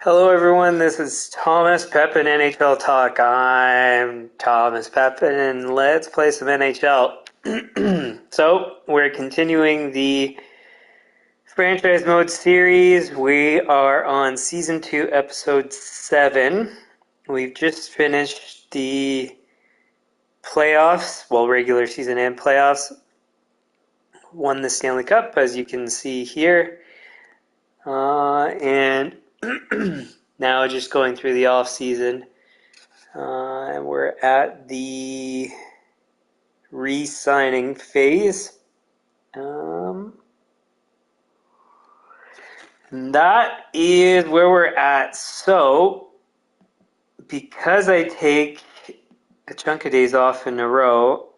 Hello, everyone. This is Thomas Pepin NHL Talk. I'm Thomas Pepin, and let's play some NHL. So, we're continuing the franchise mode series. We are on season 2, episode 7. We've just finished the playoffs, regular season and playoffs. Won the Stanley Cup, as you can see here. And now just going through the offseason. And we're at the resigning phase. That is where we're at. So, because I take a chunk of days off in a row,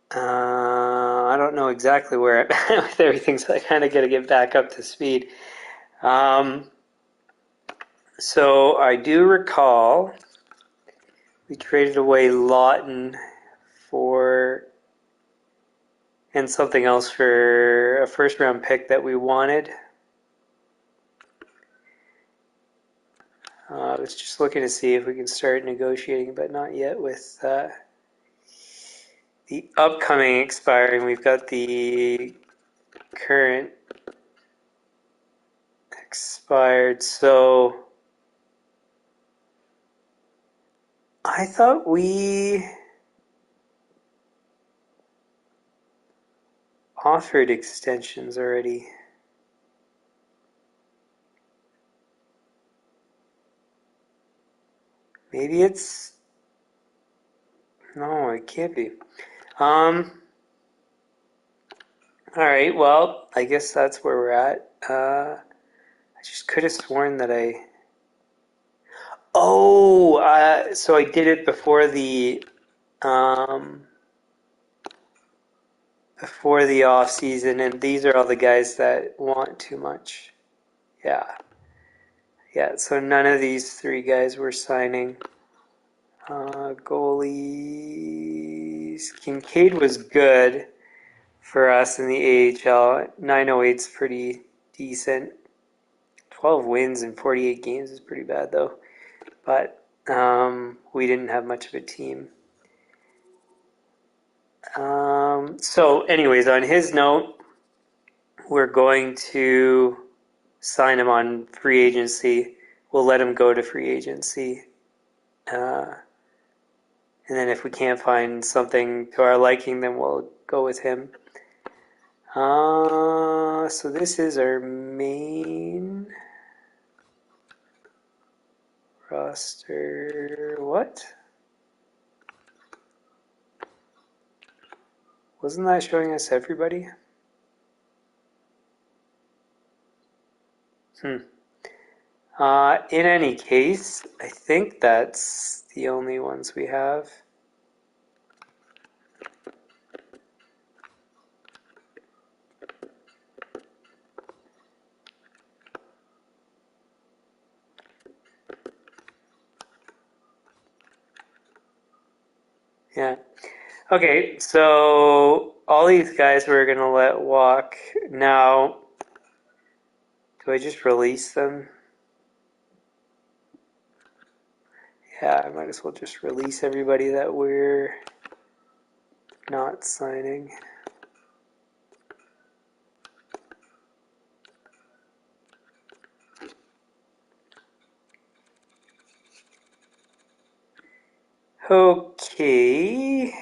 I don't know exactly where I'm at with everything, so I kind of got to get back up to speed. So I do recall we traded away Lawton and something else for a first round pick that we wanted. I was just looking to see if we can start negotiating, but not yet with the upcoming expiring. We've got the current expired, so I thought we offered extensions already. Maybe it's... No, it can't be. Alright, well, I guess that's where we're at. I just could have sworn that so I did it before the off season, and these are all the guys that want too much. Yeah, so none of these three guys were signing. Goalies, Kincaid was good for us in the AHL. 908's pretty decent. 12 wins in 48 games is pretty bad though, but we didn't have much of a team. So anyways, on his note, we're going to sign him on free agency. We'll let him go to free agency. And then if we can't find something to our liking, then we'll go with him. So this is our main roster. What? Wasn't that showing us everybody? In any case, I think that's the only ones we have. Yeah. Okay, so all these guys we're going to let walk. Now, do I just release them? Yeah, I might as well just release everybody that we're not signing. Okay.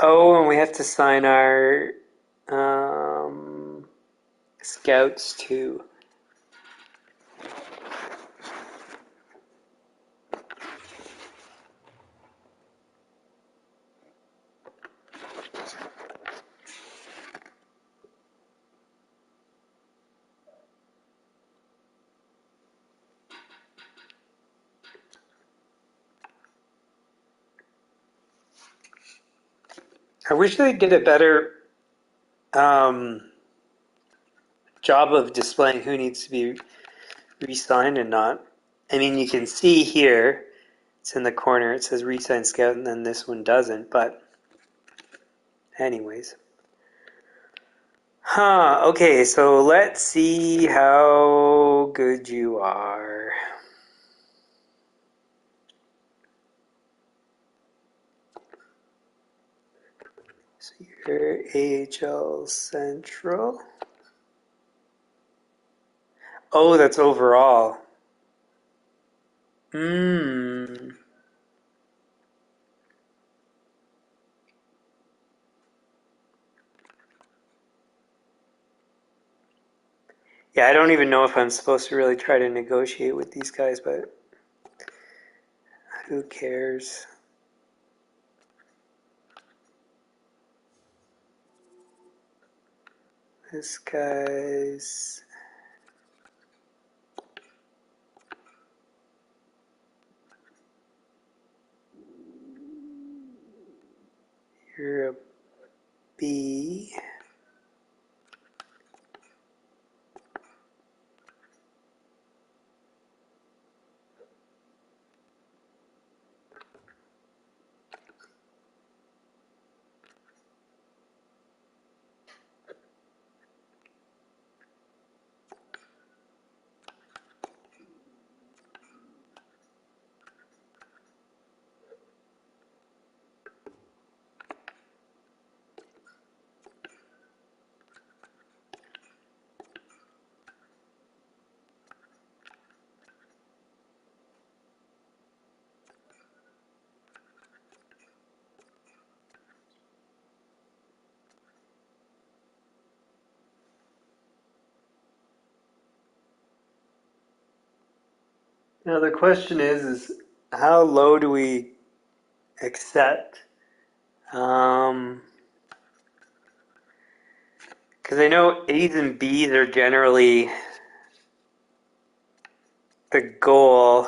Oh, and we have to sign our scouts too. I wish they did a better job of displaying who needs to be re-signed and not. I mean, you can see here, it's in the corner, it says Resign Scout, and then this one doesn't, but anyways. Okay, so let's see how good you are. So you're AHL Central. Oh, that's overall. Yeah, I don't even know if I'm supposed to really try to negotiate with these guys, but who cares? This guy's... You're a B. Now the question is how low do we accept? Because I know A's and B's are generally the goal,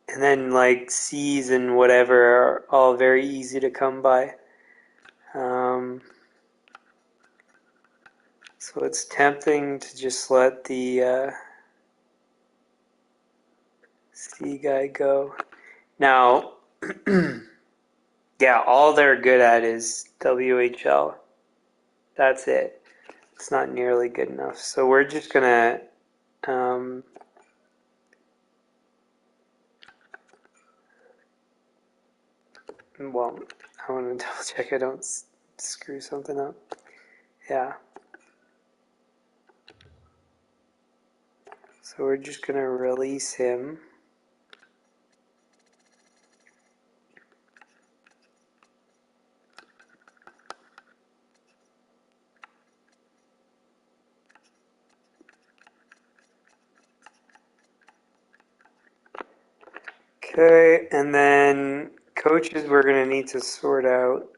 and then like C's and whatever are all very easy to come by. So it's tempting to just let the C guy go. Now, yeah, all they're good at is WHL. That's it. It's not nearly good enough. So we're just gonna well, I want to double check I don't screw something up. Yeah. So we're just gonna release him. Okay, and then coaches we're gonna need to sort out.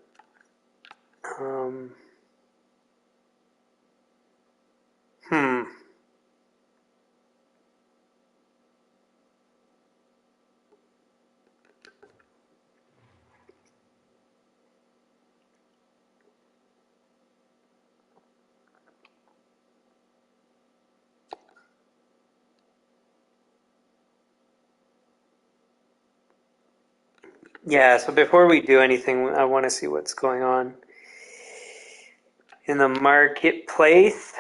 Yeah, so before we do anything, I want to see what's going on in the marketplace.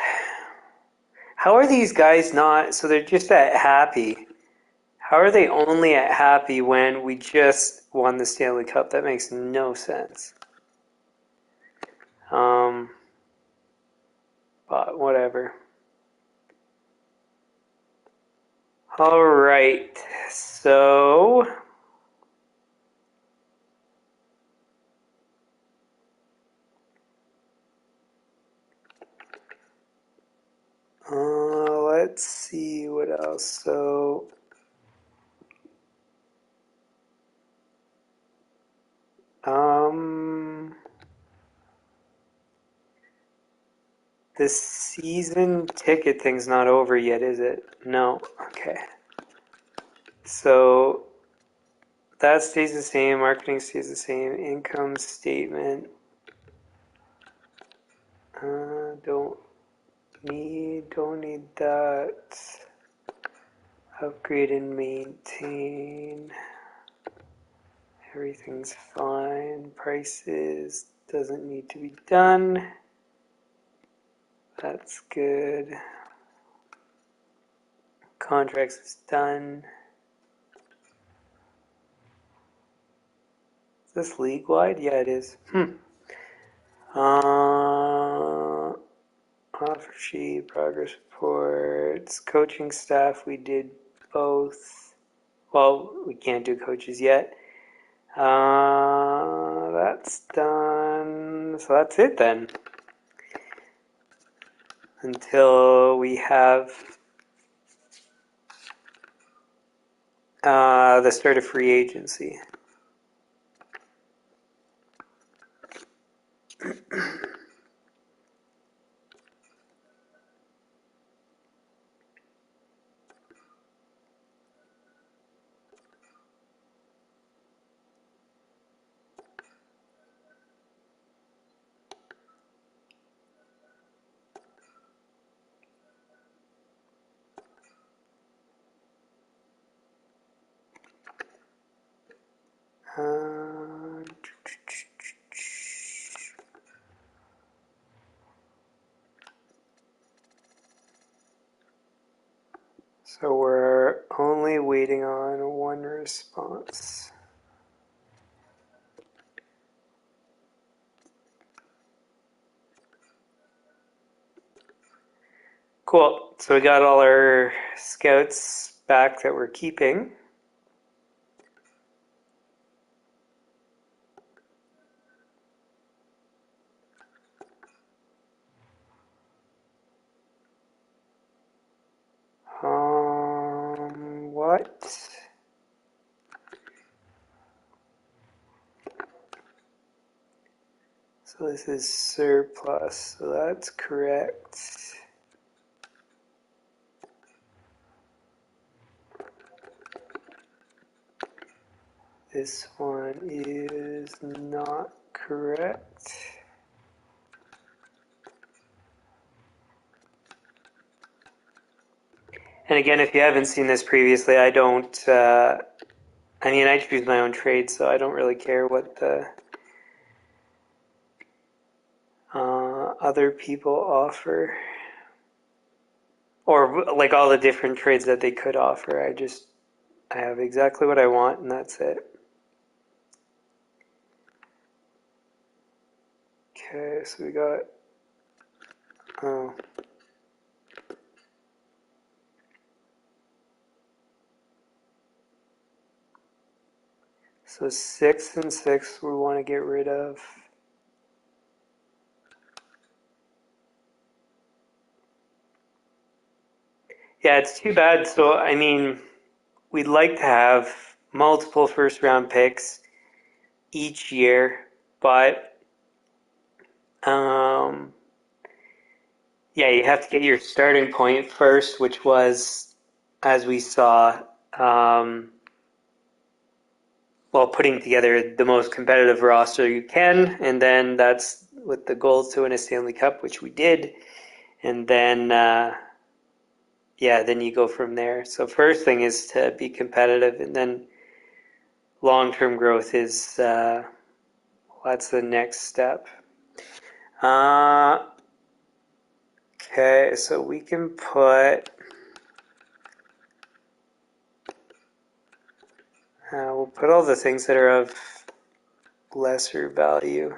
How are these guys not, so they're just at happy. How are they only at happy when we just won the Stanley Cup? That makes no sense. But whatever. All right, so let's see what else. So the season ticket thing's not over yet, is it? No. Okay. So that stays the same. Marketing stays the same. Income statement. Don't need that. Upgrade and maintain. Everything's fine. Prices doesn't need to be done. That's good. Contracts is done. Is this league-wide? Yeah, it is. Offer sheet, progress reports, coaching staff, we did both. Well, we can't do coaches yet. That's done. So that's it then. Until we have the start of free agency. So we're only waiting on one response. Cool. So we got all our scouts back that we're keeping. What? So this is surplus, so that's correct. This one is not correct. And again, if you haven't seen this previously, I choose my own trade, so I don't really care what the other people offer. Or like all the different trades that they could offer. I have exactly what I want, and that's it. Okay, so we got, so 6 and 6 we want to get rid of. Yeah, it's too bad. So, I mean, we'd like to have multiple first round picks each year, but yeah, you have to get your starting point first, which was, as we saw, putting together the most competitive roster you can, and then that's with the goals to win a Stanley Cup, which we did, and then then you go from there. So first thing is to be competitive, and then long-term growth is that's the next step. Okay, so we can put we'll put all the things that are of lesser value.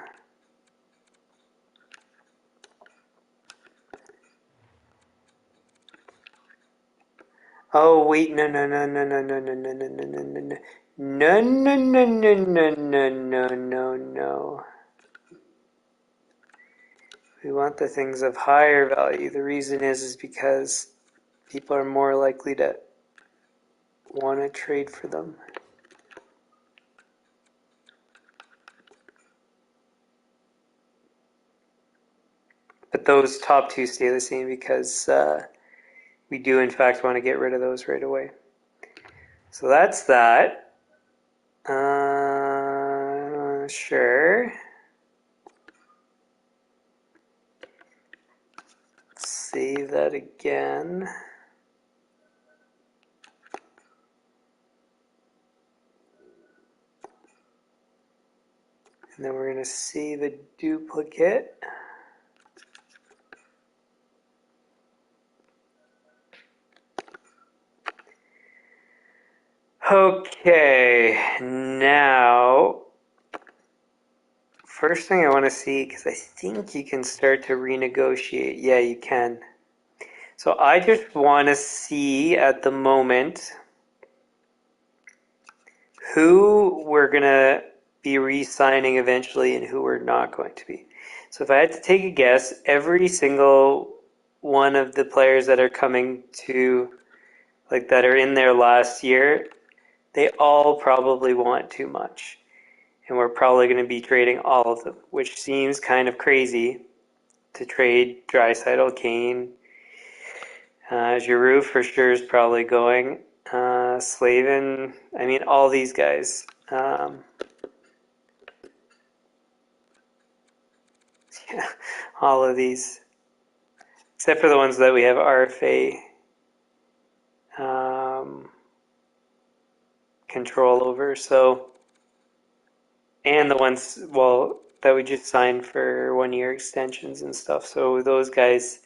Oh wait, no. We want the things of higher value. The reason is because people are more likely to want to trade for them. But those top two stay the same because we do in fact want to get rid of those right away. So that's that. Sure. Save that again. And then we're going to save a duplicate. Okay, now, first thing I want to see, because I think you can start to renegotiate. Yeah, you can. So I just want to see at the moment who we're going to be re-signing eventually and who we're not going to be. So if I had to take a guess, every single one of the players that are coming to, like that are in their last year, they all probably want too much. And we're probably going to be trading all of them, which seems kind of crazy to trade Draisaitl, Kane. Giroux for sure is probably going. Slavin, I mean, all these guys. Yeah, all of these. Except for the ones that we have RFA control over. So, and the ones, well, that we just signed for 1-year extensions and stuff. So those guys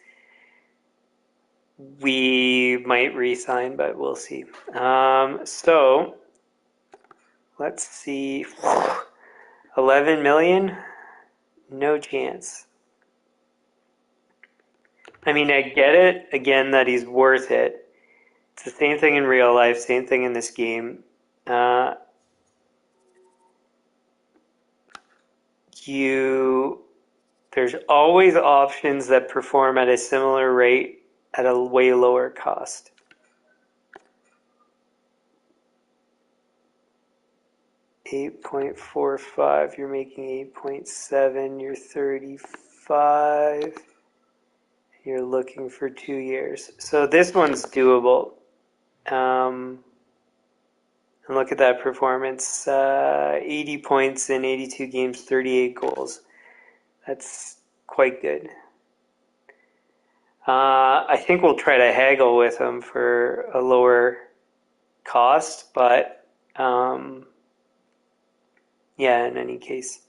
we might re-sign, but we'll see. So let's see. 11 million? No chance. I mean, I get it, again, that he's worth it. It's the same thing in real life, same thing in this game. There's always options that perform at a similar rate at a way lower cost. $8.45, you're making 8.7, you're 35, you're looking for 2 years. So this one's doable. And look at that performance, 80 points in 82 games, 38 goals. That's quite good. I think we'll try to haggle with him for a lower cost, but yeah, in any case.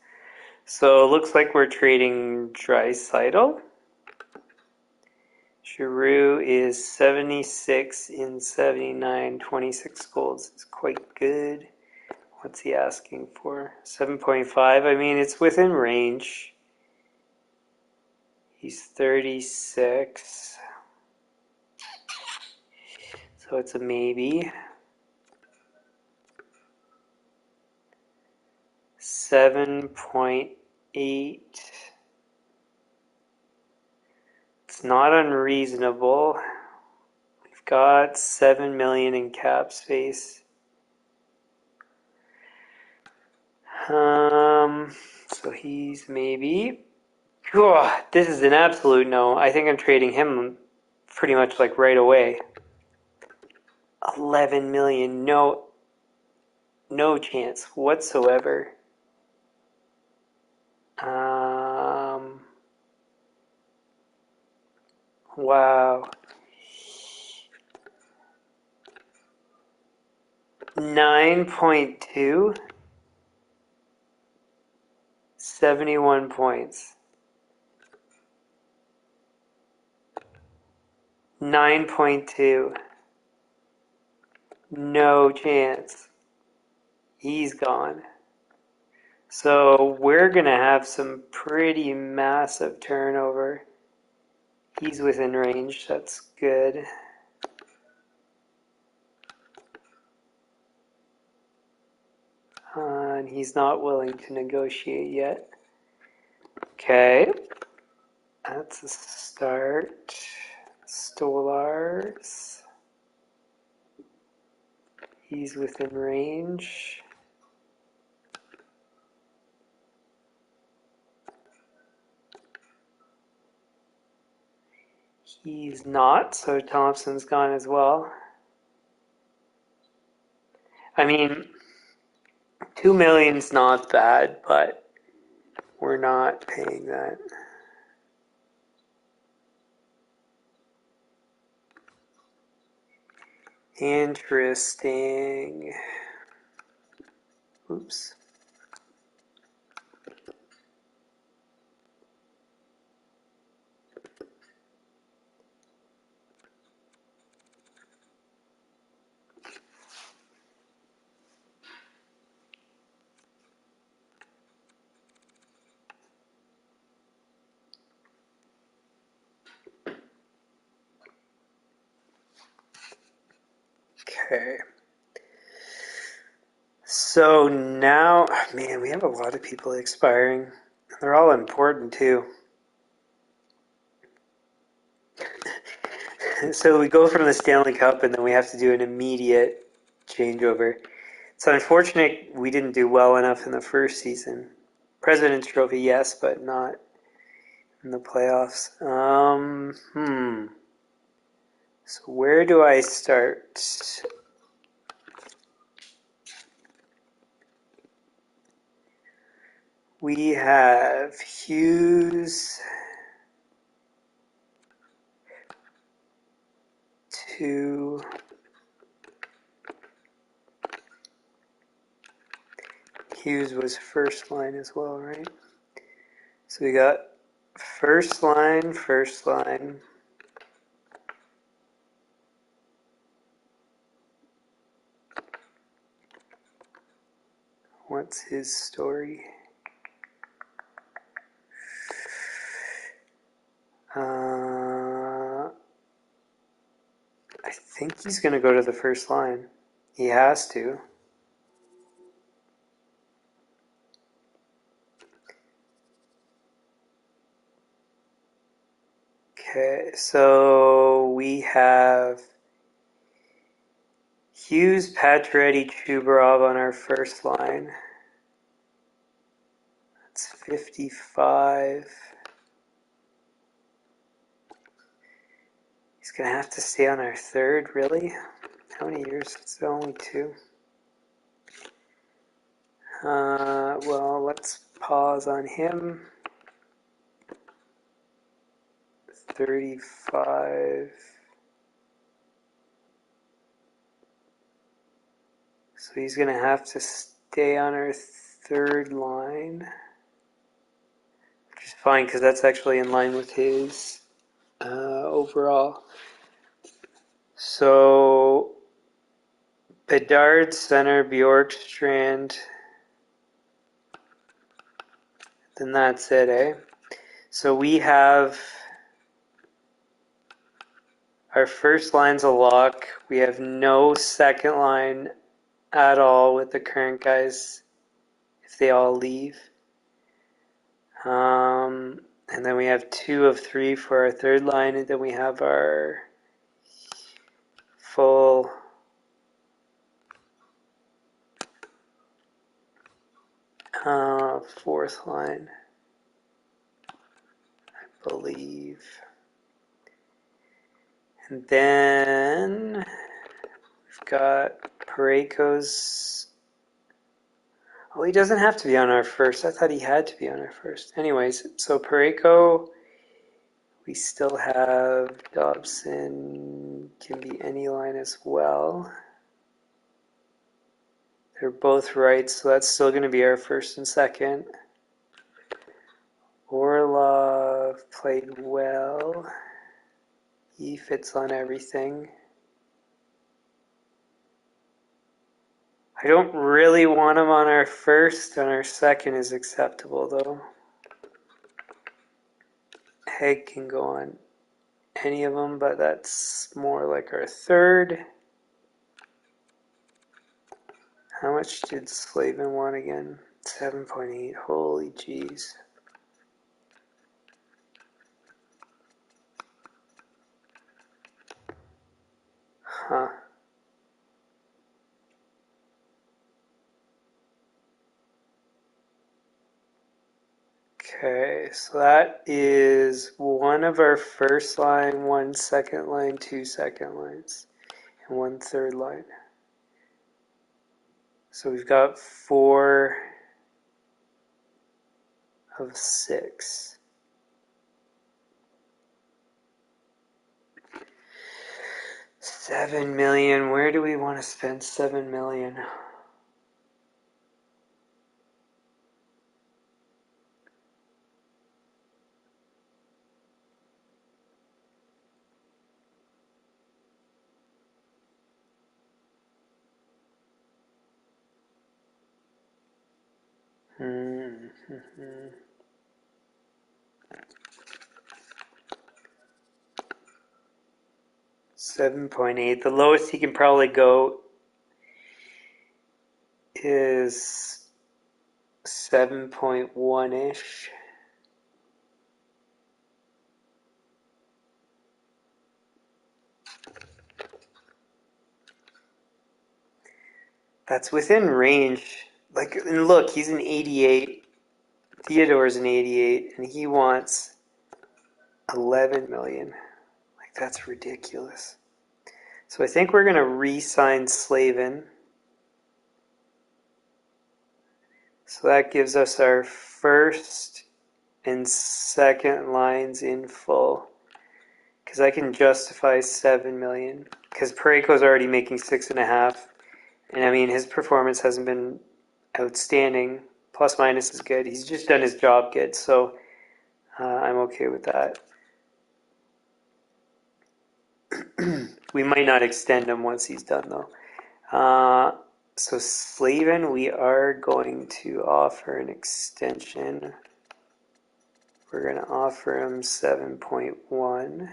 So it looks like we're trading Draisaitl. Giroux is 76 in 79, 26 goals. It's quite good. What's he asking for? 7.5. I mean, it's within range. He's 36. So it's a maybe. 7.8. It's not unreasonable. We've got 7 million in cap space. So he's maybe. This is an absolute no. I think I'm trading him pretty much like right away. 11 million, no chance whatsoever. Wow. 9.2, 71 points. 9.2. No chance. He's gone. So we're going to have some pretty massive turnover. He's within range. That's good. And he's not willing to negotiate yet. Okay. That's a start. Stolars. He's within range. He's not, so Thompson's gone as well. I mean, 2 million's not bad, but we're not paying that. Interesting. Oops. Okay. So now, man, we have a lot of people expiring. They're all important too. So we go from the Stanley Cup and then we have to do an immediate changeover. It's unfortunate we didn't do well enough in the first season. President's Trophy, yes, but not in the playoffs. So where do I start? We have Hughes, 2. Hughes was first line as well, right? So we got first line. What's his story? I think he's going to go to the first line. He has to. Okay, so we have Hughes, Pacioretty, Chubarov on our first line. That's 55. He's going to have to stay on our third, really? How many years? It's only 2. Well, let's pause on him. 35. So he's going to have to stay on our third line, which is fine because that's actually in line with his overall. So Bedard, center, Bjorkstrand. Then that's it, eh? So we have our first line's a lock. We have no second line at all with the current guys if they all leave. And then we have 2 of 3 for our third line, and then we have our full fourth line, I believe. And then we've got Parayko's. Oh, he doesn't have to be on our first. I thought he had to be on our first. Anyways, so Parayko, we still have Dobson, can be any line as well. They're both right, so that's still going to be our first and second. Orlov played well. He fits on everything. I don't really want him on our first, and our second is acceptable though. Heg can go on any of them, but that's more like our third. How much did Slavin want again? 7.8. Holy jeez. Huh. Okay, so that is one of our first line, 1 second line, 2 second lines, and 1 third line. So we've got 4 of 6. $7 million. Where do we want to spend $7 million? 7.8. The lowest he can probably go is 7.1-ish. That's within range. Like, and look, he's an 88. Theodore's an 88, and he wants 11 million. Like, that's ridiculous. So I think we're going to re-sign Slavin. So that gives us our first and second lines in full. Because I can justify 7 million. Because Parayko's already making 6.5. And I mean, his performance hasn't been outstanding. Plus minus is good. He's just done his job good. So I'm okay with that. We might not extend him once he's done, though. So Slavin, we are going to offer an extension. We're going to offer him 7.1.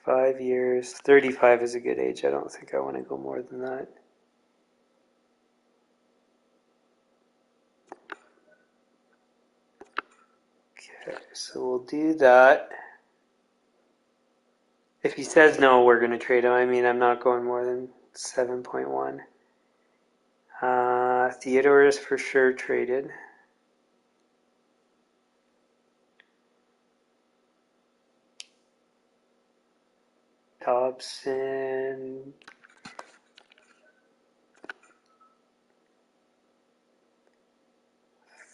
Five years. 35 is a good age. I don't think I want to go more than that. Okay, so we'll do that. If he says no, we're going to trade him. I mean, I'm not going more than 7.1. Theodore is for sure traded. Dobson.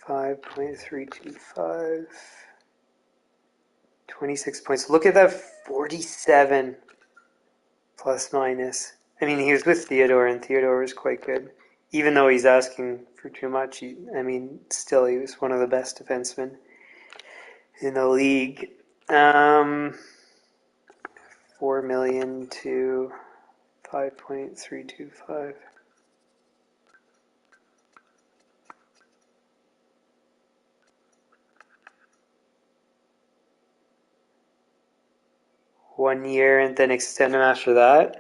$5.325. 26 points. Look at that 47 plus minus. I mean, he was with Theodore, and Theodore was quite good. Even though he's asking for too much, still he was one of the best defensemen in the league. 4 million to 5.325. One year and then extend him after that.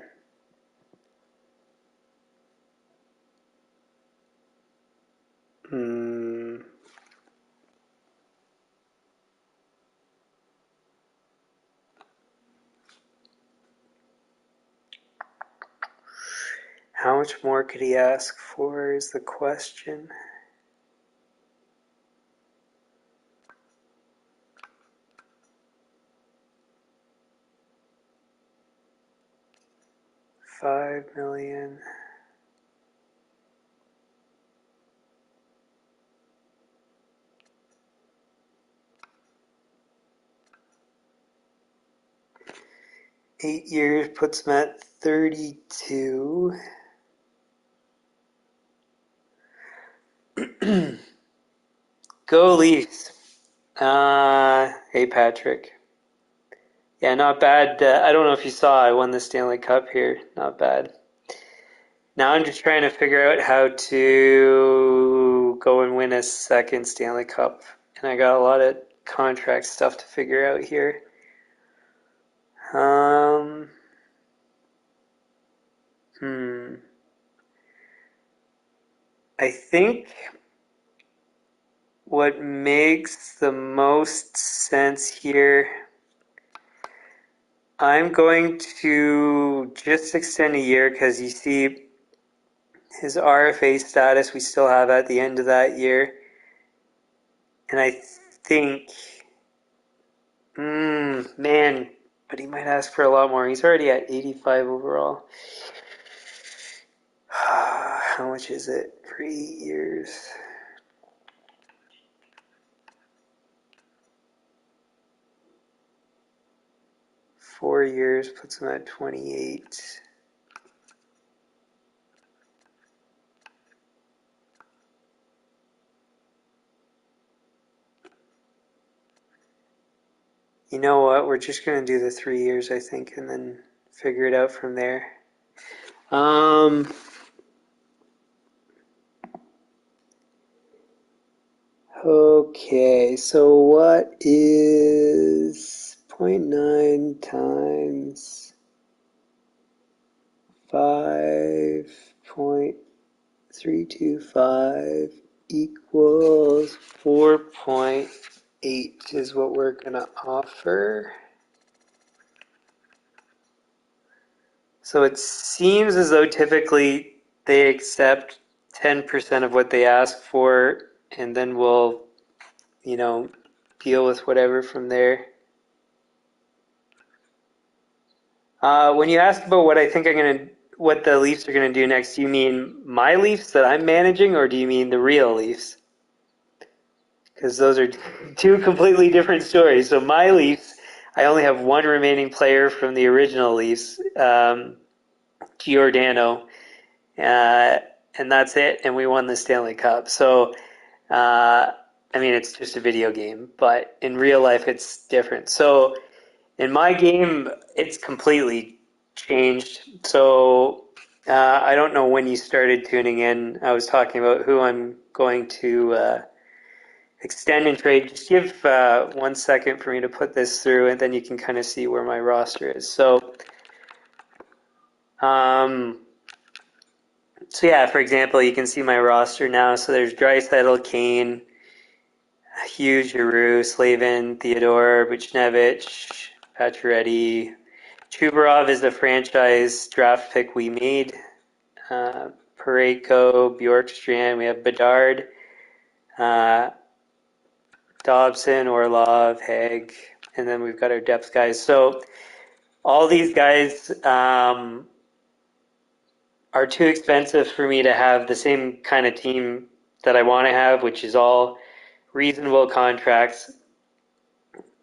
How much more could he ask for is the question. $5 million. Eight years puts him at 32. Go Leafs. Hey, Patrick. Yeah, not bad. I don't know if you saw, I won the Stanley Cup here. Not bad. Now I'm just trying to figure out how to go and win a second Stanley Cup. And I got a lot of contract stuff to figure out here. I think what makes the most sense here, I'm going to just extend a year because you see his RFA status we still have at the end of that year. And I think, man, but he might ask for a lot more. He's already at 85 overall. How much is it for 8 years? Four years puts him at 28. You know what? We're just going to do the 3 years, I think, and then figure it out from there. Okay, so what is 0.9 times 5.325 equals 4.8 is what we're going to offer. So it seems as though typically they accept 10% of what they ask for, and then we'll, deal with whatever from there. When you ask about what I think what the Leafs are gonna do next, do you mean my Leafs that I'm managing, or do you mean the real Leafs? Because those are two completely different stories. So my Leafs, I only have one remaining player from the original Leafs, Giordano, and that's it. And we won the Stanley Cup. So, it's just a video game, but in real life, it's different. So in my game, it's completely changed. So I don't know when you started tuning in. I was talking about who I'm going to extend and trade. Just give 1 second for me to put this through, and then you can kind of see where my roster is. So yeah, for example, you can see my roster now. So there's Draisaitl, Kane, Hughes, Giroux, Slavin, Theodore, Buchnevich, Pacioretty. Chubarov is the franchise draft pick we made. Parayko, Bjorkstrand. We have Bedard, Dobson, Orlov, Haig, and then we've got our depth guys. So all these guys are too expensive for me to have the same kind of team that I want to have, which is all reasonable contracts.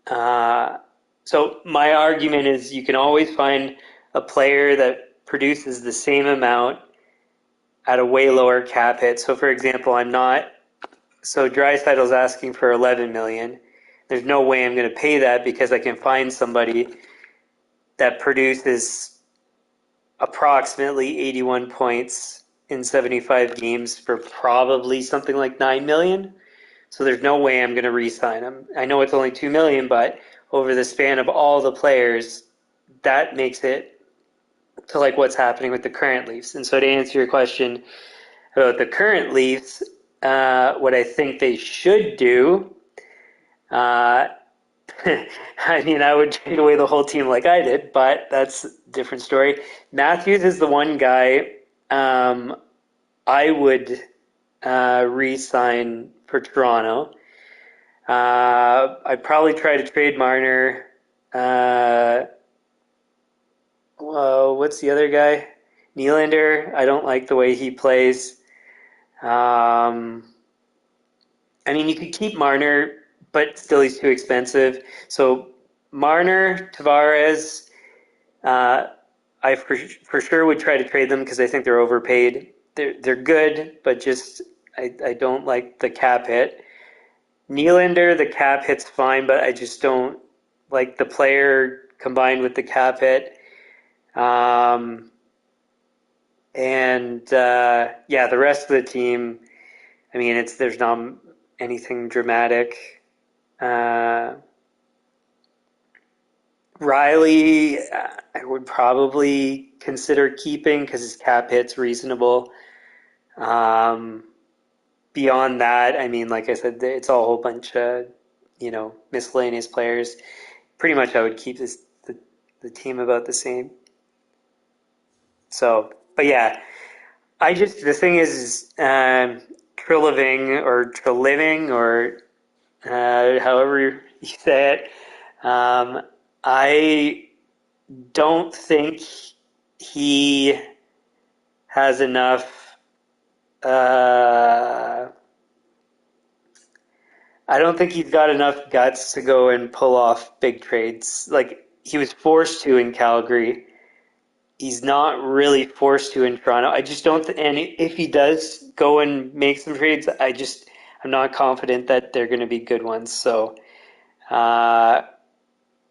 So my argument is you can always find a player that produces the same amount at a way lower cap hit. So for example, Draisaitl's asking for $11 million. There's no way I'm going to pay that because I can find somebody that produces approximately 81 points in 75 games for probably something like $9 million. So there's no way I'm going to re-sign him. I know it's only $2 million, but over the span of all the players, that makes it to like what's happening with the current Leafs. And so to answer your question about the current Leafs, what I think they should do, I would trade away the whole team like I did, but that's a different story. Matthews is the one guy I would re-sign for Toronto. I'd probably try to trade Marner. What's the other guy? Nylander. I don't like the way he plays. You could keep Marner, but still he's too expensive. So Marner, Tavares, I for sure would try to trade them because I think they're overpaid. They're good, but just I don't like the cap hit. Nylander, the cap hit's fine, but I just don't like the player combined with the cap hit. The rest of the team, there's not anything dramatic. Riley, I would probably consider keeping because his cap hit's reasonable. Beyond that, like I said, it's all a whole bunch of, miscellaneous players. Pretty much I would keep the team about the same. So, but yeah, the thing is, Treliving or however you say it, I don't think he has enough. I don't think he's got enough guts to go and pull off big trades. Like he was forced to in Calgary. He's not really forced to in Toronto. I just don't. And if he does go and make some trades, I'm not confident that they're going to be good ones. So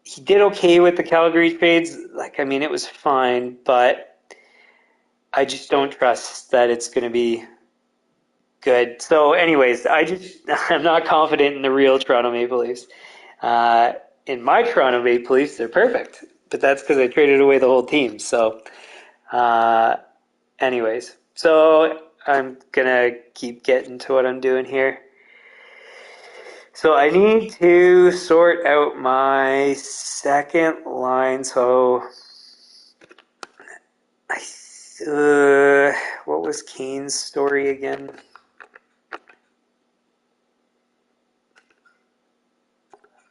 he did okay with the Calgary trades. It was fine, but I just don't trust that it's going to be Good. So, anyways, I'm not confident in the real Toronto Maple Leafs. In my Toronto Maple Leafs, they're perfect, but that's because I traded away the whole team. So, uh, anyways, so I'm gonna keep getting to what I'm doing here. So I need to sort out my second line. So, what was Kane's story again?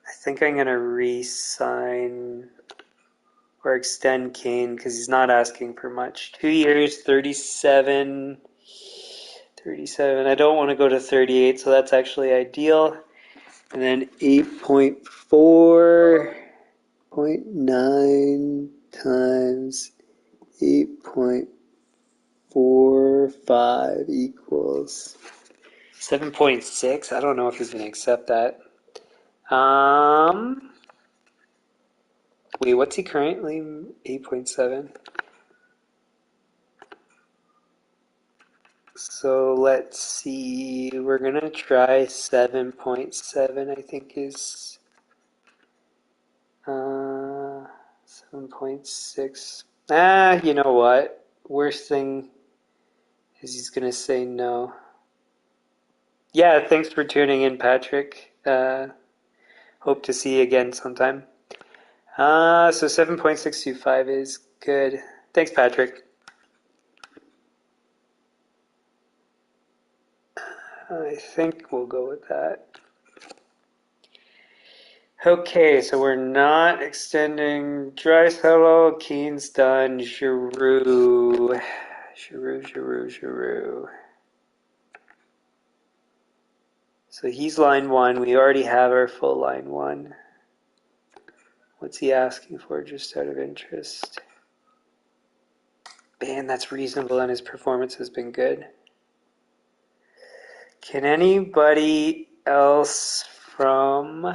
I think I'm gonna re-sign or extend Kane because he's not asking for much. 2 years, 37. I don't want to go to 38, so that's actually ideal. And then 8.4.9 times 8.45 equals 7.6. I don't know if he's going to accept that. Wait, what's he currently? 8.7. So let's see. We're going to try 7.7, I think is 7.6. You know what? Worst thing is he's going to say no. Yeah, thanks for tuning in, Patrick. Hope to see you again sometime. So 7.625 is good. Thanks, Patrick. I think we'll go with that. Okay, so we're not extending Draisaitl. Keane's done. Giroux. So he's line one. We already have our full line one. What's he asking for just out of interest? Man, that's reasonable and his performance has been good. Can anybody else from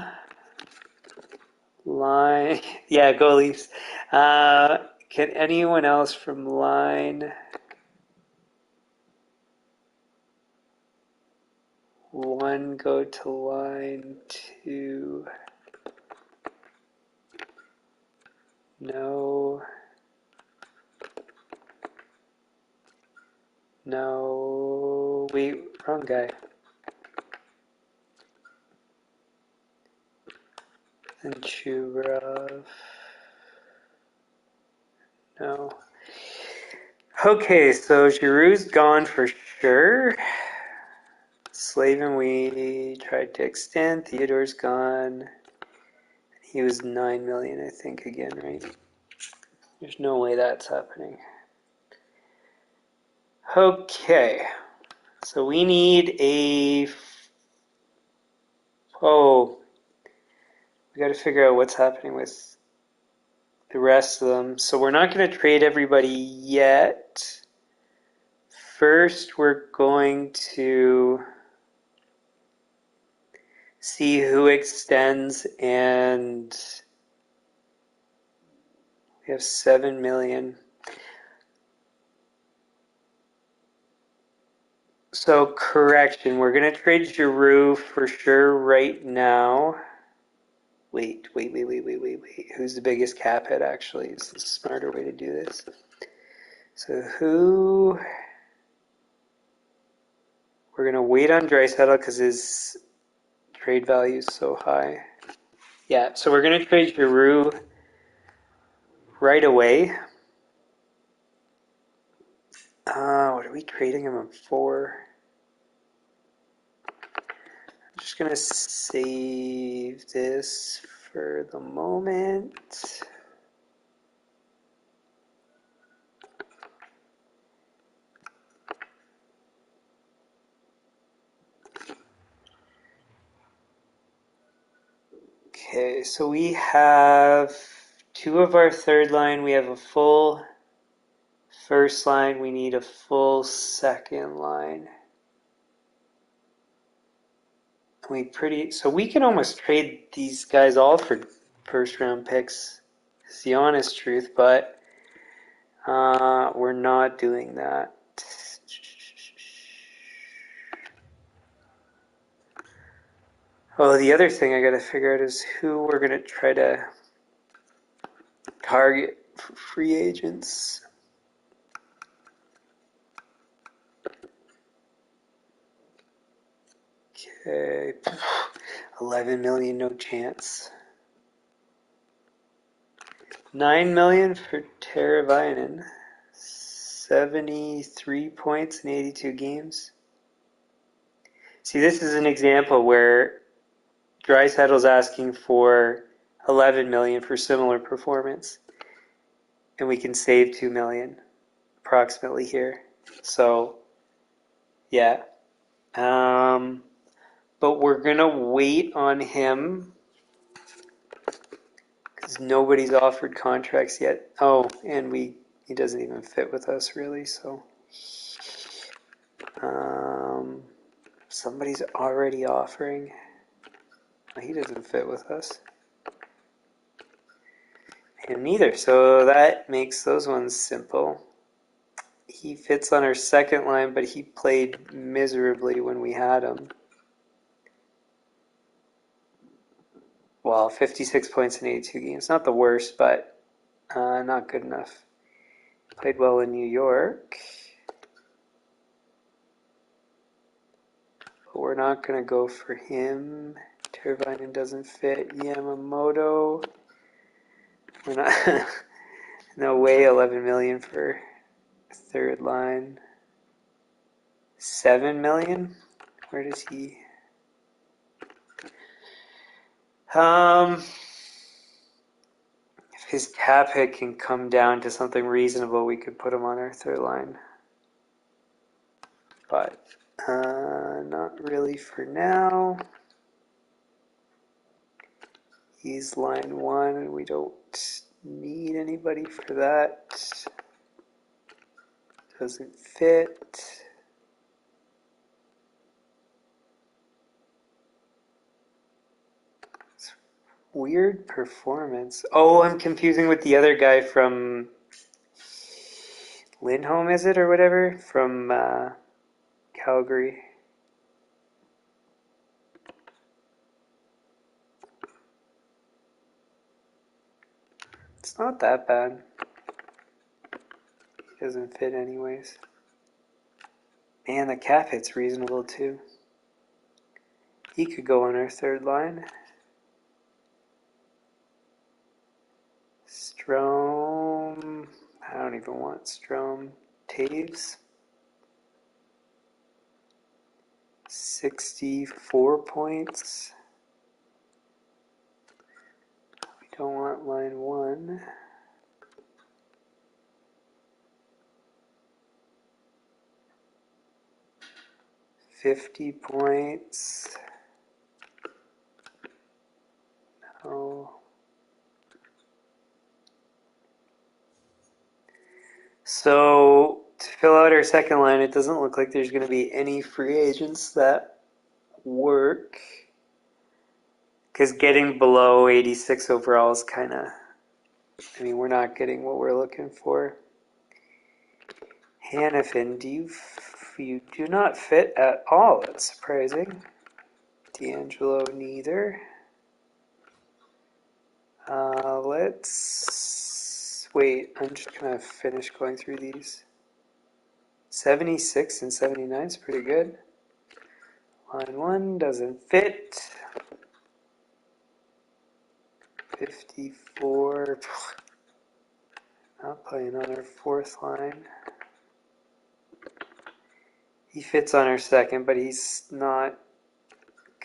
line... Yeah, go Leafs. Can anyone else from line... one go to line two? No. Wait, wrong guy. And Chubrov. No. Okay, so Giroux's gone for sure. Slavin we tried to extend. Theodore's gone. He was 9 million, I think, again, right? There's no way that's happening. Okay. So we need a... Oh. We got to figure out what's happening with the rest of them. So we're not going to trade everybody yet. First, we're going to see who extends, and we have 7 million. So correction, we're going to trade Giroux for sure right now. Wait. Who's the biggest cap hit actually? Is the smarter way to do this. So who... We're going to wait on Draisaitl because his trade value is so high. Yeah, so we're going to trade Giroux right away. What are we trading him for? I'm just going to save this for the moment. Okay, so we have two of our third line. We have a full first line. We need a full second line. So we can almost trade these guys all for first round picks. It's the honest truth, but we're not doing that. Oh, the other thing I gotta figure out is who we're gonna try to target for free agents. Okay, 11 million, no chance. 9 million for Teravainen. 73 points in 82 games. See, this is an example where Draisaitl's asking for 11 million for similar performance, and we can save 2 million approximately here. So, yeah. But we're gonna wait on him because nobody's offered contracts yet. Oh, and he doesn't even fit with us really. So, somebody's already offering. He doesn't fit with us. Him neither. So that makes those ones simple. He fits on our second line, but he played miserably when we had him. Well, 56 points in 82 games. Not the worst, but not good enough. Played well in New York. But we're not going to go for him. Teravainen doesn't fit. Yamamoto. We're not. No way, 11 million for third line. 7 million? Where does he? If his cap hit can come down to something reasonable, we could put him on our third line. But not really for now. He's line 1, and we don't need anybody for that. Doesn't fit. It's weird performance. Oh, I'm confusing with the other guy from Lindholm, is it, or whatever? From Calgary. It's not that bad. He doesn't fit anyways. Man, the cap hit's reasonable too. He could go on our third line. Strome. I don't even want Strome. Taves. 64 points. We don't want line 1. $50 points. No. So to fill out our second line, it doesn't look like there's going to be any free agents that work. Because getting below 86 overall is kind of, we're not getting what we're looking for. Hanifin, you do not fit at all. That's surprising. D'Angelo, neither. Let's wait. I'm just gonna finish going through these. 76 and 79 is pretty good. Line 1 doesn't fit. 54. Not playing on our fourth line. He fits on our second, but he's not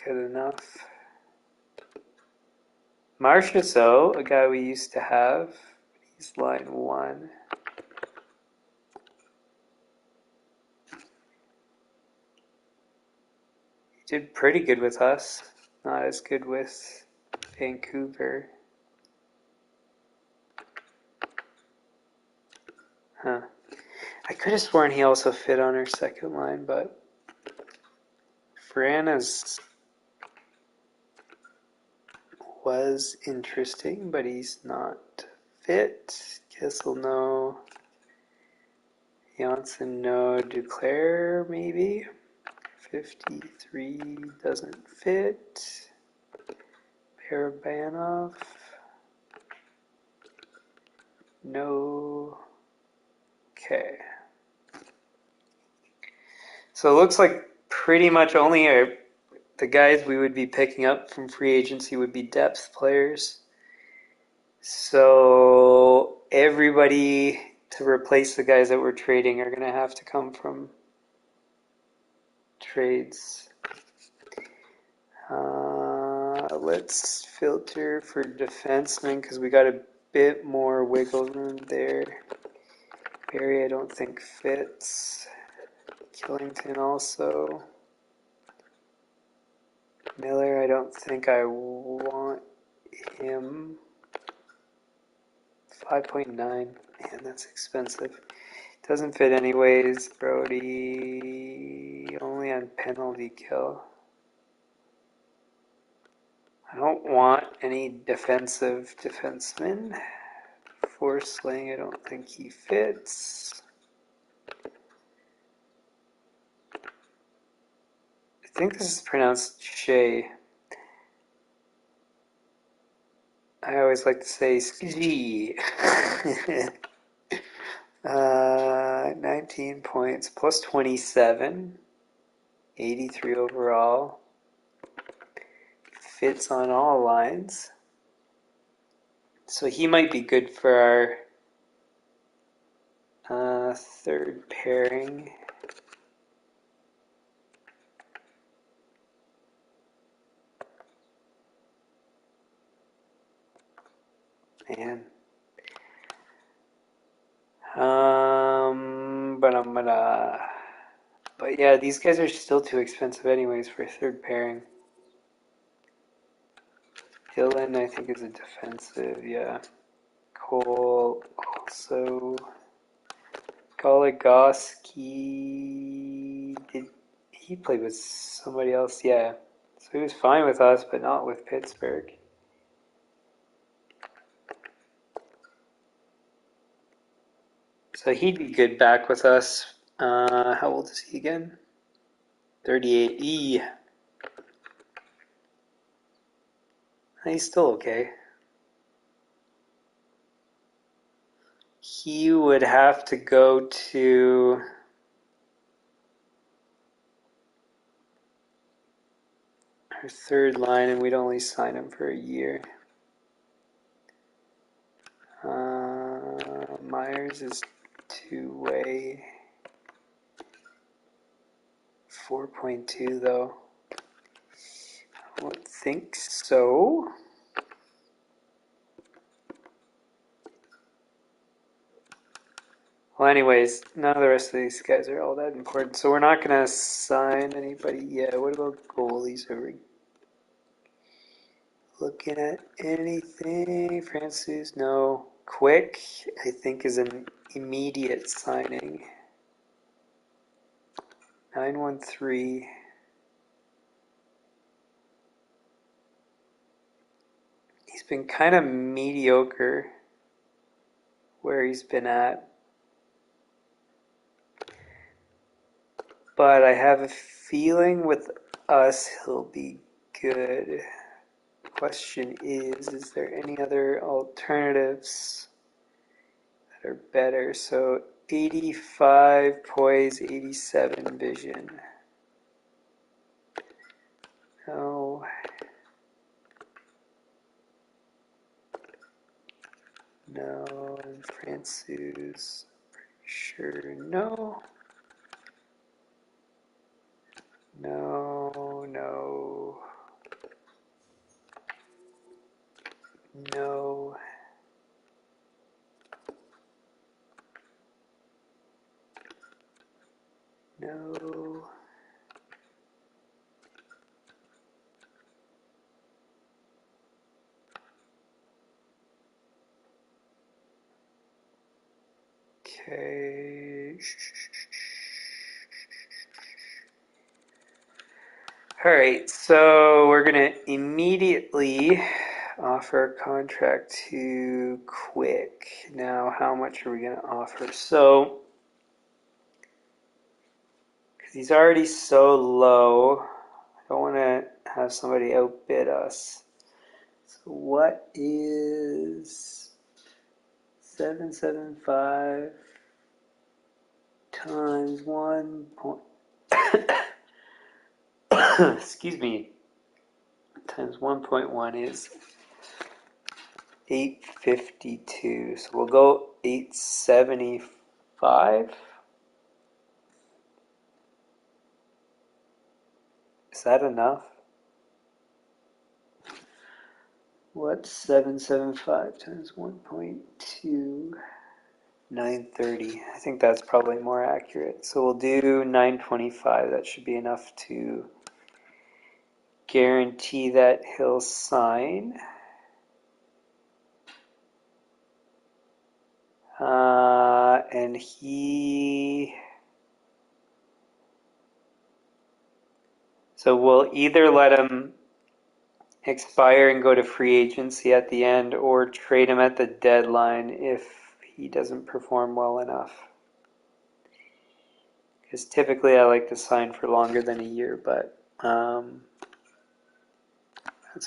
good enough. Marchessault, a guy we used to have, he's line 1. He did pretty good with us, not as good with Vancouver. Huh. I could have sworn he also fit on our second line, but Ferrana's was interesting, but he's not fit. Kissel, no. Janssen, no. Duclair, maybe. 53 doesn't fit. Karabanov. No. Okay. So it looks like pretty much only the guys we would be picking up from free agency would be depth players. So everybody to replace the guys that we're trading are going to have to come from trades. Let's filter for defensemen because we got a bit more wiggle room there. Barry I don't think fits. Killington also. Miller I don't think I want him. 5.9. Man, that's expensive. Doesn't fit anyways. Brody only on penalty kill. I don't want any defensive defensemen. Forsling, I don't think he fits. I think this is pronounced Shea. I always like to say Skiji. 19 points, plus 27. 83 overall. Fits on all lines. So he might be good for our third pairing. Man. But yeah, these guys are still too expensive anyways for third pairing. Dylan, I think, is a defensive, yeah. Cole, also. Goligoski, did he play with somebody else? Yeah. So he was fine with us, but not with Pittsburgh. So he'd be good back with us. How old is he again? 38. He's still okay. He would have to go to our third line, and we'd only sign him for a year. Myers is two-way. 4.2 though. I don't think so. Well, anyways, none of the rest of these guys are all that important, so we're not going to sign anybody yet. What about goalies? Are we looking at anything? Francis? No. Quick, I think, is an immediate signing. 913. He's been kind of mediocre where he's been at. But I have a feeling with us he'll be good. Question is there any other alternatives that are better? So 85 poise, 87 vision. No. No. Francis. Pretty sure no. No. No. No. No. Okay. All right, so we're going to immediately offer a contract to Quick. Now, how much are we going to offer? So, because he's already so low, I don't want to have somebody outbid us. So what is 775 times 1 point, excuse me, times 1.1 is 852. So we'll go 875. Is that enough? What's 775 times 1.2? 930. I think that's probably more accurate. So we'll do 925. That should be enough to guarantee that he'll sign. And so we'll either let him expire and go to free agency at the end, or trade him at the deadline if he doesn't perform well enough. Because typically I like to sign for longer than a year, but that's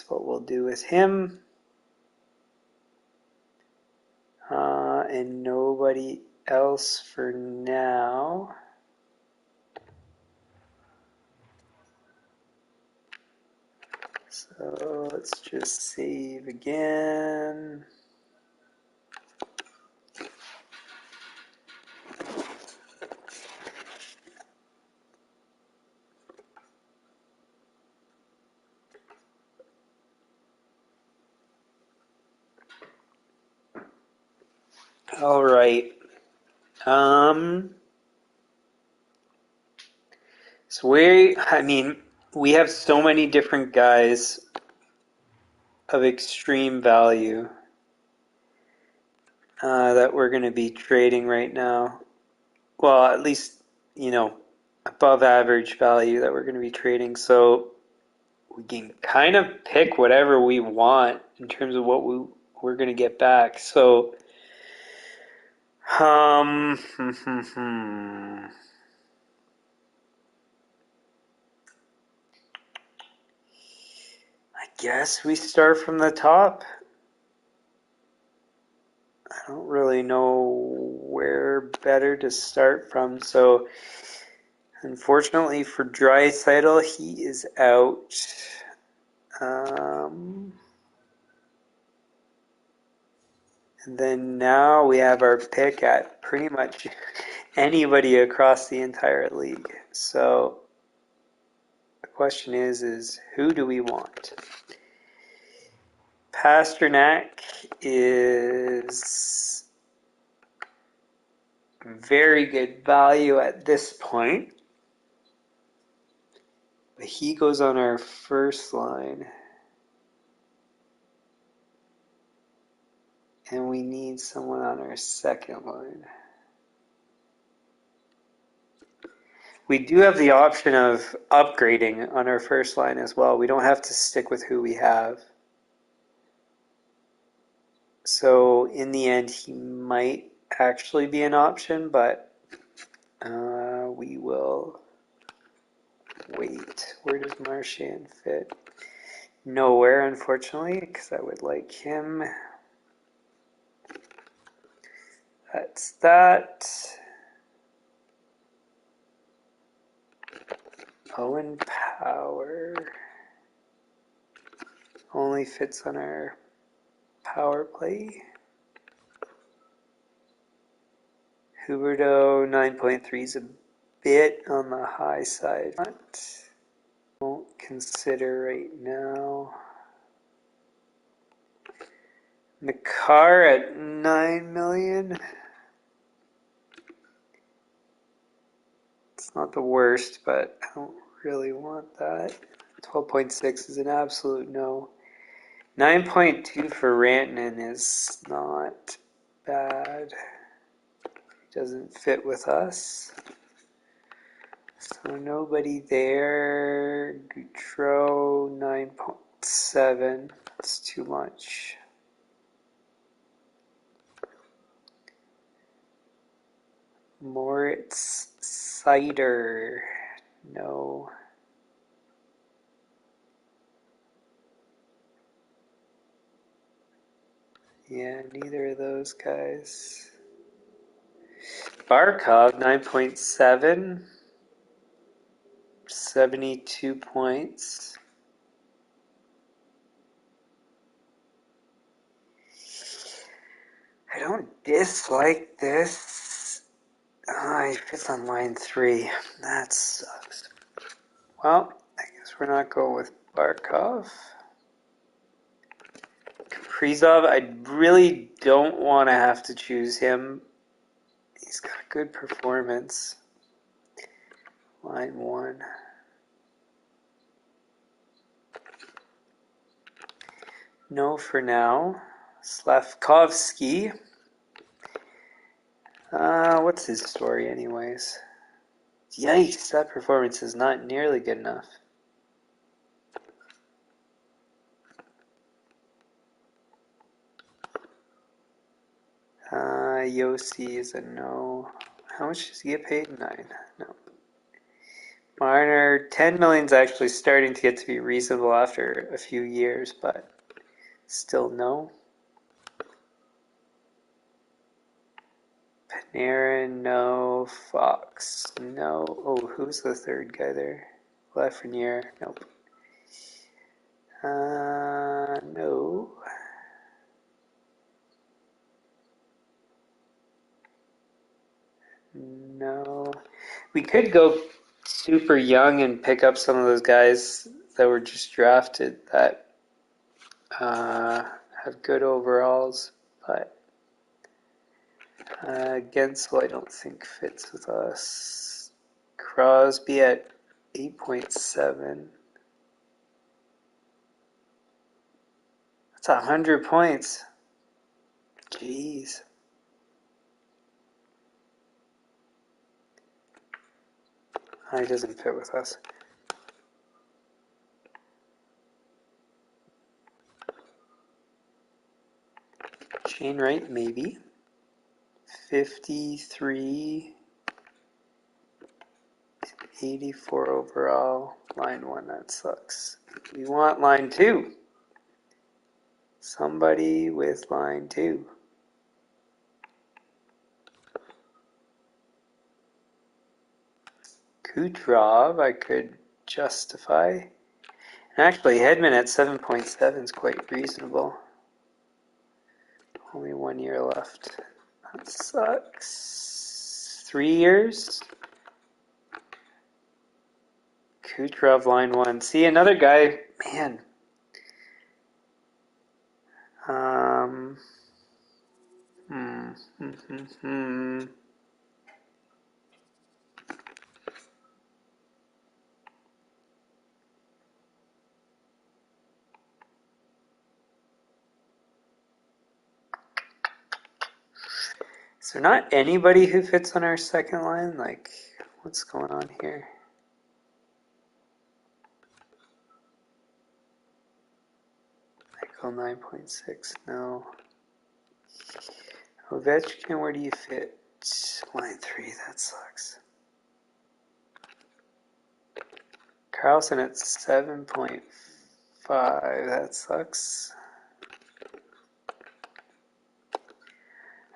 what we'll do with him. And nobody else for now. So let's just save again. All right. So we have so many different guys of extreme value that we're going to be trading right now. Well, at least, above average value that we're going to be trading. So we can kind of pick whatever we want in terms of what we're going to get back. So, I guess we start from the top. I don't really know where better to start from. So, unfortunately for Draisaitl, he is out. And then now we have our pick at pretty much anybody across the entire league. So the question is who do we want? Pasternak is very good value at this point. But he goes on our first line. And we need someone on our second line. We do have the option of upgrading on our first line as well. We don't have to stick with who we have. So in the end, he might actually be an option, but we will wait. Where does Marchand fit? Nowhere, unfortunately, because I would like him. That's that. Owen Power only fits on our power play. Huberdeau 9.3 is a bit on the high side. Won't consider right now. Makar at $9 million. It's not the worst, but I don't really want that. 12.6 is an absolute no. 9.2 for Rantanen is not bad. Doesn't fit with us. So nobody there. Goutreau 9.7. That's too much. Moritz Cider. No. Yeah, neither of those guys. Barkov, 9.7. 72 points. I don't dislike this. He fits on line 3. That sucks. Well, I guess we're not going with Barkov. Kaprizov, I really don't want to have to choose him. He's got a good performance. Line 1. No for now. Slavkovsky. What's his story anyways? Yikes, that performance is not nearly good enough. Yossi is a no. How much does he get paid? 9. No. Marner, 10 million is actually starting to get to be reasonable after a few years, but still no. Panarin, no. Fox, no. Oh, who's the third guy there? Lafreniere, nope. No. No. We could go super young and pick up some of those guys that were just drafted that have good overalls, but Gensel I don't think fits with us. Crosby at 8.7. That's 100 points. Jeez. He doesn't fit with us. Shane Wright, maybe. 53. 84 overall. Line 1, that sucks. We want line 2. Somebody with line 2. Kucherov, I could justify. And actually, Hedman at 7.7 is quite reasonable. Only 1 year left. That sucks. 3 years? Kucherov, line 1. See, another guy, man. Is there not anybody who fits on our second line? Like, what's going on here? Michael, 9.6, no. Ovechkin, where do you fit? Line 3, that sucks. Carlson at 7.5, that sucks.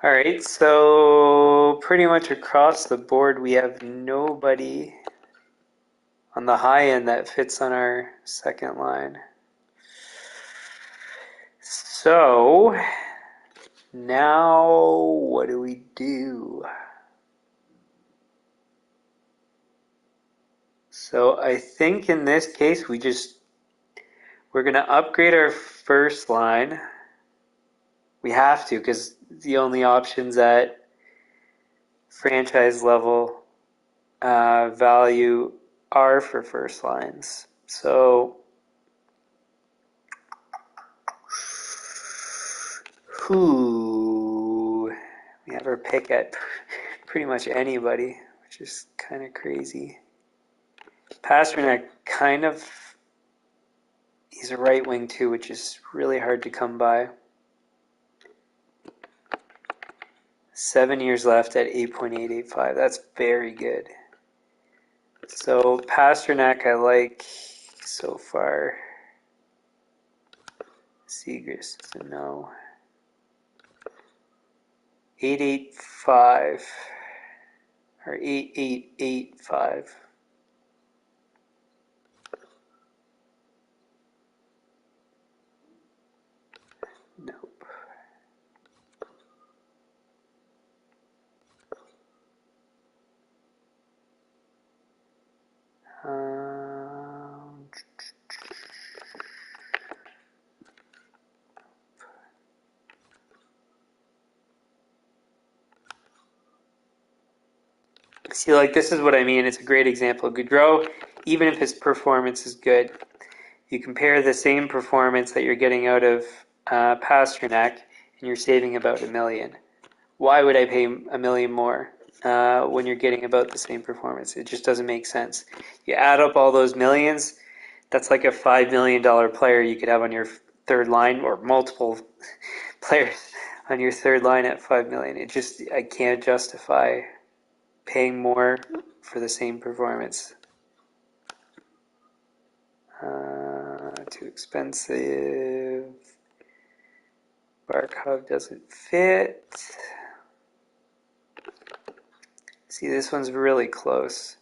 Alright, so pretty much across the board we have nobody on the high end that fits on our second line. So now what do we do? So I think in this case we're going to upgrade our first line. We have to because the only options at franchise level value are for first lines. So we have our pick at pretty much anybody, which is kind of crazy. Pasternak he's a right wing too, which is really hard to come by. 7 years left at 8.885. That's very good. So Pasternak I like so far. Seagrass is a no. 885 or 8885. Nope. See, like, this is what I mean. It's a great example. Gaudreau, even if his performance is good, you compare the same performance that you're getting out of Pasternak, and you're saving about $1 million. Why would I pay $1 million more when you're getting about the same performance? It just doesn't make sense. You add up all those millions, that's like a $5 million player you could have on your third line, or multiple players on your third line at $5 million. It just, I can't justify paying more for the same performance. Too expensive. Barkov doesn't fit. See, this one's really close.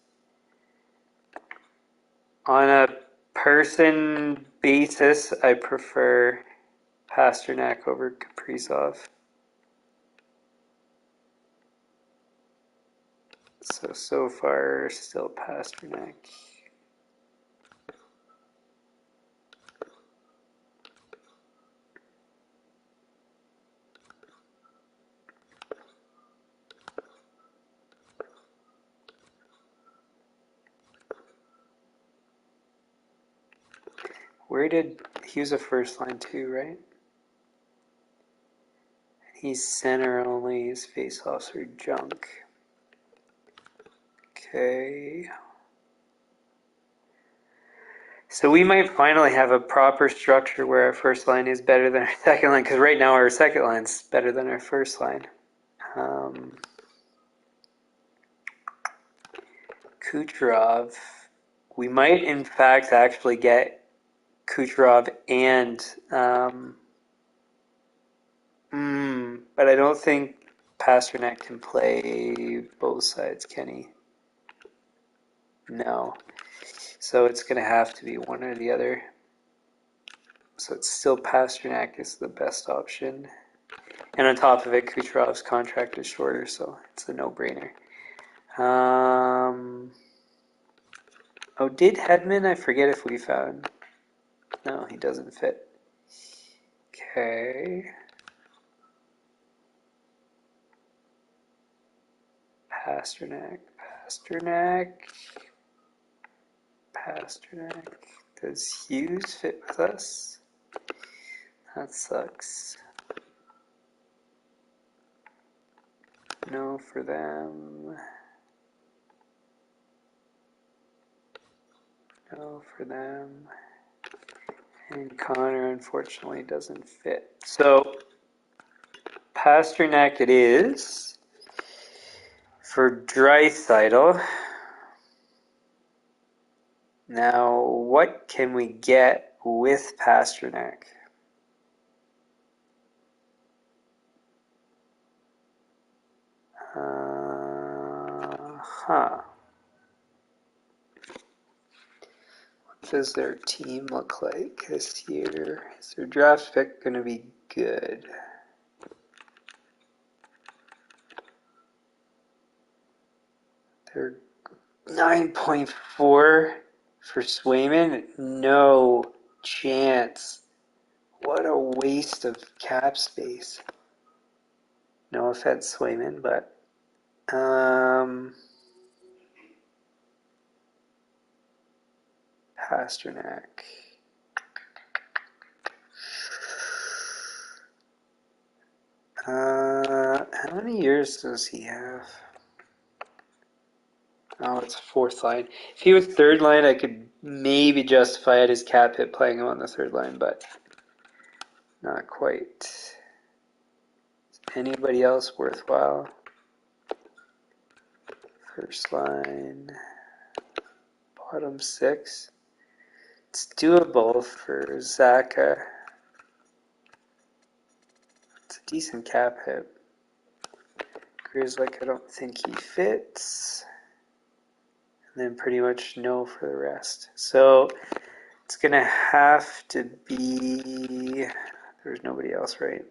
On a person basis, I prefer Pasternak over Kaprizov. So far, still Pasternak. He was a first line too, right? He's center only, his face-offs are junk. Okay. So we might finally have a proper structure where our first line is better than our second line, because right now our second line's better than our first line. Kucherov. We might, in fact, actually get Kucherov and but I don't think Pasternak can play both sides, can he? No. So it's going to have to be one or the other. So it's still Pasternak is the best option. And on top of it, Kucherov's contract is shorter, so it's a no-brainer. Did Hedman? I forget if we found. No, he doesn't fit. Okay. Pasternak. Does Hughes fit with us? That sucks. No for them. No for them. And Connor, unfortunately, doesn't fit. So, Pasternak it is. For Draisaitl. Now, what can we get with Pasternak? What does their team look like this year? Is their draft pick going to be good? They're 9.4 for Swayman? No chance. What a waste of cap space. No offense, Swayman, but Pasternak. How many years does he have? Oh, it's fourth line. If he was third line, I could maybe justify it as cap hit playing him on the third line, but not quite. Is anybody else worthwhile? First line, bottom six. It's doable for Zaka. It's a decent cap hit. Grzelcyk, I don't think he fits. And then pretty much no for the rest. So it's going to have to be... There's nobody else, right?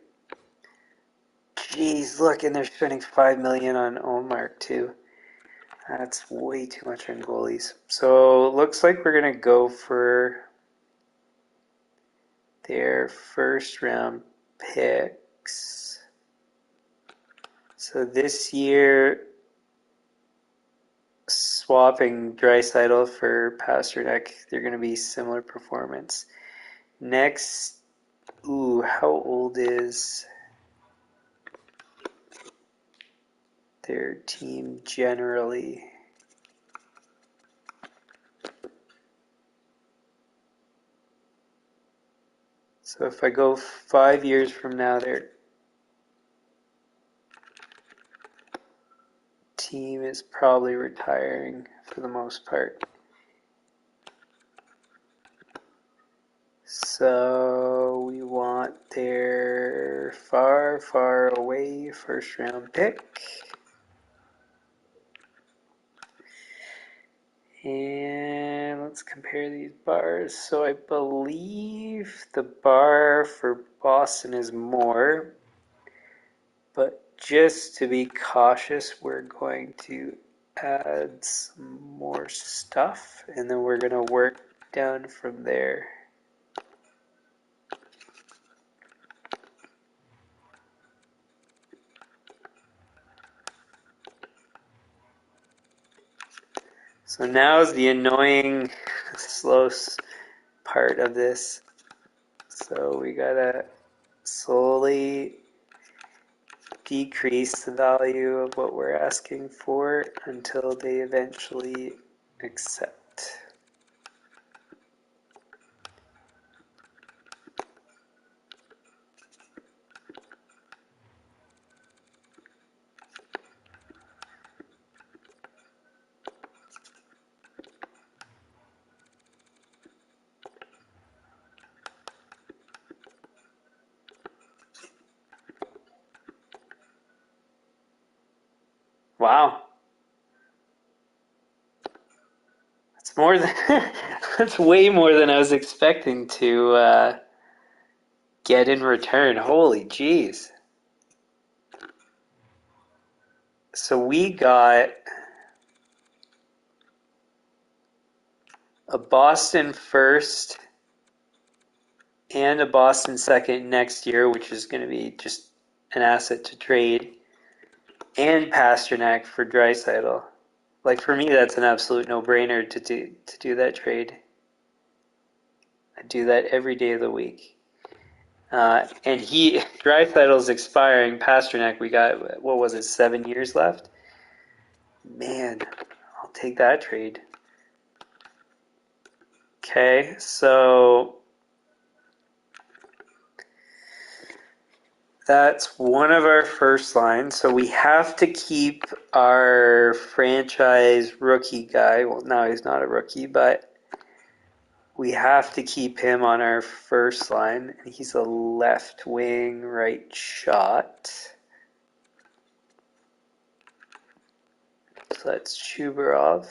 Jeez, look, and they're spending $5 million on Olmark too. That's way too much on goalies. So it looks like we're going to go for their first round picks. So this year, swapping Draisaitl for Pasternak, they're going to be similar performance. Next, how old is their team generally? So if I go 5 years from now, their team is probably retiring for the most part. So we want their far, far away first round pick. And let's compare these bars. So I believe the bar for Boston is more, but just to be cautious, we're going to add some more stuff, and then we're going to work down from there. So now is the annoying slow part of this. So we gotta slowly decrease the value of what we're asking for until they eventually accept. Wow. That's more than that's way more than I was expecting to get in return. Holy jeez. So we got a Boston first and a Boston second next year, which is going to be just an asset to trade, and Pasternak for Draisaitl. Like, for me, that's an absolute no-brainer to do that trade. I do that every day of the week. And Draisaitl's expiring. Pasternak, we got, what was it, 7 years left? Man, I'll take that trade. Okay, so that's one of our first lines. So we have to keep our franchise rookie guy. Well, no, he's not a rookie, but we have to keep him on our first line. He's a left wing right shot. So that's Chubarov.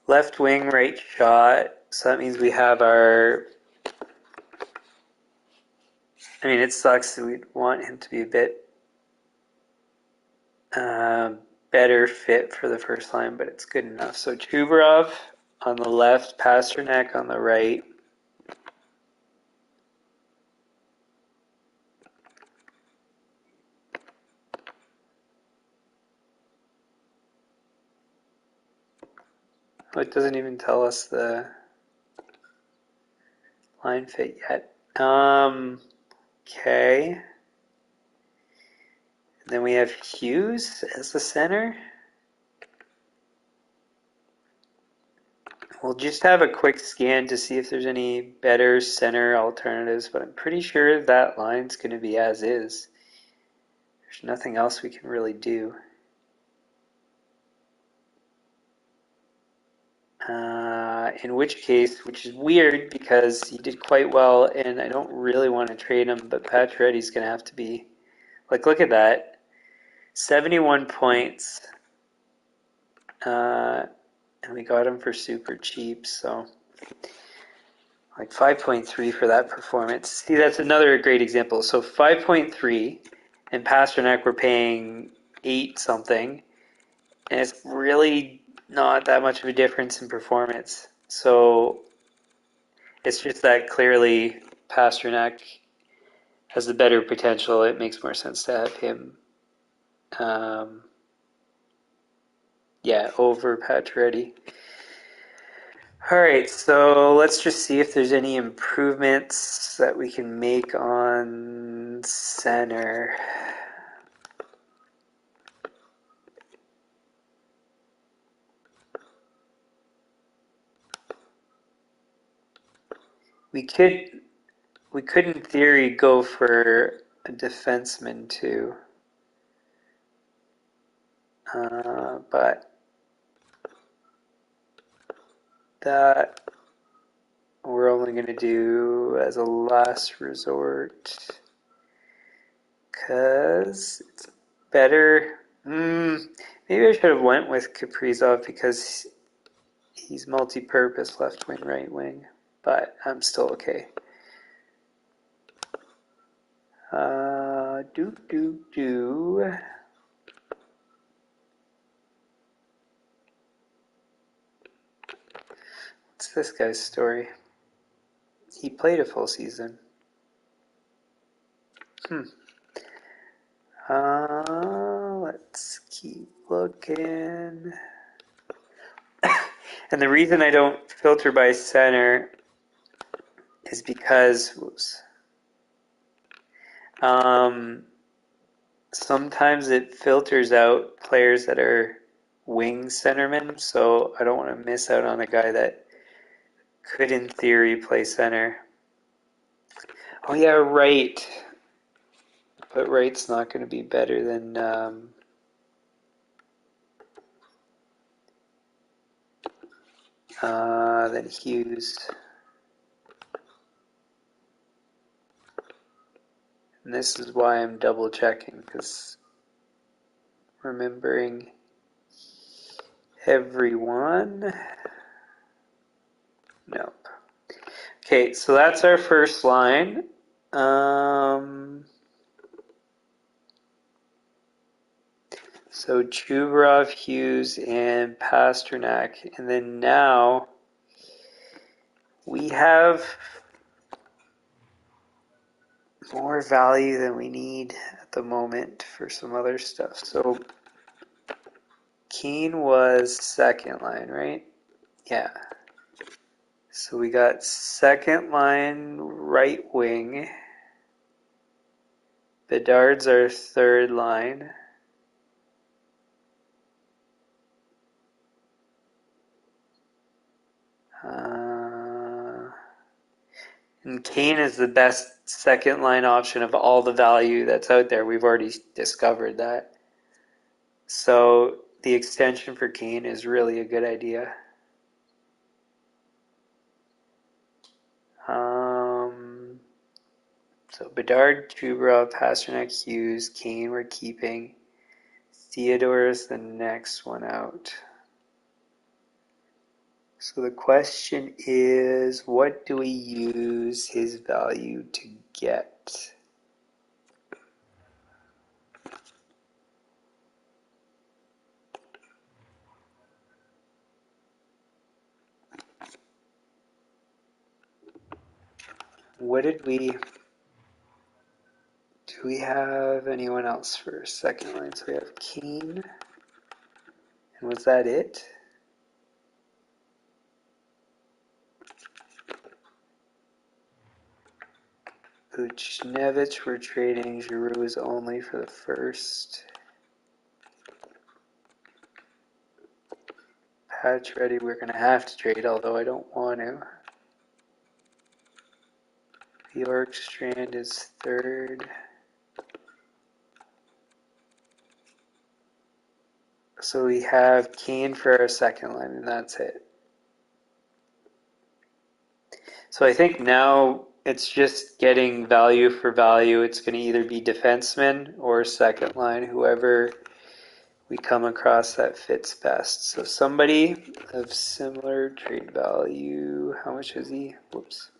Left wing right shot. So that means we have our... I mean, it sucks that we'd want him to be a bit better fit for the first line, but it's good enough. So Chubarov on the left, Pasternak on the right. Oh, it doesn't even tell us the line fit yet. Okay. Then we have Hughes as the center. We'll just have a quick scan to see if there's any better center alternatives, but I'm pretty sure that line's going to be as is. There's nothing else we can really do. In which case, which is weird because he did quite well, and I don't really want to trade him, but Pacioretty's going to have to be... Like, look at that. 71 points. And we got him for super cheap, so like 5.3 for that performance. See, that's another great example. So 5.3, and Pasternak we're paying 8 something, and it's really not that much of a difference in performance. So it's just that clearly Pasternak has the better potential. It makes more sense to have him, over Pacioretty. All right, so let's just see if there's any improvements that we can make on center. We could in theory go for a defenseman too, but that we're only going to do as a last resort because it's better. Maybe I should have went with Kaprizov because he's multi-purpose, left wing, right wing, but I'm still okay. What's this guy's story? He played a full season. Let's keep looking. And the reason I don't filter by center is because sometimes it filters out players that are wing centermen, so I don't want to miss out on a guy that could in theory play center. Oh yeah, right. But right's not going to be better than Hughes. And this is why I'm double checking, because remembering everyone. Nope. Okay, so that's our first line. So Chubarov, Hughes, and Pasternak. And then now we have more value than we need at the moment for some other stuff. So Keane was second line, right? Yeah. So we got second line right wing. Bedard's our third line. And Kane is the best second line option of all the value that's out there. We've already discovered that. So the extension for Kane is really a good idea. So Bedard, Chubarov, Pasternak, Hughes, Kane we're keeping. Theodore is the next one out. So the question is, what do we use his value to get? What did we... Do we have anyone else for second line? So we have Keane. And was that it? Buchnevich we're trading. Giroux is only for the first. Pacioretty we're going to have to trade, although I don't want to. Bjorkstrand is third. So we have Kane for our second line, and that's it. So I think now It's just getting value for value. It's going to either be defenseman or second line, whoever we come across that fits best. So somebody of similar trade value. How much is he? Whoops.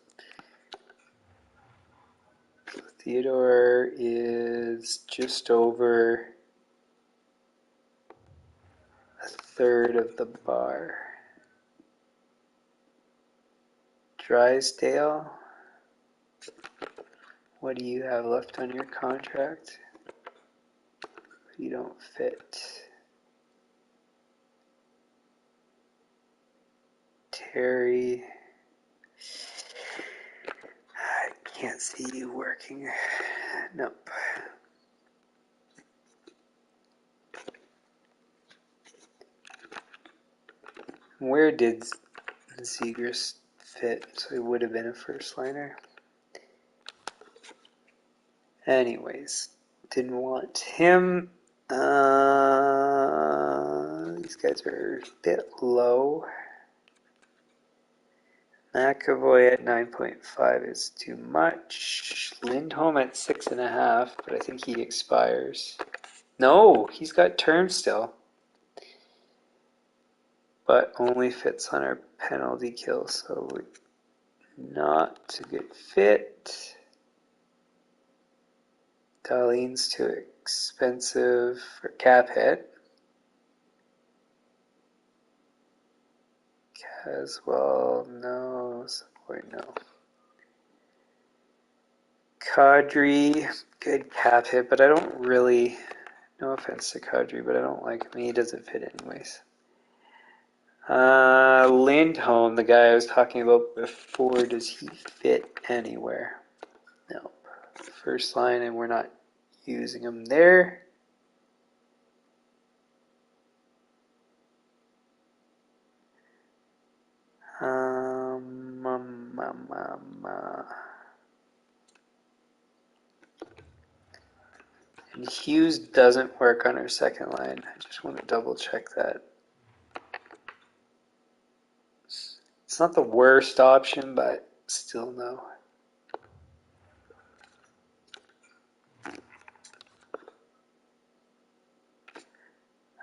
Theodore is just over a third of the bar. Drysdale, what do you have left on your contract? You don't fit. Terry, I can't see you working. Nope. Where did Zegers fit? So he would have been a first liner. Anyways, didn't want him. These guys are a bit low. McAvoy at 9.5 is too much. Lindholm at 6.5, but I think he expires. No, he's got term still. But only fits on our penalty kill, so not a good fit. Darlene's too expensive for cap hit. Caswell, no. Support, no. Kadri, good cap hit, but I don't really, no offense to Kadri, but I don't like him. He doesn't fit anyways. Lindholm, the guy I was talking about before, does he fit anywhere? No. First line, and we're not using him there. And Hughes doesn't work on our second line. I just want to double check that. It's not the worst option, but still no.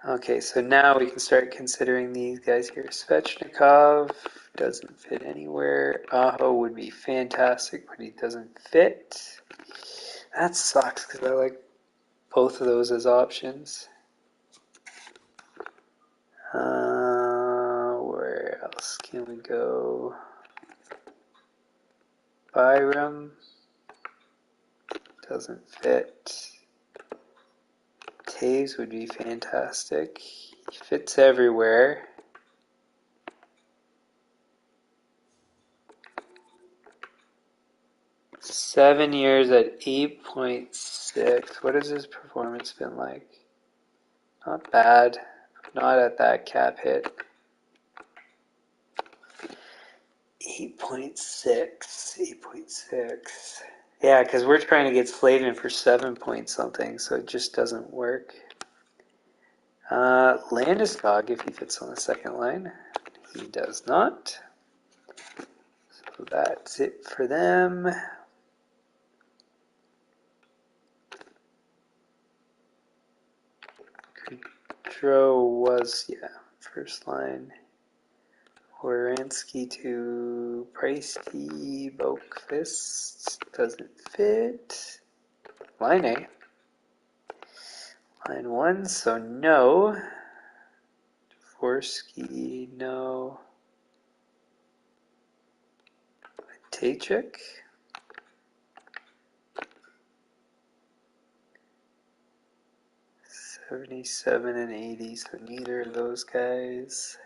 Okay, so now we can start considering these guys here. Svechnikov doesn't fit anywhere. Aho would be fantastic, but he doesn't fit. That sucks because I like both of those as options. Where else can we go? Byram doesn't fit. Taves would be fantastic. He fits everywhere. Seven years at 8.6. What has his performance been like? Not bad. Not at that cap hit. 8.6. 8.6. Yeah, because we're trying to get Slavin for 7 point something, so it just doesn't work. Landeskog, if he fits on the second line. He does not. So that's it for them. Gaudreau was, yeah, first line. Horansky to Pricey, Boakfist doesn't fit. Line A. Line 1, so no. Dvorsky, no. Tachik. $77 and $80, so neither of those guys.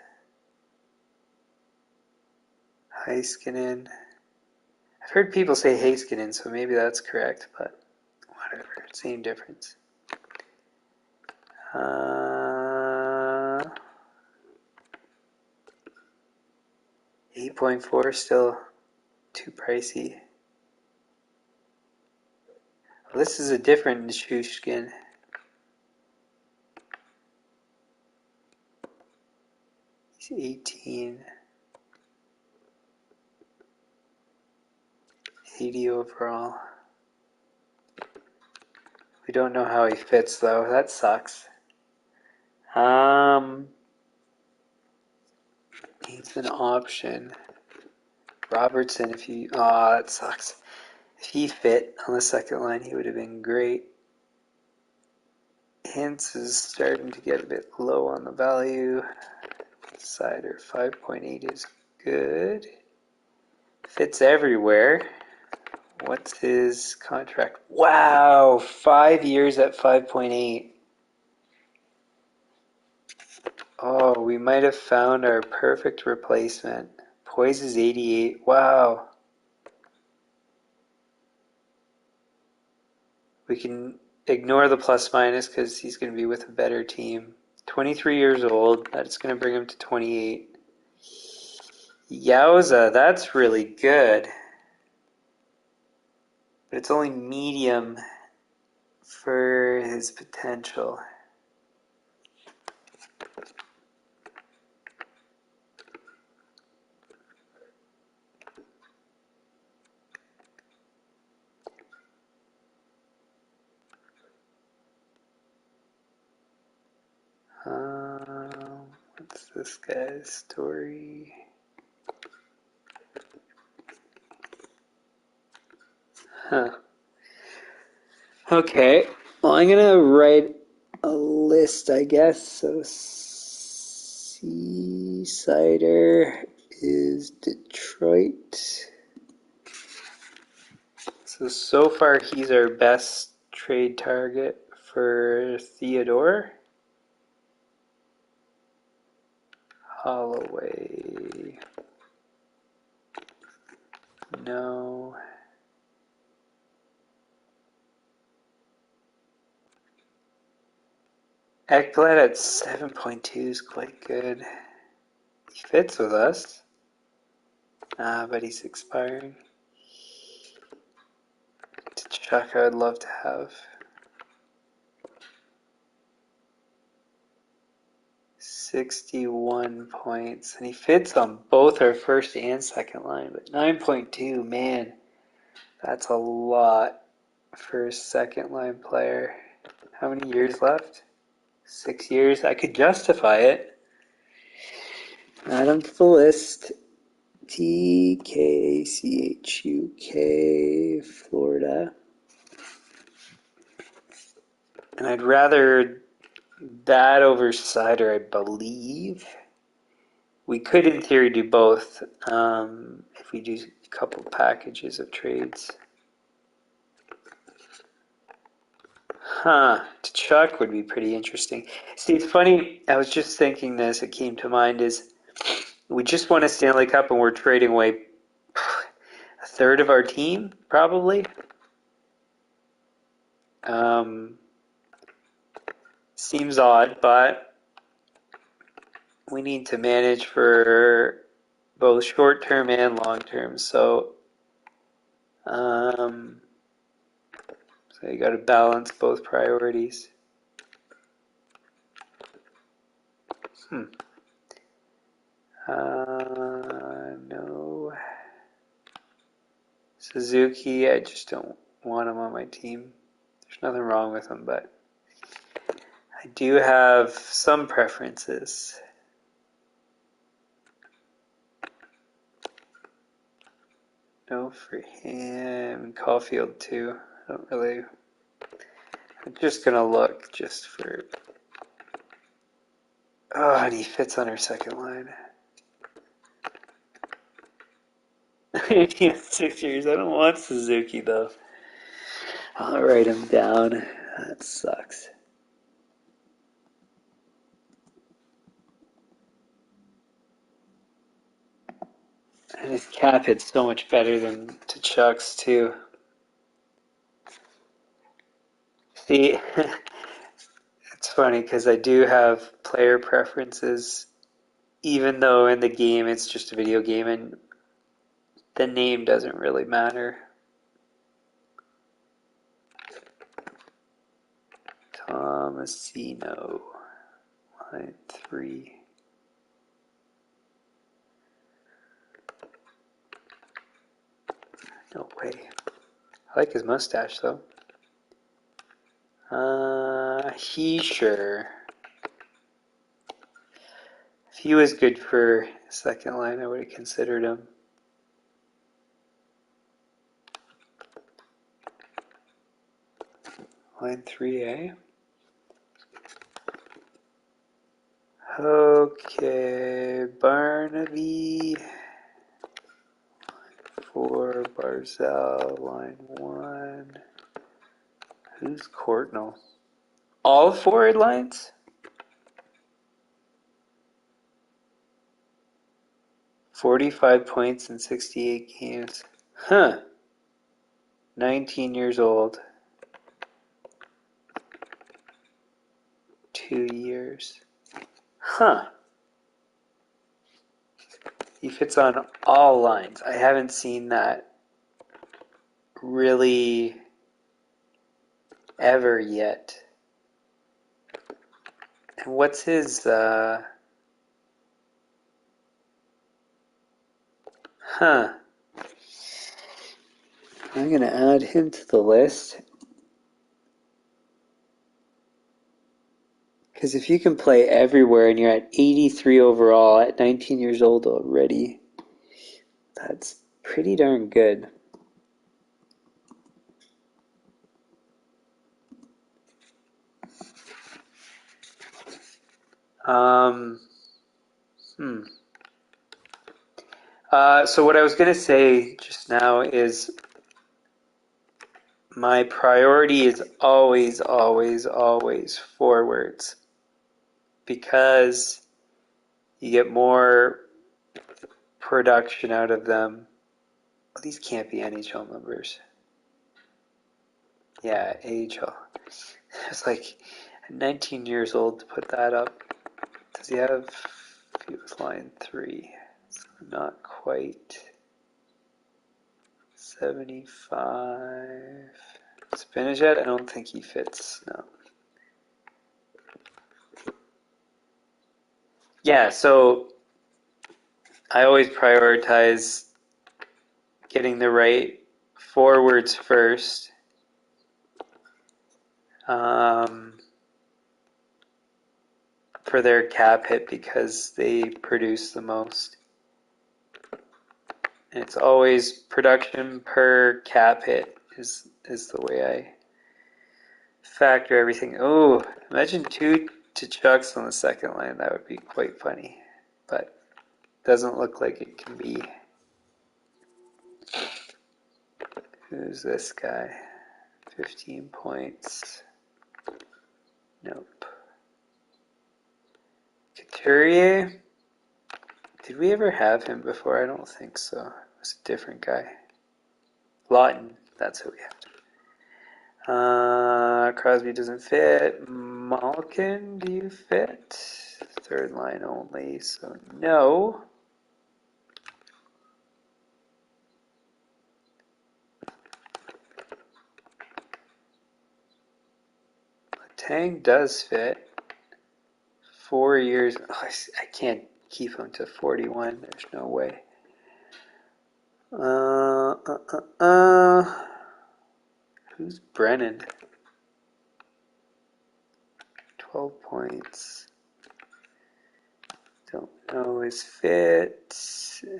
Heiskanen. I've heard people say Heiskanen, so maybe that's correct, but whatever, same difference. 8.4 still too pricey. Well, this is a different Nishushkin. He's 18. 80 overall. We don't know how he fits though. That sucks. He's an option. Robertson, if you... Oh, that sucks. If he fit on the second line, he would have been great. Hintz is starting to get a bit low on the value. Sider, 5.8 is good. Fits everywhere. What's his contract? Wow, 5 years at 5.8. Oh, we might have found our perfect replacement. Poise is 88. Wow. We can ignore the plus minus because he's going to be with a better team. 23 years old. That's going to bring him to 28. Yowza, that's really good. But it's only medium for his potential. What's this guy's story? Huh. Okay. Well, I'm going to write a list, I guess. So, Cider is Detroit. So far, he's our best trade target for Theodore. Holloway. No. Ekblad at 7.2 is quite good. He fits with us. But he's expiring. Chuck, I would love to have. 61 points. And he fits on both our first and second line. But 9.2, man, that's a lot for a second line player. How many years left? 6 years. I could justify it. Add him to the list. TKCHUK, Florida. And I'd rather that over Cider, I believe. We could, in theory, do both if we do a couple packages of trades. Chuck would be pretty interesting. See, it's funny. I was just thinking this. It came to mind is we just won a Stanley Cup and we're trading away a third of our team, probably. Seems odd, but we need to manage for both short-term and long-term. So you got to balance both priorities. No. Suzuki, I just don't want him on my team. There's nothing wrong with him, but I do have some preferences. No for him. Caulfield too. I don't really. I'm just gonna look just for. Oh, and he fits on our second line. 6 years. I don't want Suzuki though. I'll write him down. That sucks. And his cap hit's so much better than Chuck's too. See, it's funny because I do have player preferences, even though in the game it's just a video game and the name doesn't really matter. Tomasino, line 3. No way. I like his mustache, though. He sure. If he was good for second line, I would have considered him. Line 3A. Okay, Barnaby. Line 4, Barzal. Line 1. Who's Courtnall? All forward lines? 45 points in 68 games. Huh. 19 years old. 2 years. Huh. He fits on all lines. I haven't seen that really ever yet. And what's his, huh. I'm going to add him to the list. Because if you can play everywhere and you're at 83 overall at 19 years old already, that's pretty darn good. So what I was going to say just now is my priority is always, always, always forwards, because you get more production out of them. Well, these can't be NHL numbers. Yeah, AHL. It's like 19 years old to put that up. Does he have, he was line 3, so not quite 75. Spinachet, I don't think he fits, no. Yeah, so I always prioritize getting the right forwards first. For their cap hit, because they produce the most. And it's always production per cap hit is the way I factor everything. Oh, imagine 2 Chucks on the second line. That would be quite funny, but doesn't look like it can be. Who's this guy? 15 points. Nope. Couturier? Did we ever have him before? I don't think so. It was a different guy. Lawton, that's who we have. Crosby doesn't fit. Malkin, do you fit? Third line only, so no. Tang does fit. 4 years. Oh, I can't keep him to 41. There's no way. Who's Brennan? 12 points. Don't know his fit.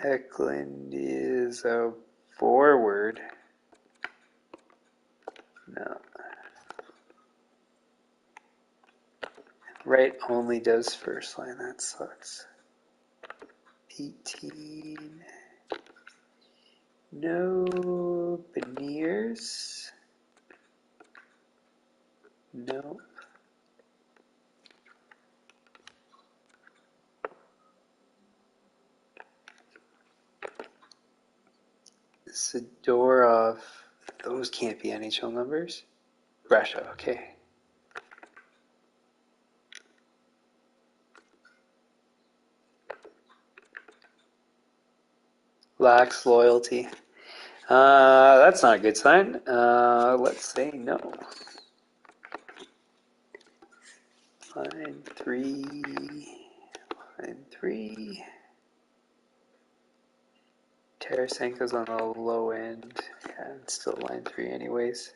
Eklund is a forward. No. Right only does first line. That sucks. 18. No. Beniers. Nope. Sidorov. Those can't be NHL numbers. Russia, okay. Lacks loyalty. That's not a good sign. Let's say no. Line 3. Line 3. Tarasenko's on the low end. Yeah, it's still line 3 anyways.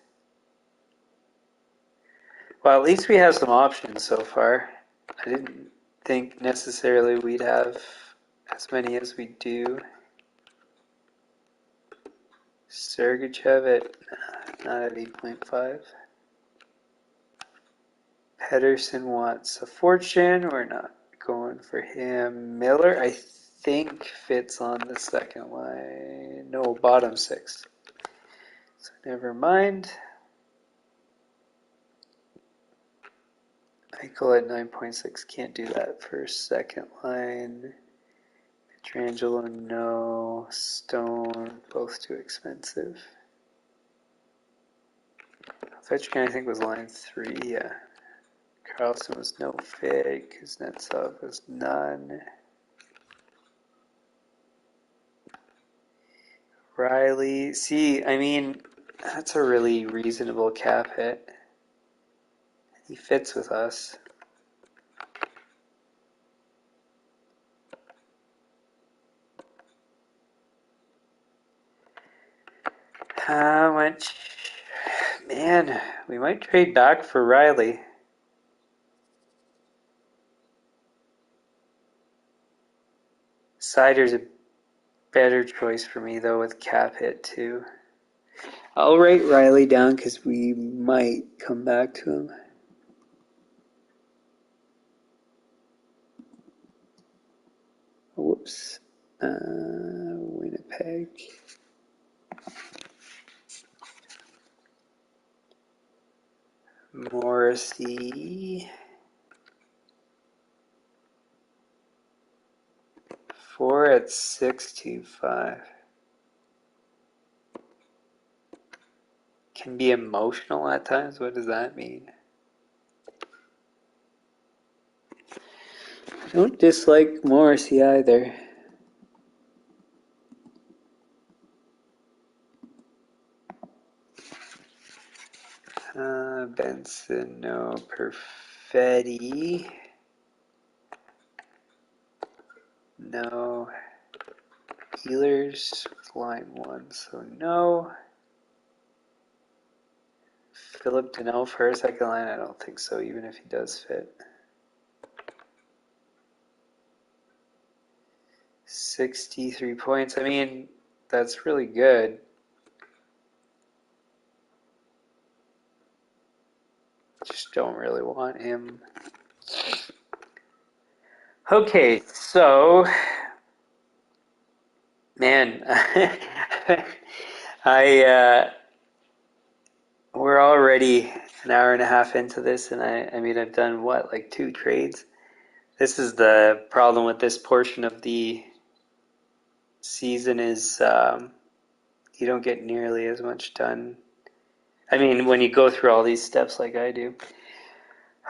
Well, at least we have some options so far. I didn't think necessarily we'd have as many as we do. Sergachev not at 8.5. Pedersen wants a fortune. We're not going for him. Miller, I think, fits on the second line. No, bottom 6. So never mind. Eichel at 9.6. Can't do that for second line. Petrangelo, no. Stone, both too expensive. Ovechkin, I think, was line 3, yeah. Carlson was no fit. Kuznetsov was none. Riley, see, I mean, that's a really reasonable cap hit. He fits with us. How much? Man, we might trade back for Riley. Sider's a better choice for me, though, with cap hit, too. I'll write Riley down because we might come back to him. Whoops. Winnipeg. Morrissey. 4 at 6.25. Can be emotional at times. What does that mean? I don't dislike Morrissey either. Benson, no. Perfetti. No. Healers with line 1, so no. Philip Deneau for a second line, I don't think so, even if he does fit. 63 points, I mean, that's really good. Just don't really want him. Okay, so, man, we're already an hour and a half into this, and I mean, I've done what, like 2 trades? This is the problem with this portion of the season is you don't get nearly as much done. I mean, when you go through all these steps like I do.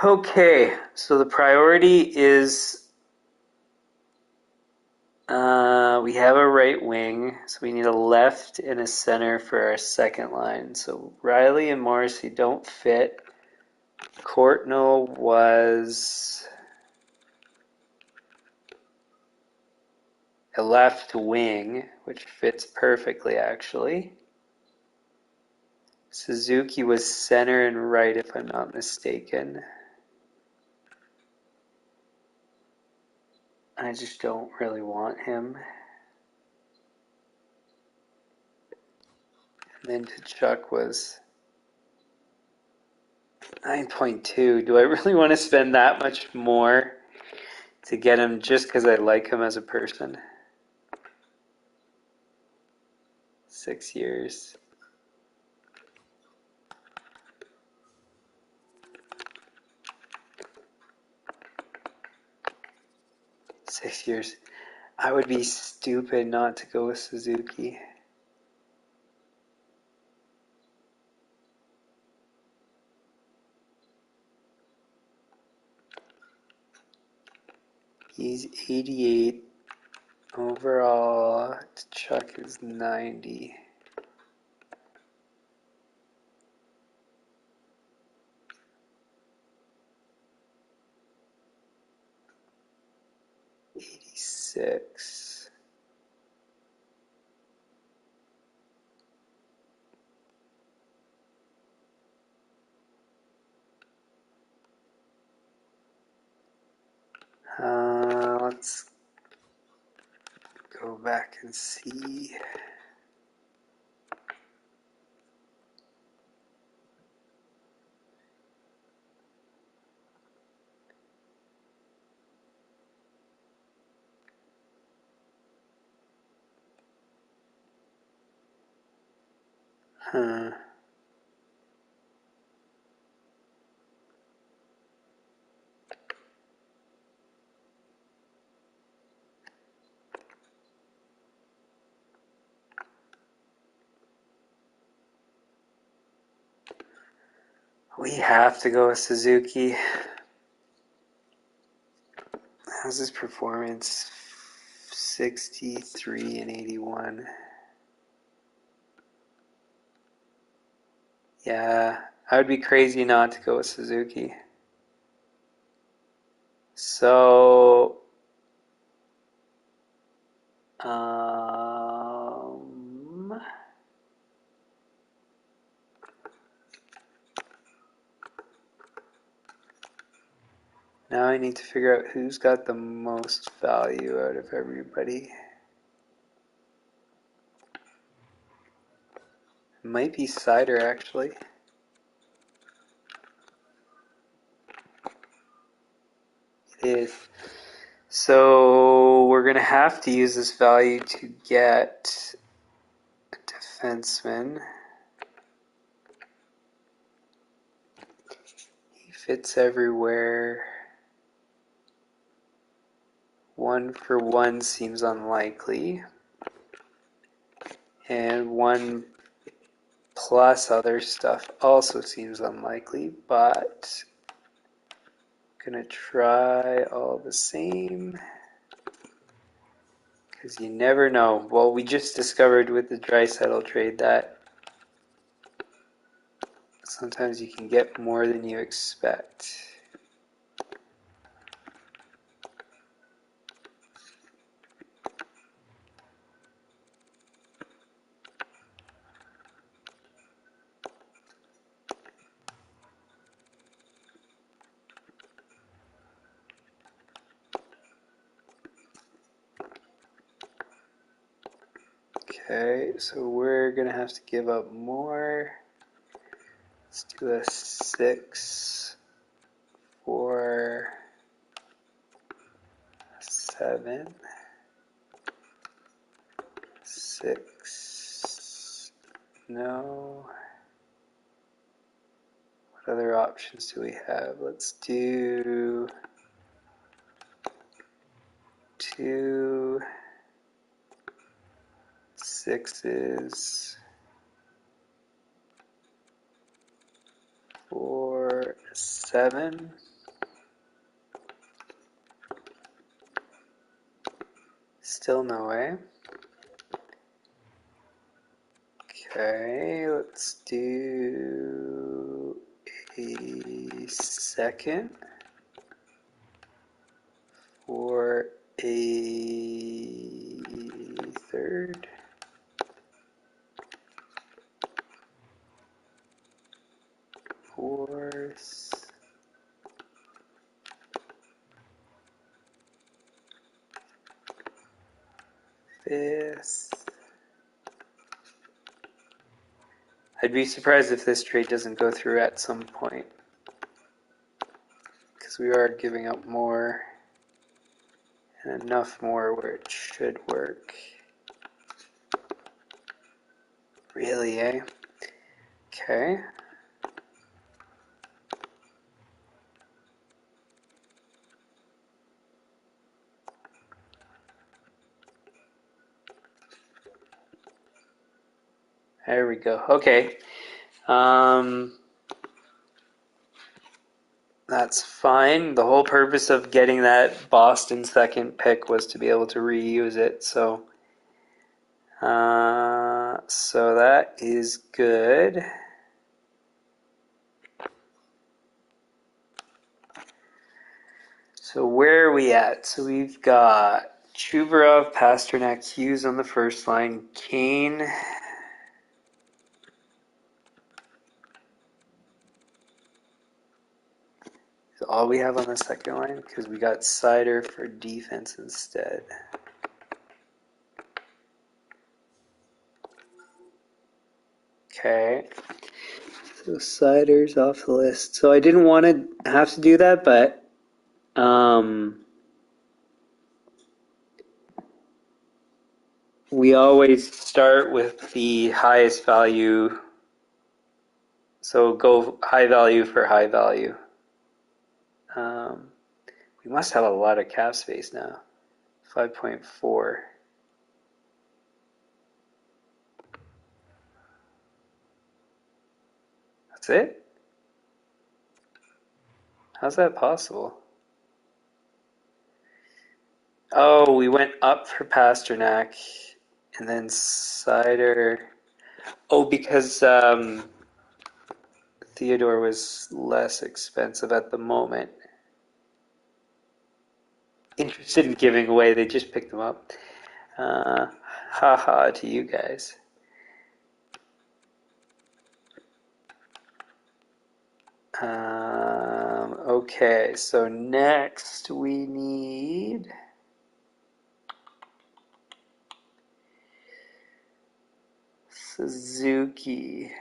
Okay, so the priority is we have a right wing, so we need a left and a center for our second line. So Riley and Morrissey don't fit. Courtnall was a left wing, which fits perfectly actually. Suzuki was center and right, if I'm not mistaken. I just don't really want him. And then Tkachuk was 9.2. Do I really want to spend that much more to get him just because I like him as a person? 6 years. I would be stupid not to go with Suzuki. He's 88 overall. Chuck is 90. '86. let's go back and see. We have to go with Suzuki. How's his performance? 63 and 81. Yeah, I would be crazy not to go with Suzuki. So, now I need to figure out who's got the most value out of everybody. It might be Cider, actually. It is. So we're going to have to use this value to get a defenseman. He fits everywhere. 1-for-1 seems unlikely. And 1 plus other stuff also seems unlikely, but I'm going to try all the same. Because you never know. Well, we just discovered with the Draisaitl trade that sometimes you can get more than you expect. Okay, so we're going to have to give up more. Let's do a 6 for 7. 6. No. What other options do we have? Let's do 2 6s for 7. Still no way. Okay, let's do a second for a third. Fourth. Fifth. I'd be surprised if this trade doesn't go through at some point, because we are giving up more and enough more where it should work. Really, eh? Okay. There we go. Okay. That's fine. The whole purpose of getting that Boston second pick was to be able to reuse it. So that is good. So where are we at? So we've got Chubarov, Pasternak, Hughes on the first line, Kane. All we have on the second line, because we got Cider for defense instead. Okay. So Cider's off the list. So I didn't want to have to do that, but we always start with the highest value. So go high value for high value. We must have a lot of cap space now. 5.4. That's it? How's that possible? Oh, we went up for Pasternak and then Cider. Oh, because Theodore was less expensive at the moment. Interested in giving away, they just picked them up. Haha to you guys. Okay, so next we need Suzuki.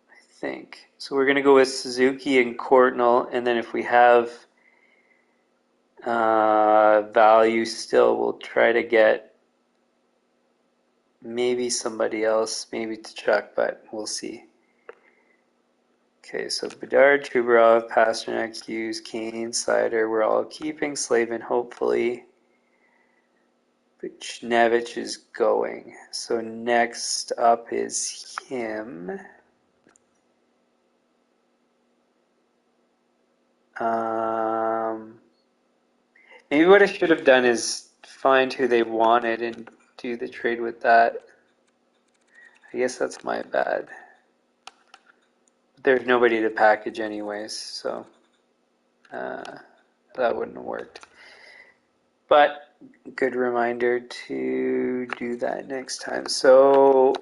I think. So we're going to go with Suzuki and Courtnall, and then if we have value still, we'll try to get maybe somebody else, maybe Tkachuk, but we'll see. Okay, so Bedard, Kucherov, Pasternak, Hughes, Kane, Cider, we're all keeping. Slavin, hopefully. Buchnevich is going. So next up is him. Maybe what I should have done is find who they wanted and do the trade with that. I guess that's my bad. There's nobody to package anyways, so that wouldn't have worked. But good reminder to do that next time. So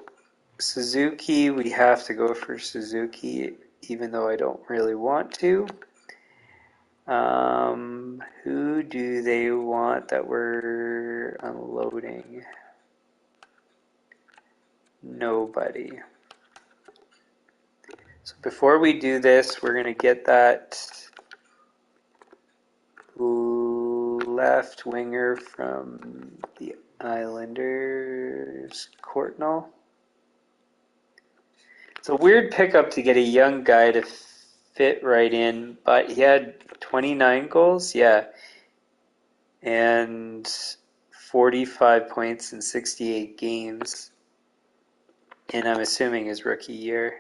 Suzuki, we have to go for Suzuki, even though I don't really want to. Who do they want that we're unloading? Nobody. So before we do this, we're going to get that left winger from the Islanders, Courtnall. It's a weird pickup to get a young guy to fit right in, but he had 29 goals, yeah, and 45 points in 68 games, and I'm assuming his rookie year.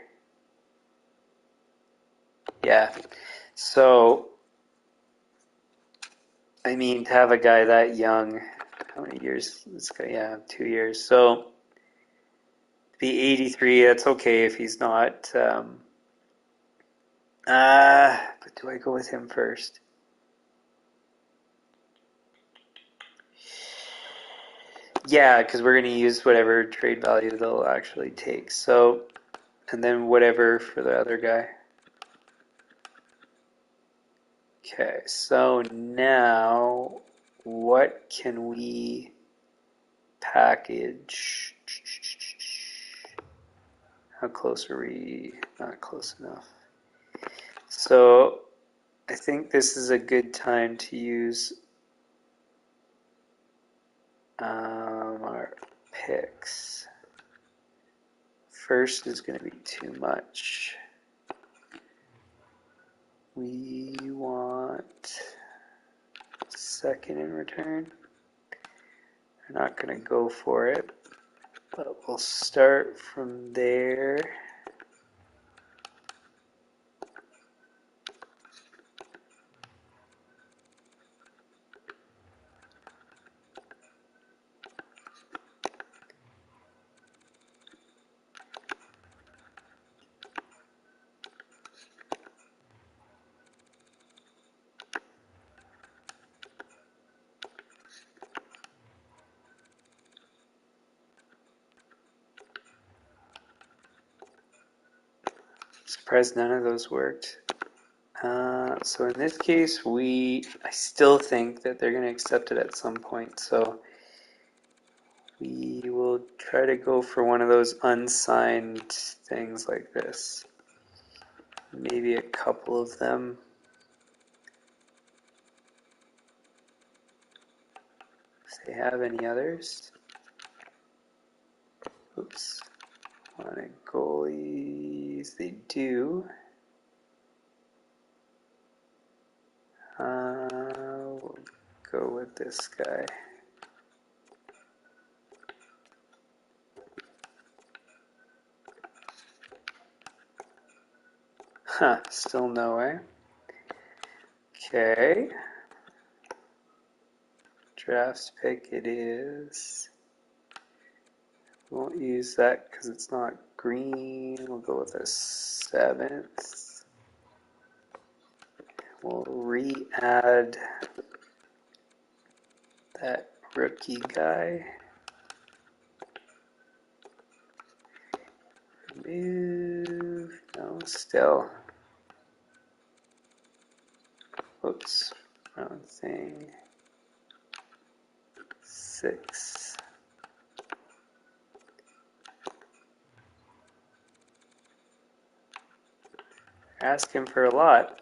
Yeah, so I mean, to have a guy that young, how many years? This guy, yeah, 2 years. So be 83. That's okay if he's not. But do I go with him first? Yeah, because we're going to use whatever trade value they'll actually take. So, and then whatever for the other guy. Okay, so now what can we package? How close are we? Not close enough. So I think this is a good time to use our picks. First is going to be too much. We want second in return. We're not going to go for it, but we'll start from there. Surprised none of those worked. So in this case, I still think that they're going to accept it at some point. So we will try to go for one of those unsigned things like this. Maybe a couple of them. If they have any others. Oops. Want goalies? They do. We'll go with this guy. Huh, still no way. Okay. Draft pick it is. Won't use that because it's not green. We'll go with a 7th. We'll re-add that rookie guy. Remove. No, still. Whoops. Wrong thing. 6. Asking for a lot.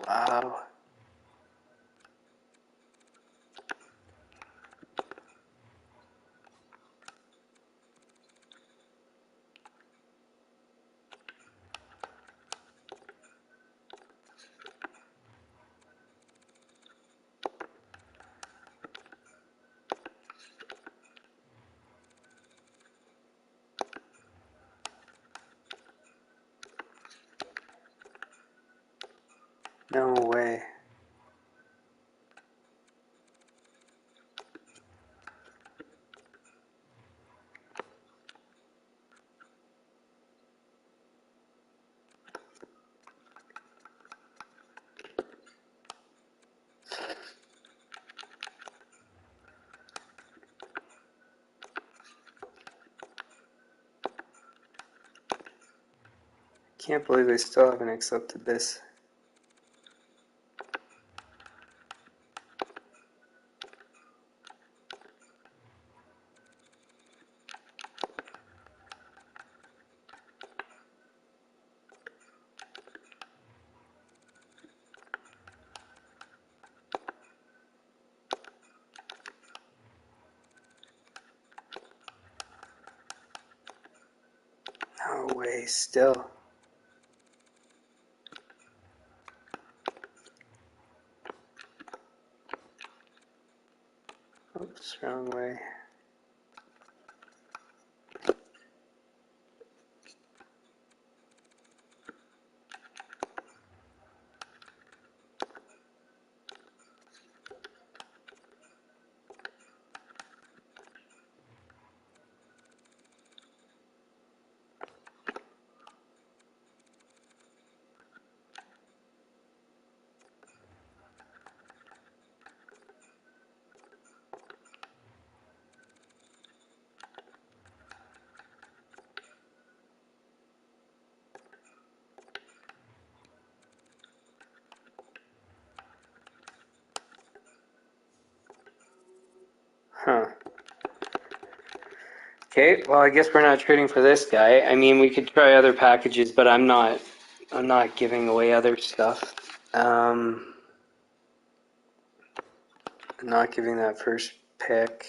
Wow. No way. Can't believe they still haven't accepted this. No way, still. Oops, wrong way. Huh. Okay, well I guess we're not trading for this guy. I mean, we could try other packages, but I'm not giving away other stuff. I'm not giving that first pick.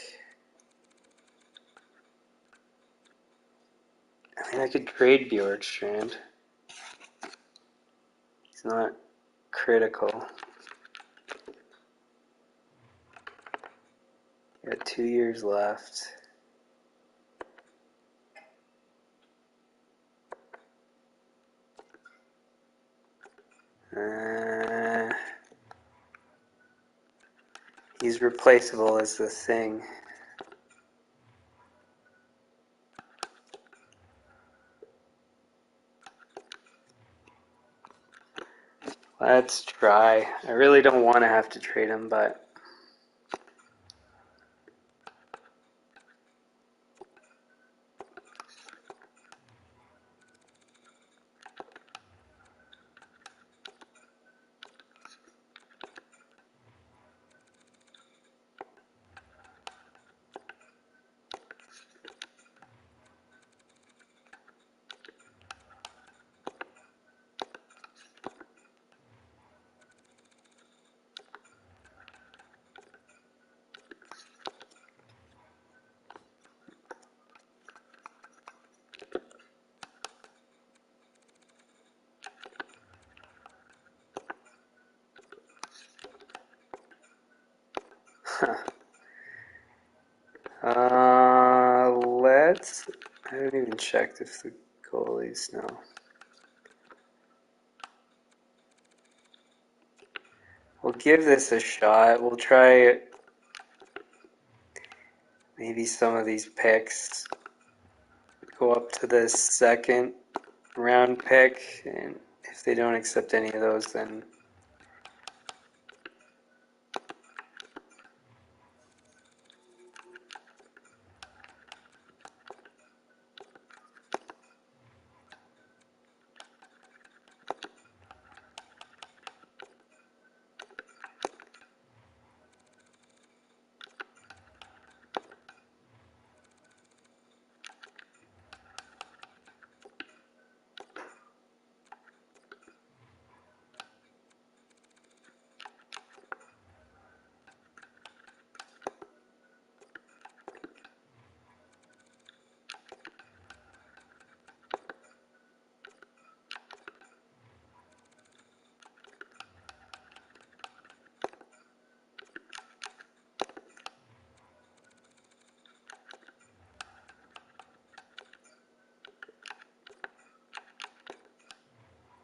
I mean, I could trade Bjorkstrand. He's not critical. Got 2 years left. He's replaceable as the thing. Let's try. I really don't want to have to trade him, but let's. I haven't even checked if the goalies know. We'll give this a shot. We'll try maybe some of these picks. Go up to the second round pick, and if they don't accept any of those, then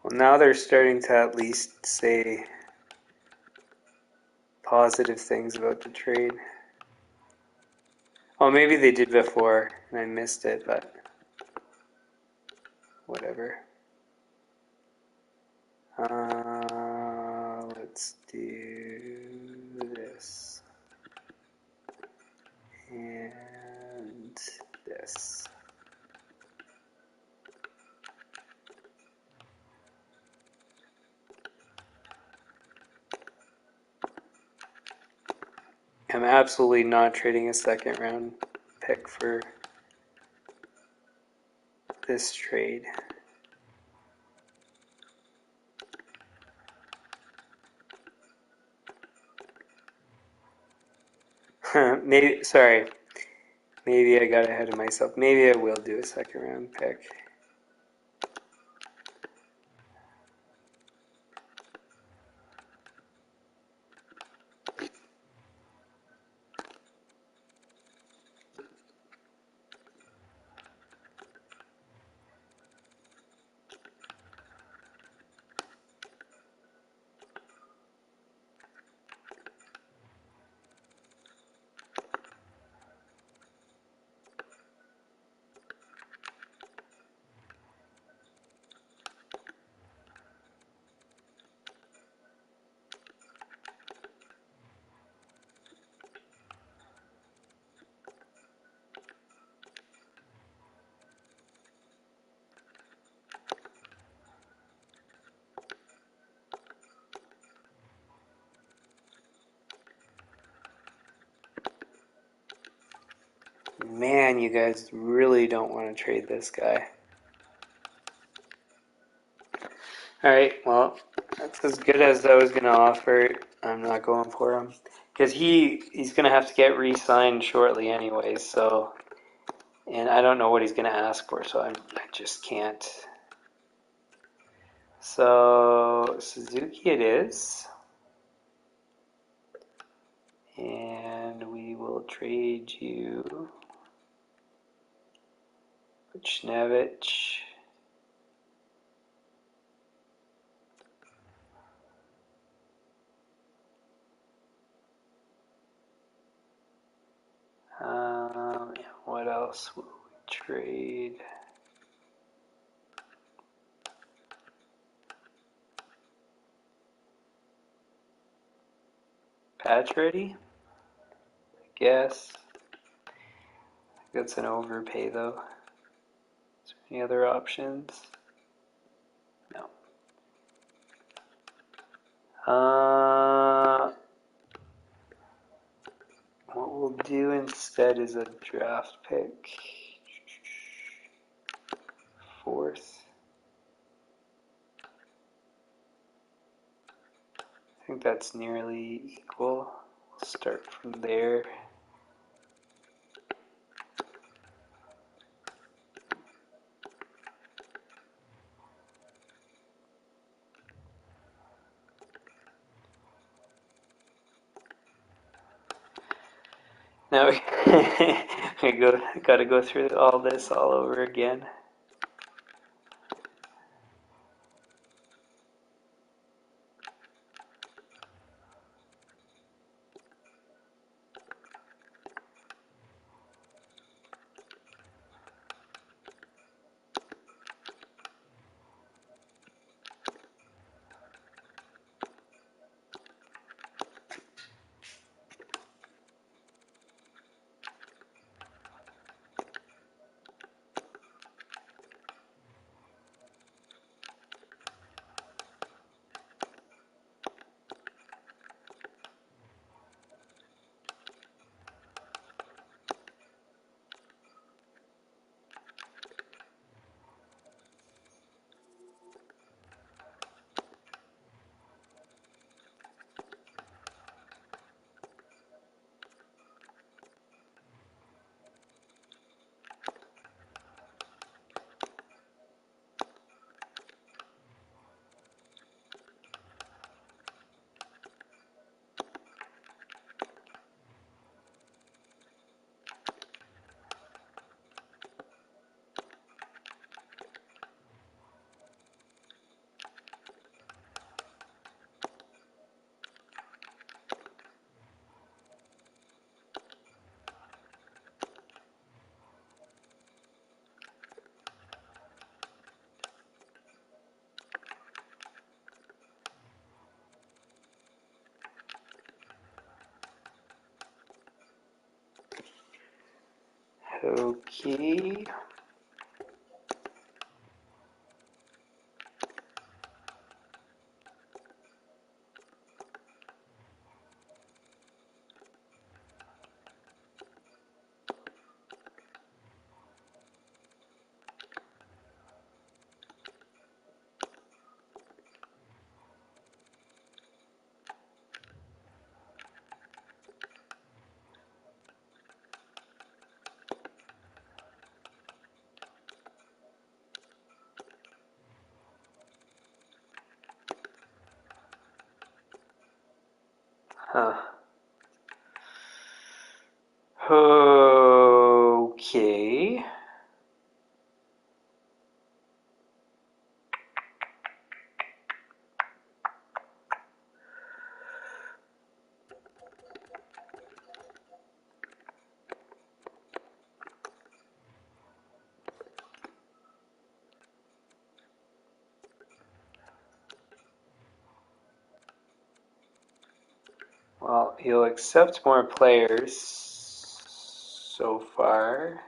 well, now they're starting to at least say positive things about the trade. Oh, maybe they did before and I missed it, but whatever. Let's do this and this. I'm absolutely not trading a second round pick for this trade. Maybe I got ahead of myself. Maybe I will do a second round pick. Man, you guys really don't want to trade this guy. Alright, well, that's as good as I was going to offer. I'm not going for him. Because he's going to have to get re-signed shortly anyways, so... And I don't know what he's going to ask for, so I just can't. So, Suzuki it is. And we will trade you... Buchnevich. What else will we trade? patch ready? I guess. That's an overpay though. Is there any other options? No. What we'll do instead is a draft pick. Fourth. I think that's nearly equal. We'll start from there. Now we gotta go through all this all over again. Okay. Huh. Okay. Well, he'll accept more players so far.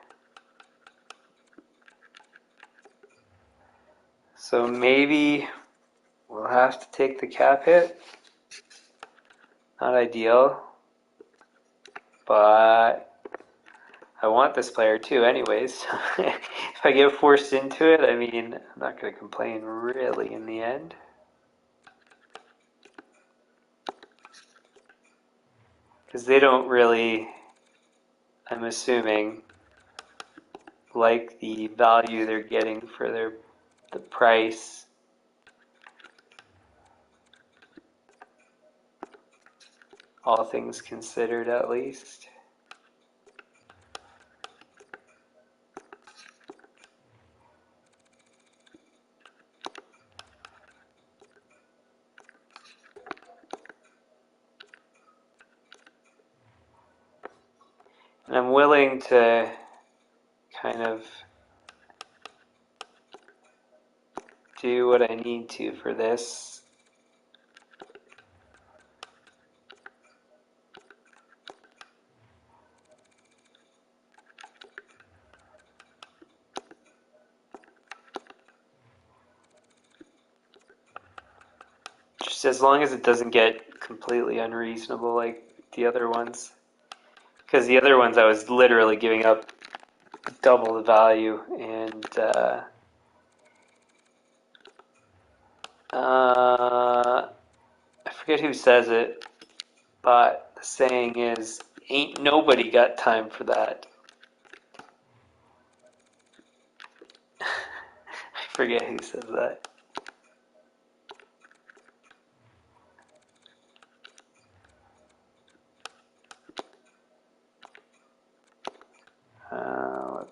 So maybe we'll have to take the cap hit. Not ideal, but I want this player too anyways. If I get forced into it, I mean, I'm not going to complain really in the end. Because they don't really, I'm assuming, like the value they're getting for the price. All things considered, at least. And I'm willing to kind of do what I need to for this. Just as long as it doesn't get completely unreasonable like the other ones. Because the other ones I was literally giving up double the value, and I forget who says it, but the saying is, ain't nobody got time for that. I forget who says that.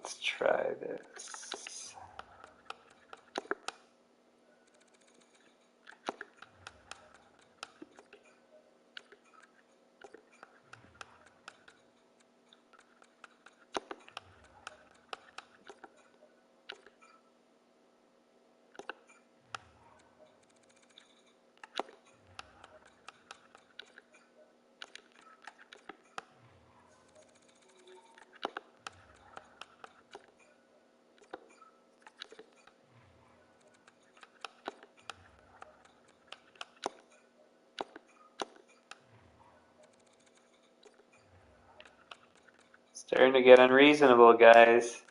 Let's try this. Starting to get unreasonable, guys.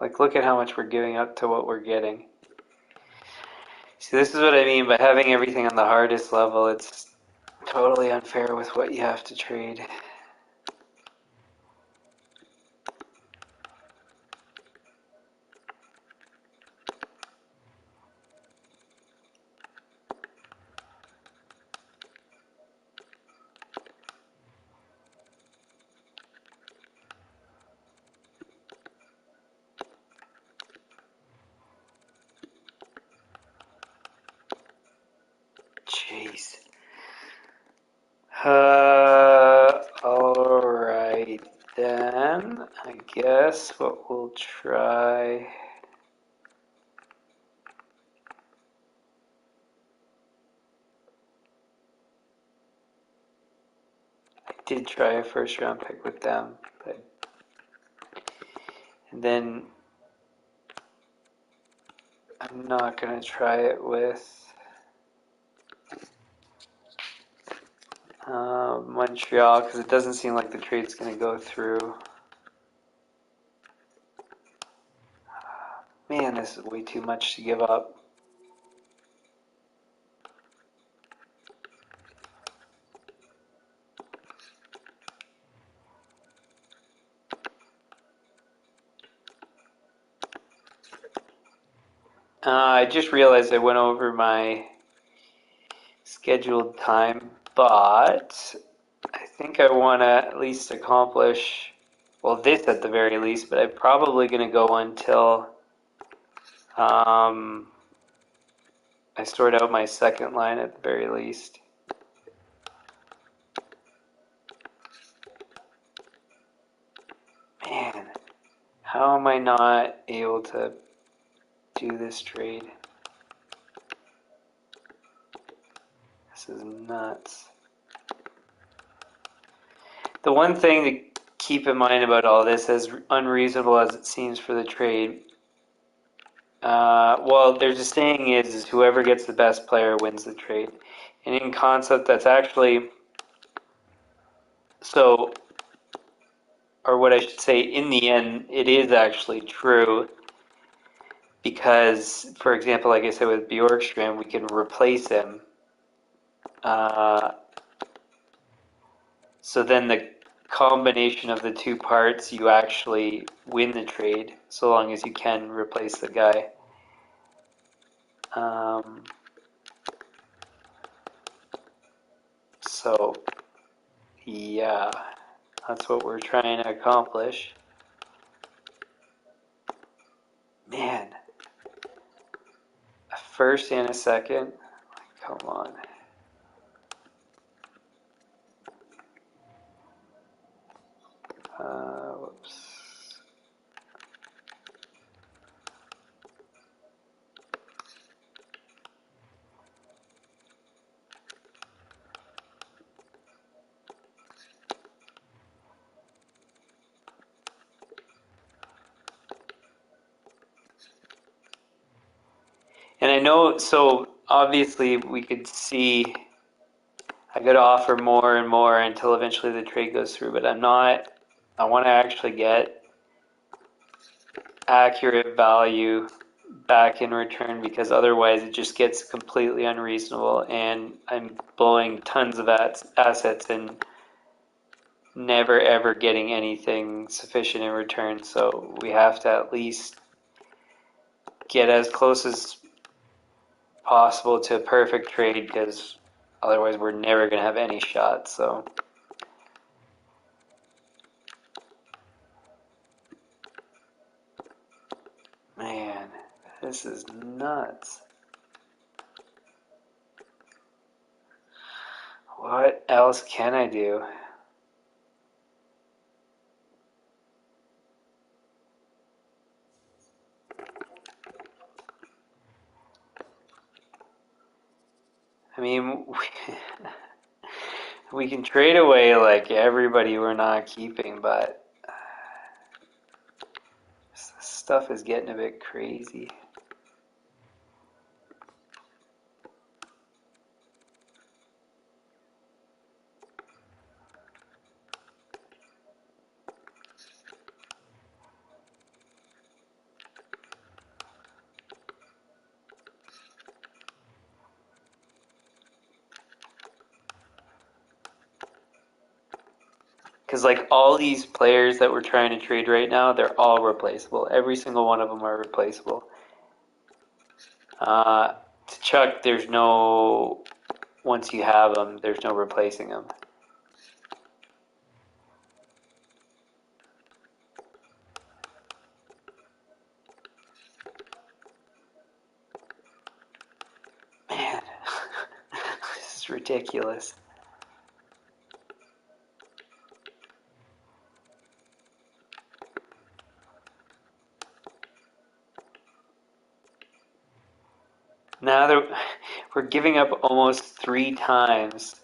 Like, look at how much we're giving up to what we're getting. See, this is what I mean by having everything on the hardest level. It's totally unfair with what you have to trade. Jeez. Alright then. I guess what we'll try. I did try a first round pick with them, but. And then I'm not going to try it with Montreal because it doesn't seem like the trade's going to go through. Man, this is way too much to give up. I just realized I went over my scheduled time, but I think I want to at least accomplish, well, this at the very least, but I'm probably going to go until I sort out my second line at the very least. Man, how am I not able to do this trade? This is nuts. The one thing to keep in mind about all this, as unreasonable as it seems for the trade, well, there's a saying is whoever gets the best player wins the trade. And in concept, that's actually, so, or what I should say, in the end, it is actually true. Because, for example, like I said with Bjorkstrand, we can replace him. So then the combination of the two parts, you actually win the trade, so long as you can replace the guy. So, yeah, that's what we're trying to accomplish. Man, a first and a second. Come on. Whoops. And I know, so obviously we could see I could offer more and more until eventually the trade goes through, but I'm not, I want to actually get accurate value back in return, because otherwise it just gets completely unreasonable and I'm blowing tons of assets and never ever getting anything sufficient in return. So we have to at least get as close as possible to a perfect trade, because otherwise we're never going to have any shot. So man, this is nuts. What else can I do? I mean, we can trade away like everybody we're not keeping, but this stuff is getting a bit crazy. Because like all these players that we're trying to trade right now, they're all replaceable. Every single one of them are replaceable. To Chuck, there's no, once you have them, there's no replacing them. Man, this is ridiculous. Now we're giving up almost 3 times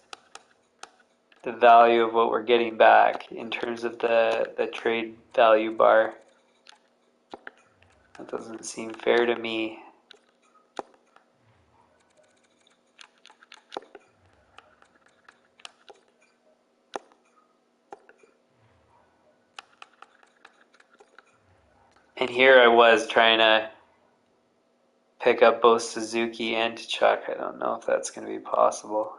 the value of what we're getting back in terms of the trade value bar. That doesn't seem fair to me. And here I was trying to pick up both Suzuki and Chuck. I don't know if that's going to be possible.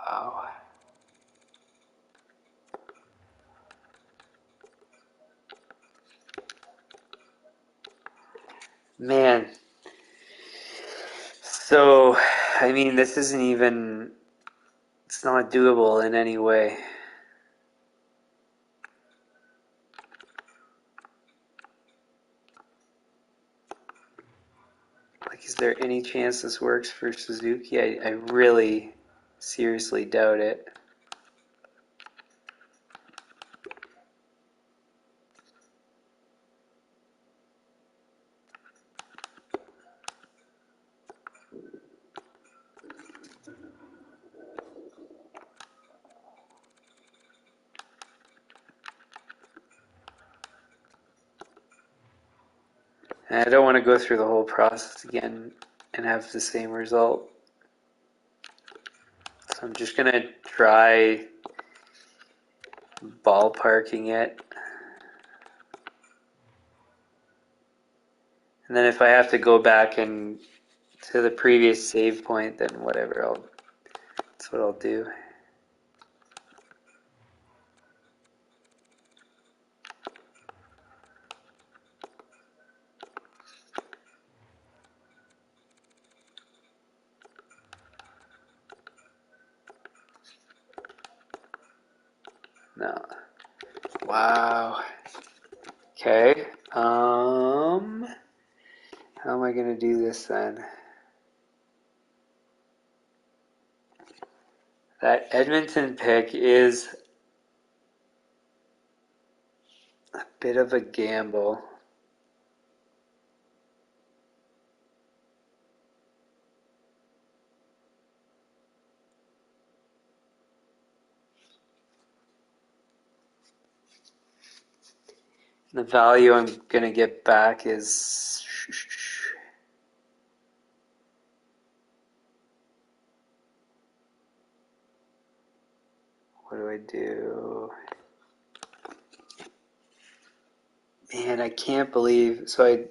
Wow. Man. So, I mean, this isn't even, it's not doable in any way. Like, is there any chance this works for Suzuki? I really seriously doubt it. And I don't want to go through the whole process again and have the same result. So I'm just going to try ballparking it. And then if I have to go back and to the previous save point, then whatever, that's what I'll do. Wow. Okay. How am I going to do this then? That Edmonton pick is a bit of a gamble. The value I'm going to get back is... What do I do? Man, I can't believe... So I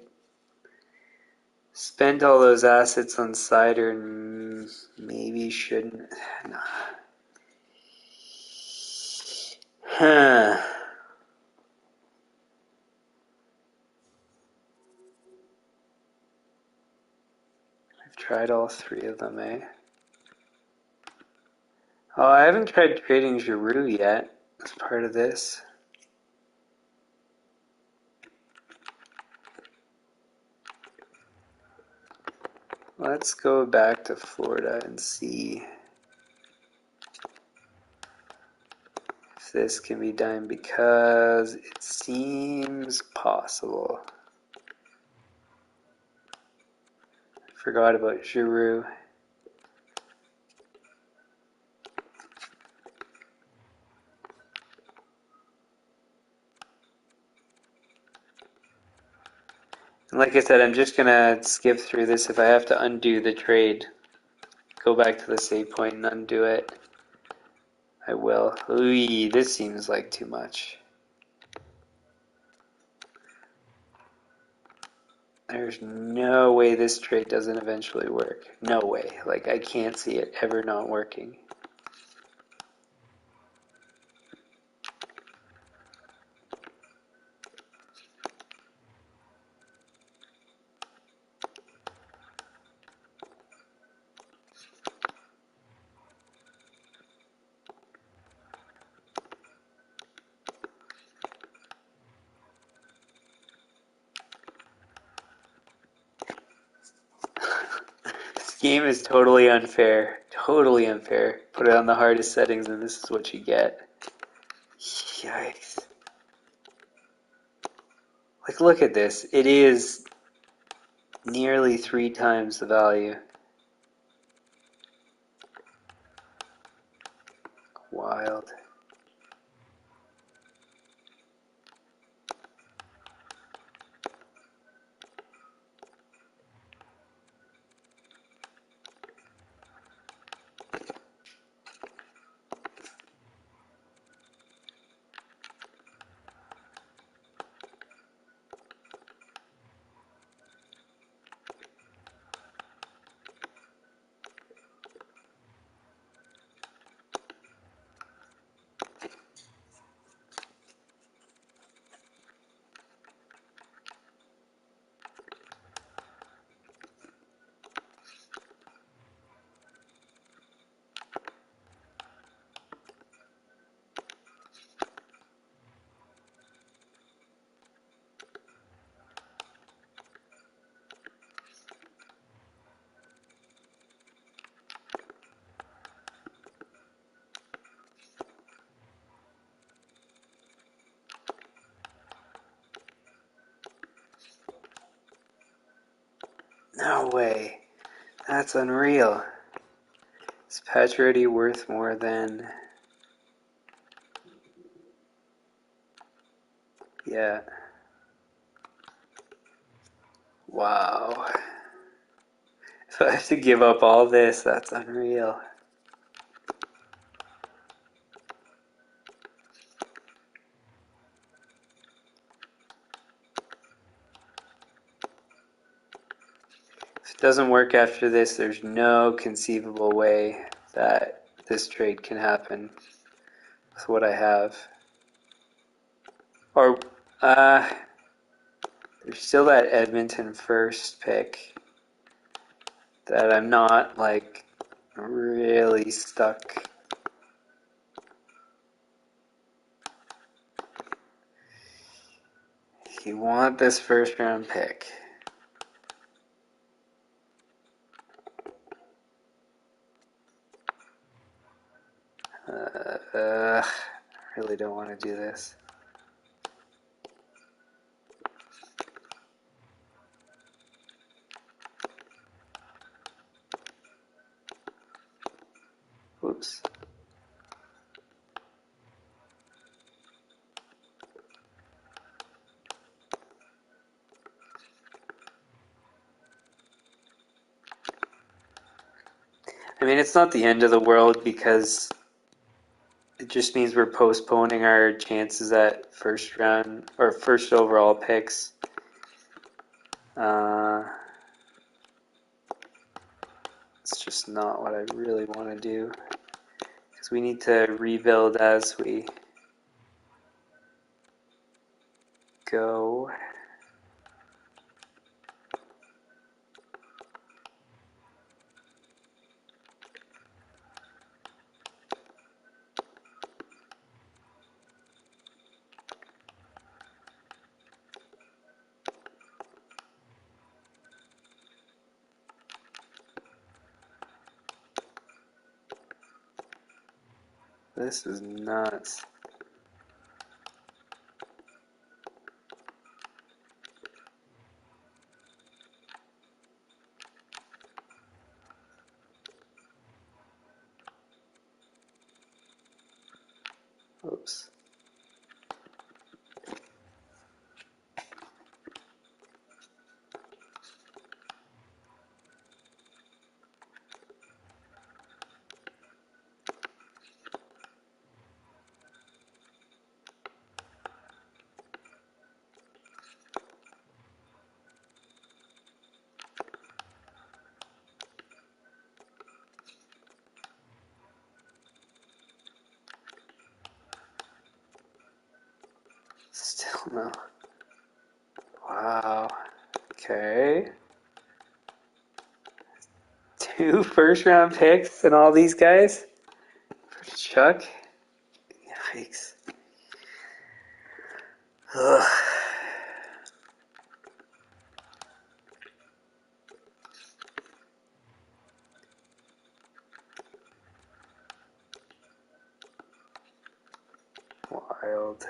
spent all those assets on Cider and maybe shouldn't... Nah. Huh. I've tried all three of them, eh? Oh, I haven't tried trading Giroux yet as part of this. Let's go back to Florida and see if this can be done because it seems possible. I forgot about Giroux. And like I said, I'm just going to skip through this. If I have to undo the trade, go back to the save point and undo it, I will. Ooh, this seems like too much. There's no way this trade doesn't eventually work. No way. Like, I can't see it ever not working. This game is totally unfair. Totally unfair. Put it on the hardest settings and this is what you get. Yikes. Like, look at this. It is nearly 3 times the value. Wild. No way. That's unreal. Is Pacioretty worth more than... Yeah. Wow. If I have to give up all this, that's unreal. If it doesn't work after this, there's no conceivable way that this trade can happen with what I have. Or, there's still that Edmonton first pick that I'm not, like, really stuck. You want this first round pick. I really don't want to do this. Oops. I mean, it's not the end of the world because it just means we're postponing our chances at first round or first overall picks. It's just not what I really want to do because we need to rebuild as we go. This is nuts. Oops. Still no. Wow. Okay. 2 first round picks and all these guys for Chuck. Yikes. Ugh. Wild.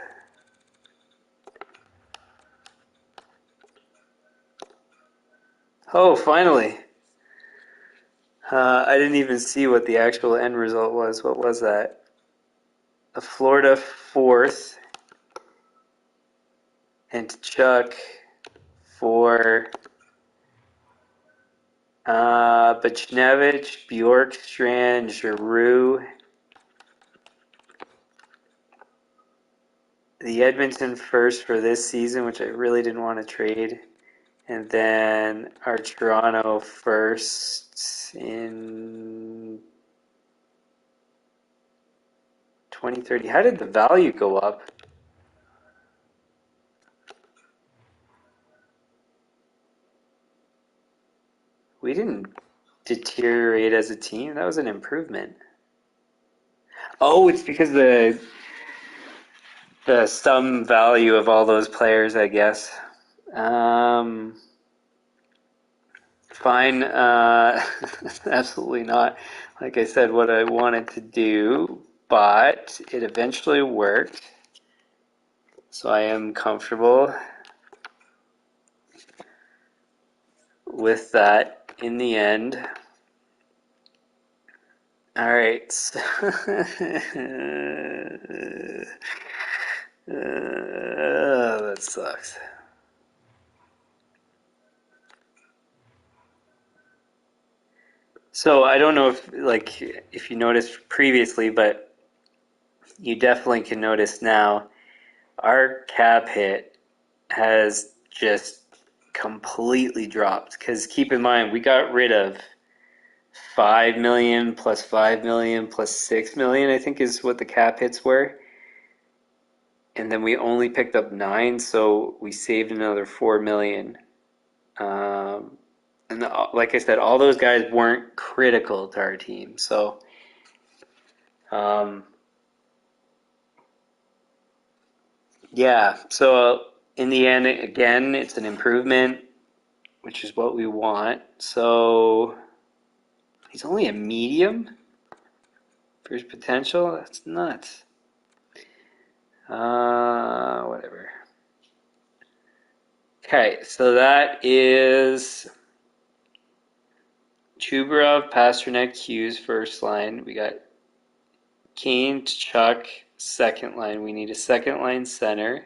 Oh, finally. I didn't even see what the actual end result was. What was that? A Florida 4th and Chuck for Buchnevich, Bjorkstrand, Giroux, the Edmonton first for this season, which I really didn't want to trade, and then our Toronto first in 2030. How did the value go up? We didn't deteriorate as a team. That was an improvement. Oh, it's because the sum value of all those players, I guess. Fine. Absolutely not. Like I said, what I wanted to do, but it eventually worked. So I am comfortable with that in the end. All right. That sucks. So I don't know if you noticed previously, but you definitely can notice now. Our cap hit has just completely dropped because keep in mind we got rid of 5 million plus 5 million plus 6 million, I think is what the cap hits were, and then we only picked up 9, so we saved another 4 million. And like I said, all those guys weren't critical to our team, so yeah, so in the end, again, it's an improvement, which is what we want. So he's only a medium for his potential? That's nuts. Whatever. Okay, so that is Chubarov, Pasternak, Hughes, first line. We got Kane, Chuck, second line. We need a second line center.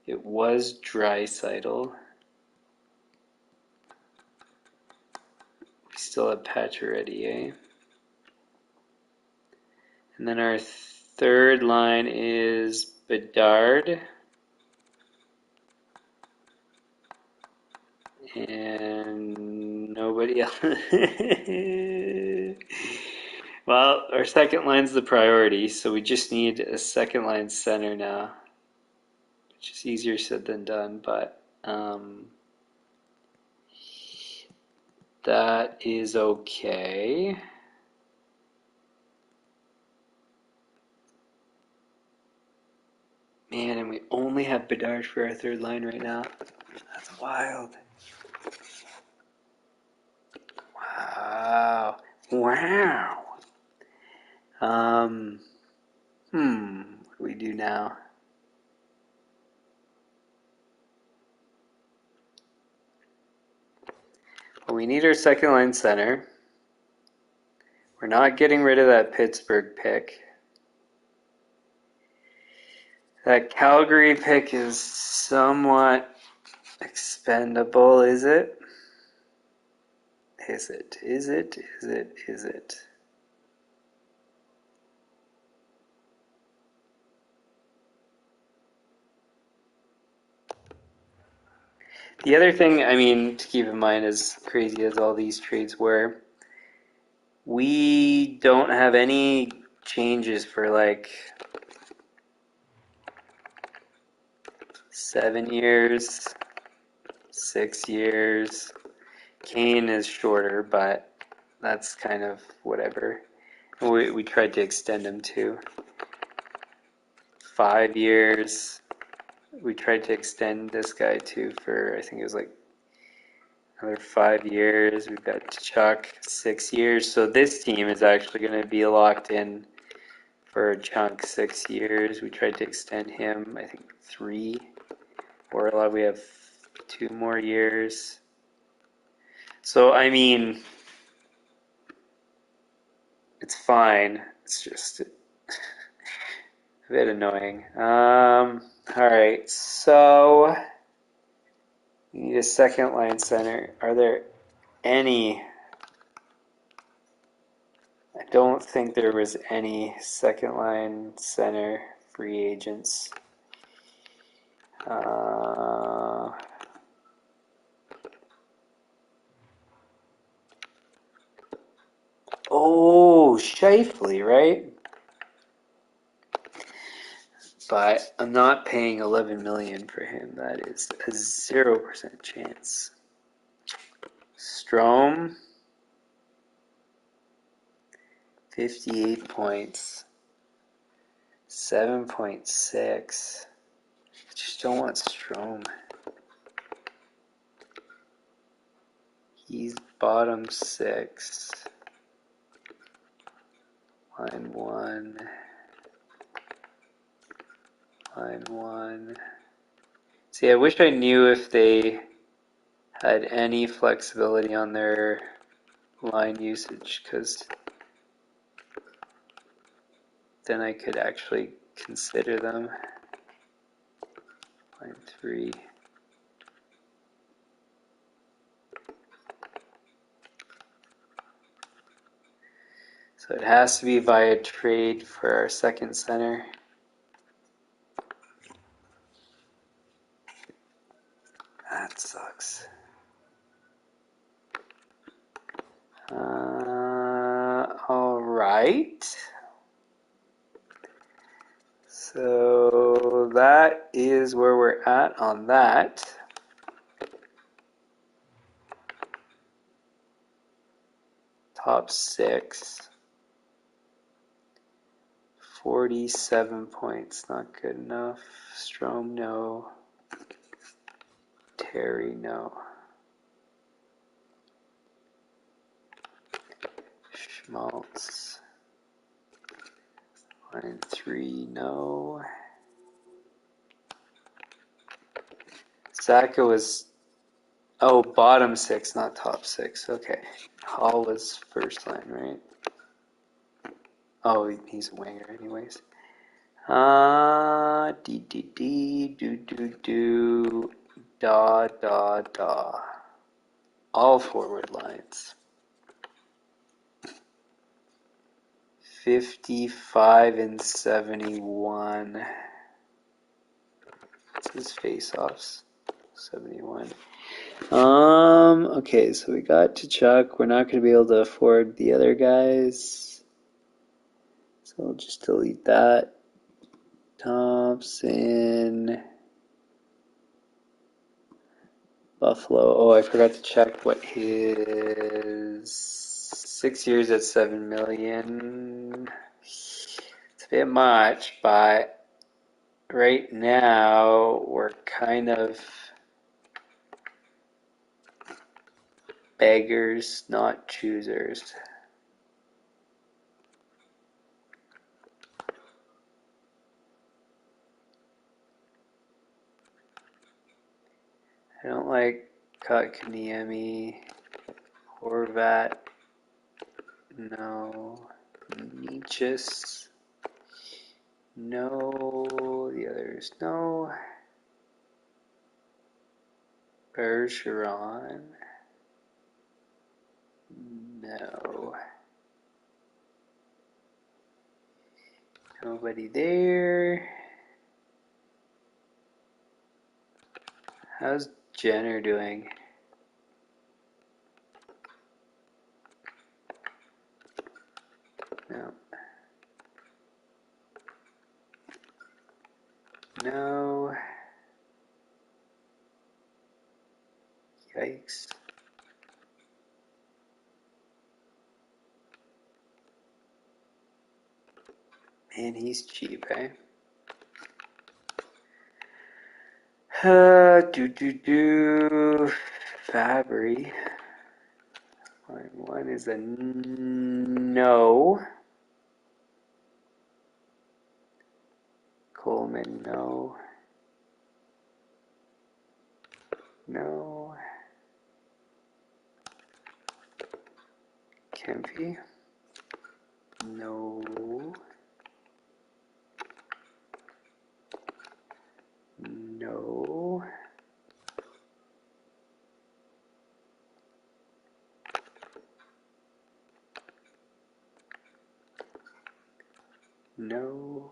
It was Draisaitl. We still have Pacioretty, eh? And then our third line is Bedard. And nobody else. Well, our second line's the priority, so we just need a second line center now. Which is easier said than done, but that is okay. Man, and we only have Bedard for our third line right now. That's wild. Wow. Wow. What do we do now? Well, we need our second line center. We're not getting rid of that Pittsburgh pick. That Calgary pick is somewhat expendable, is it? Is it? Is it? Is it? Is it? The other thing, I mean, to keep in mind, as crazy as all these trades were, we don't have any changes for like 7 years, 6 years. Kane is shorter, but that's kind of whatever. We tried to extend him to 5 years. We tried to extend this guy too for, I think it was like another 5 years. We've got Chuck, 6 years. So this team is actually going to be locked in for a chunk, 6 years. We tried to extend him, I think 3. Orlov, we have 2 more years. So, I mean, it's fine. It's just a bit annoying. Alright, so we need a second line center. Are there any? I don't think there was any second line center free agents. Oh, Shifley, right? But I'm not paying $11 million for him. That is a 0% chance. Strome, 58 points, 7.6. I just don't want Strome. He's bottom 6. Line 1. Line 1. See, I wish I knew if they had any flexibility on their line usage, because then I could actually consider them. Line 3. So it has to be via trade for our second center. That sucks. All right. So that is where we're at on that. Top 6 47 points, not good enough. Strome, no. Terry, no. Schmaltz. Line 3, no. Zaka was, oh, bottom 6, not top 6. Okay. Hall was first line, right? Oh, he's a winger anyways. Da. All forward lines. 55 and 71. What's his face-offs? 71. Okay, so we got Tkachuk. We're not going to be able to afford the other guys. So we'll just delete that. Thompson. Buffalo. Oh, I forgot to check what his 6 years at $7 million. It's a bit much, but right now we're kind of beggars, not choosers. I don't like Kotkaniemi, Horvat, no, Nietzsche's, no, the others, no, Bergeron, no, nobody there. How's Jenner doing? No. No. Yikes. Man, he's cheap, eh? Fabry. Line 1 is a no. Coleman, no. No. Kempy, no. No. No.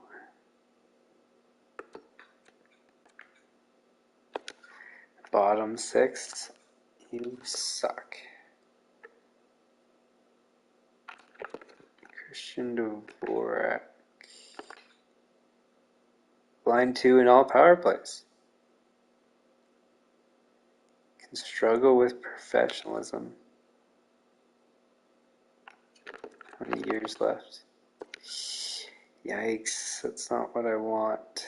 Bottom 6, you suck. Christian Dvorak. Line 2 in all power plays. Can struggle with professionalism. How many years left? Yikes, that's not what I want.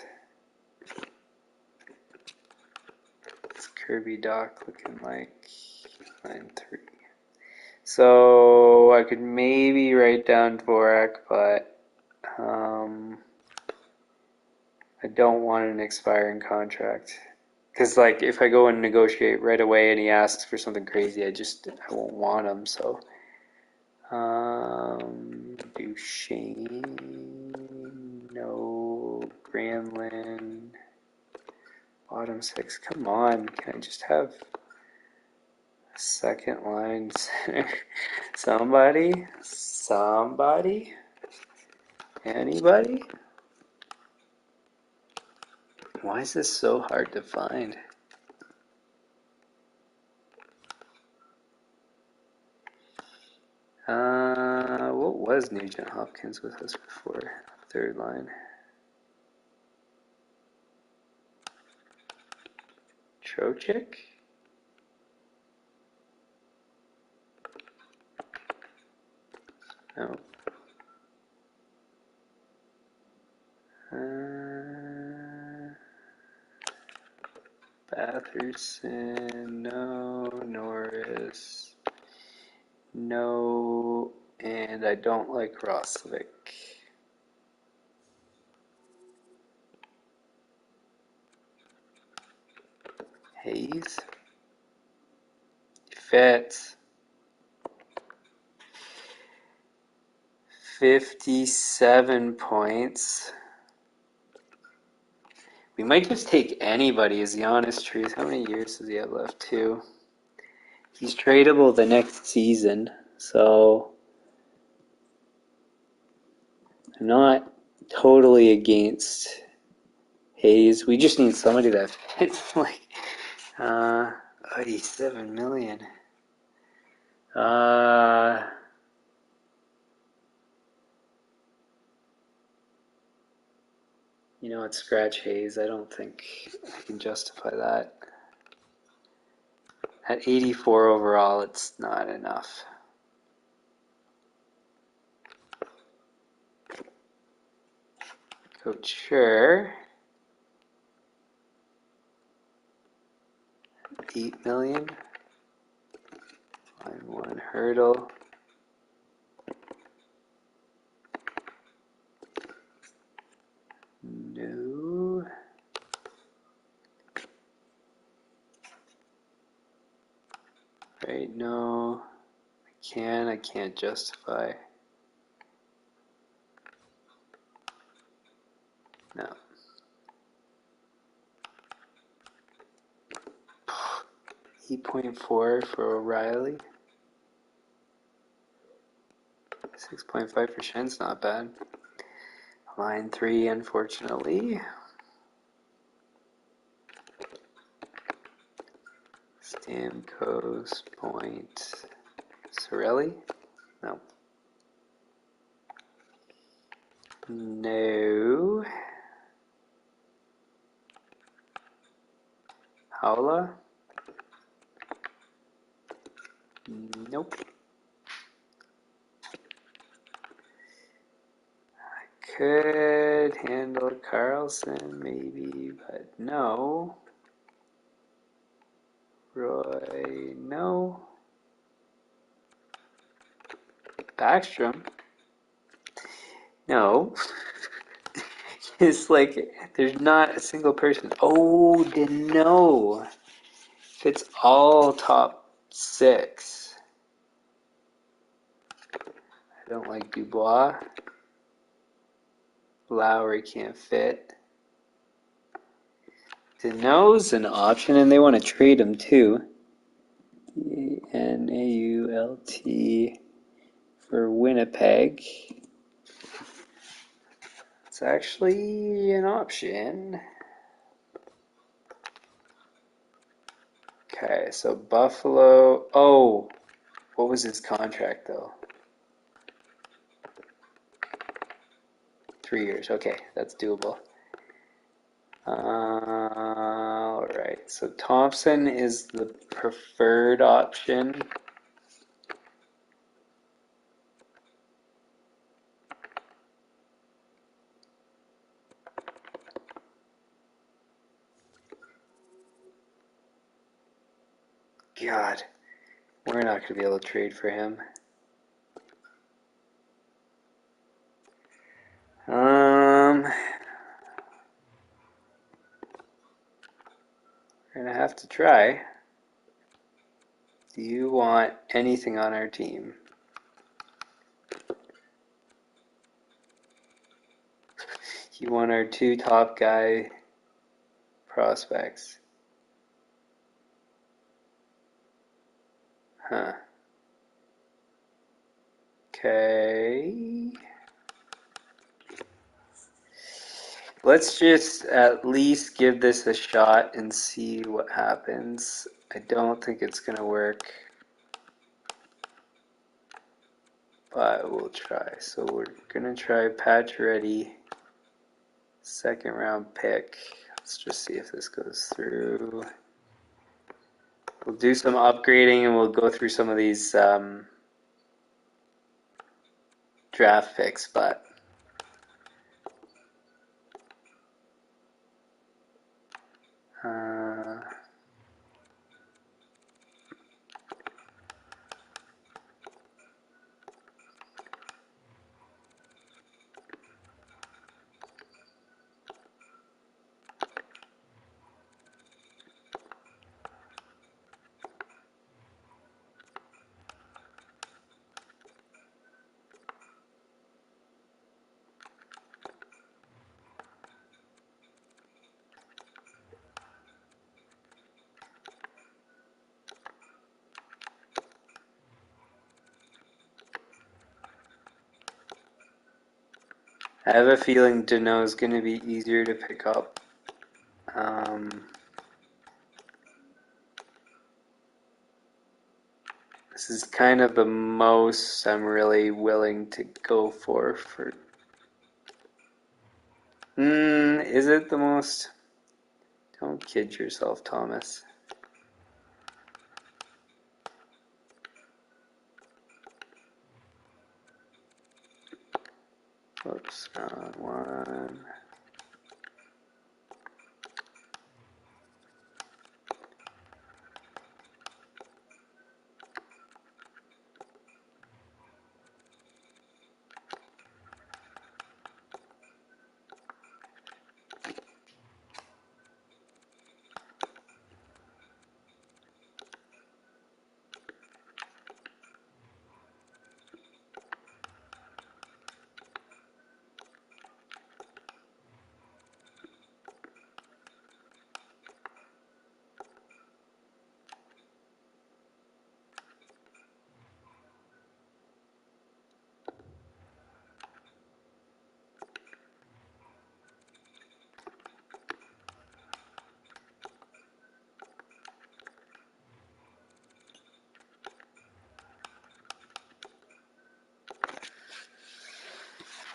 What's Kirby Doc looking like? Line 3. So I could maybe write down Dvorak, but I don't want an expiring contract. Because like if I go and negotiate right away and he asks for something crazy, I won't want him. So Duchesne, no. Granlund, bottom 6. Come on, can I just have a second line center? Somebody? Anybody? Why is this so hard to find? What was Nugent Hopkins with us before? Third line. Trocheck? No. Batherson, no. Norris, no. And I don't like Roslovic. Hayes. Fitz. 57 points. We might just take anybody, is the honest truth. How many years does he have left, too? He's tradable the next season, so I'm not totally against Hayes. We just need somebody that fits, like, 87 million. You know what, scratch Hayes. I don't think I can justify that. At 84 overall, it's not enough. Couture. 8 million. Line 1 hurdle. No. Right, no. I can't justify. No. 8.4 for O'Reilly. 6.5 for Schen's not bad. Line 3, unfortunately. Stamkos, Point, Sorelli? No. No. Howla? Nope. I could handle Carlson, maybe, but no. Roy, no. Backstrom? No. It's like, there's not a single person. Oh, no. Fits all top 6. I don't like Dubois. Lowry can't fit. Denault's an option, and they want to trade him too. Nault for Winnipeg. It's actually an option. Okay, so Buffalo. Oh, what was his contract though? 3 years. Okay, that's doable. All right, so Thompson is the preferred option. God, we're not going to be able to trade for him. We're going to have to try. Do you want anything on our team? You want our 2 top guy prospects? Huh. Okay. Let's just at least give this a shot and see what happens. I don't think it's going to work, but we'll try. So we're going to try Pacioretty, 2nd round pick. Let's just see if this goes through. We'll do some upgrading and we'll go through some of these draft picks, but I have a feeling Dano is going to be easier to pick up. This is kind of the most I'm really willing to go for. Is it the most? Don't kid yourself, Thomas. Oops, wrong one.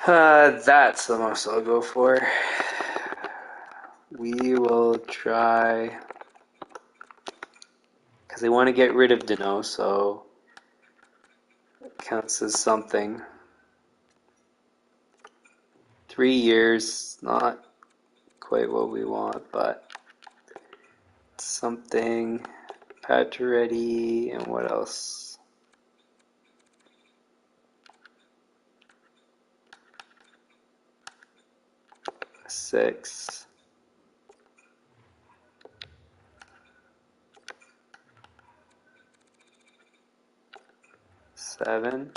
That's the most I'll go for. We will try, because they want to get rid of Dano, so it counts as something. 3 years, not quite what we want, but something. Pacioretty, and what else? Six. Seven.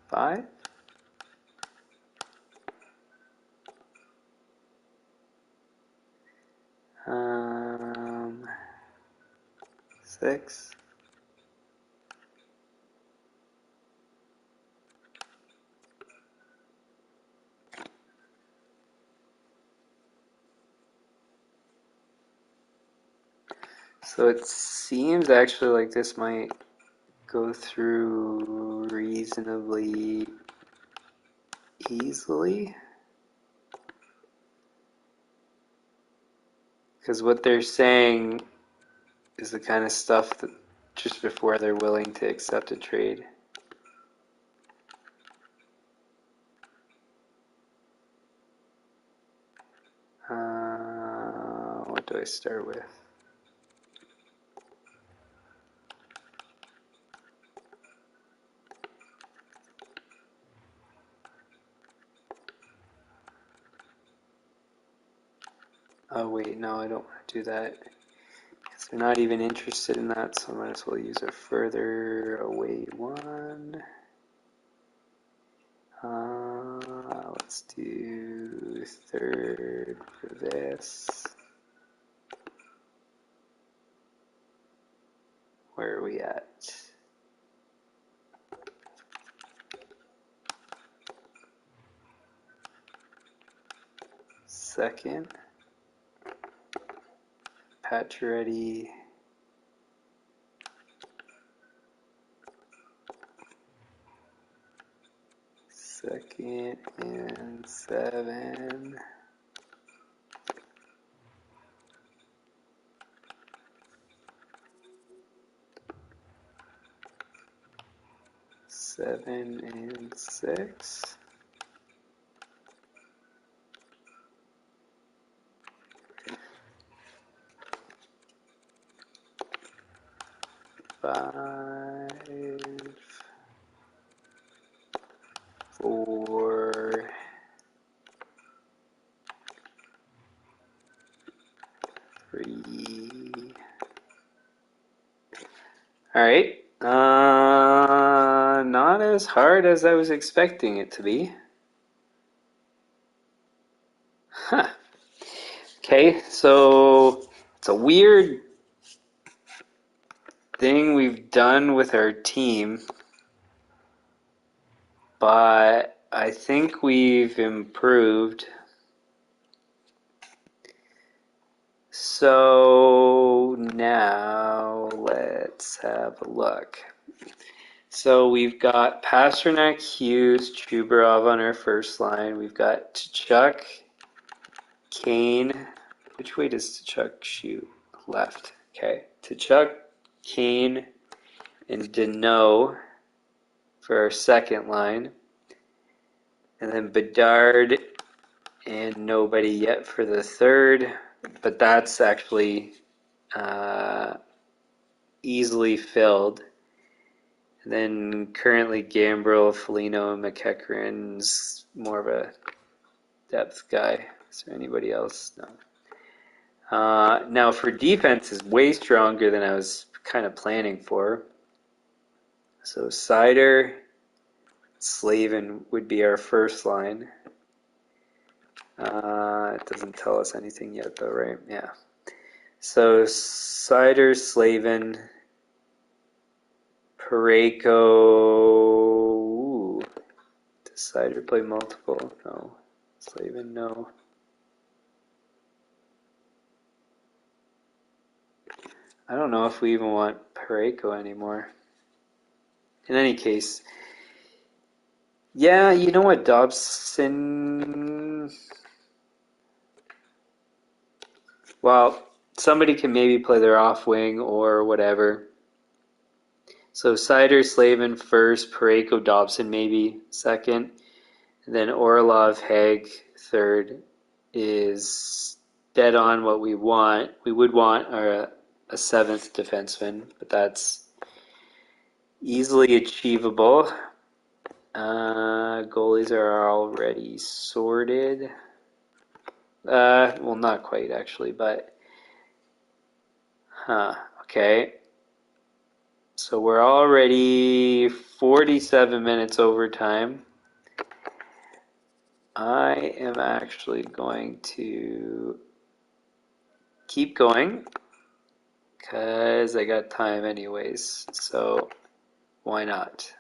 Five. Six. So it seems actually like this might go through reasonably easily. Because what they're saying is the kind of stuff that just before they're willing to accept a trade. What do I start with? Oh wait, no, I don't want to do that. Because they're not even interested in that, so I might as well use a further away one. Let's do third for this. Where are we at? Second. Pacioretty. Second and 7. Seven and 6. Five. 4. 3. All right. Not as hard as I was expecting it to be. Huh. Okay, so it's a weird thing we've done with our team, but I think we've improved. So now let's have a look. So we've got Pasternak, Hughes, Chubarov on our first line. We've got Tkachuk, Kane. Which way does Tkachuk shoot? Left. Okay. Tkachuk, Kane, and Deneau for our second line. And then Bedard and nobody yet for the third. But that's actually easily filled. And then currently Gambrel, Foligno, and McEachran's more of a depth guy. Is there anybody else? No. Now for defense is way stronger than I was kind of planning for. So Seider, Slavin would be our first line. It doesn't tell us anything yet though, right? Yeah. So Seider, Slavin, Parayko. Does Seider play multiple? No. Slavin, no. I don't know if we even want Parayko anymore. In any case, yeah, you know what, Dobson? Well, somebody can maybe play their off wing or whatever. So Seider, Slavin first, Parayko, Dobson maybe second, and then Orlov, Haig third is dead on what we want. We would want a seventh defenseman, but that's easily achievable. Goalies are already sorted. Well, not quite actually, but okay. So we're already 47 minutes overtime. I am actually going to keep going because I got time anyways. So why not?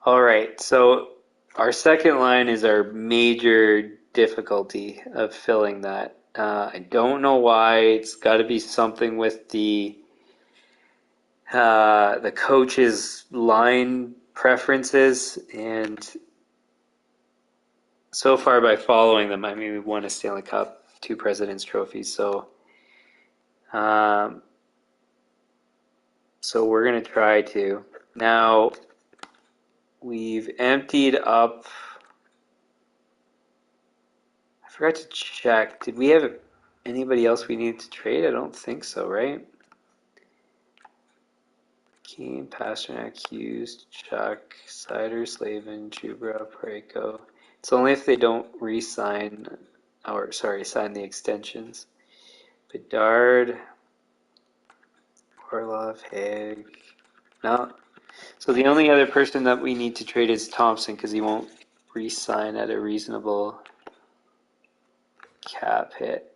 All right, so our second line is our major difficulty of filling that. I don't know why. It's got to be something with the coach's line preferences, and so far by following them, I mean, we won a Stanley Cup, 2 President's Trophies, so we're going to try to. Now, we've emptied up. I forgot to check. Did we have anybody else we needed to trade? I don't think so, right? Keane, Pasternak, Hughes, Chuck, Seider, Slavin, Chubarov, Parayko. It's only if they don't sign the extensions. Bedard, Orlov, Haig. No. So the only other person that we need to trade is Thompson because he won't re-sign at a reasonable cap hit.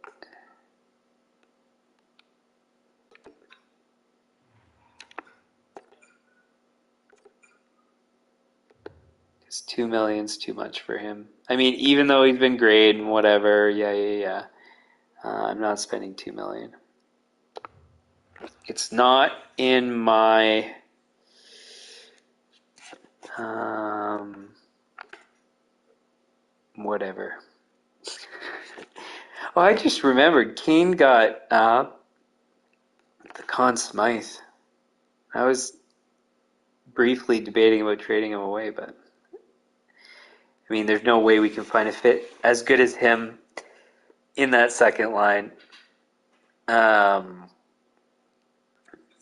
Because $2 million's too much for him. I mean, even though he's been great and whatever, yeah. I'm not spending $2 million. It's not in my whatever. Oh, I just remembered Kane got the Conn Smythe. I was briefly debating about trading him away, but I mean, there's no way we can find a fit as good as him in that second line.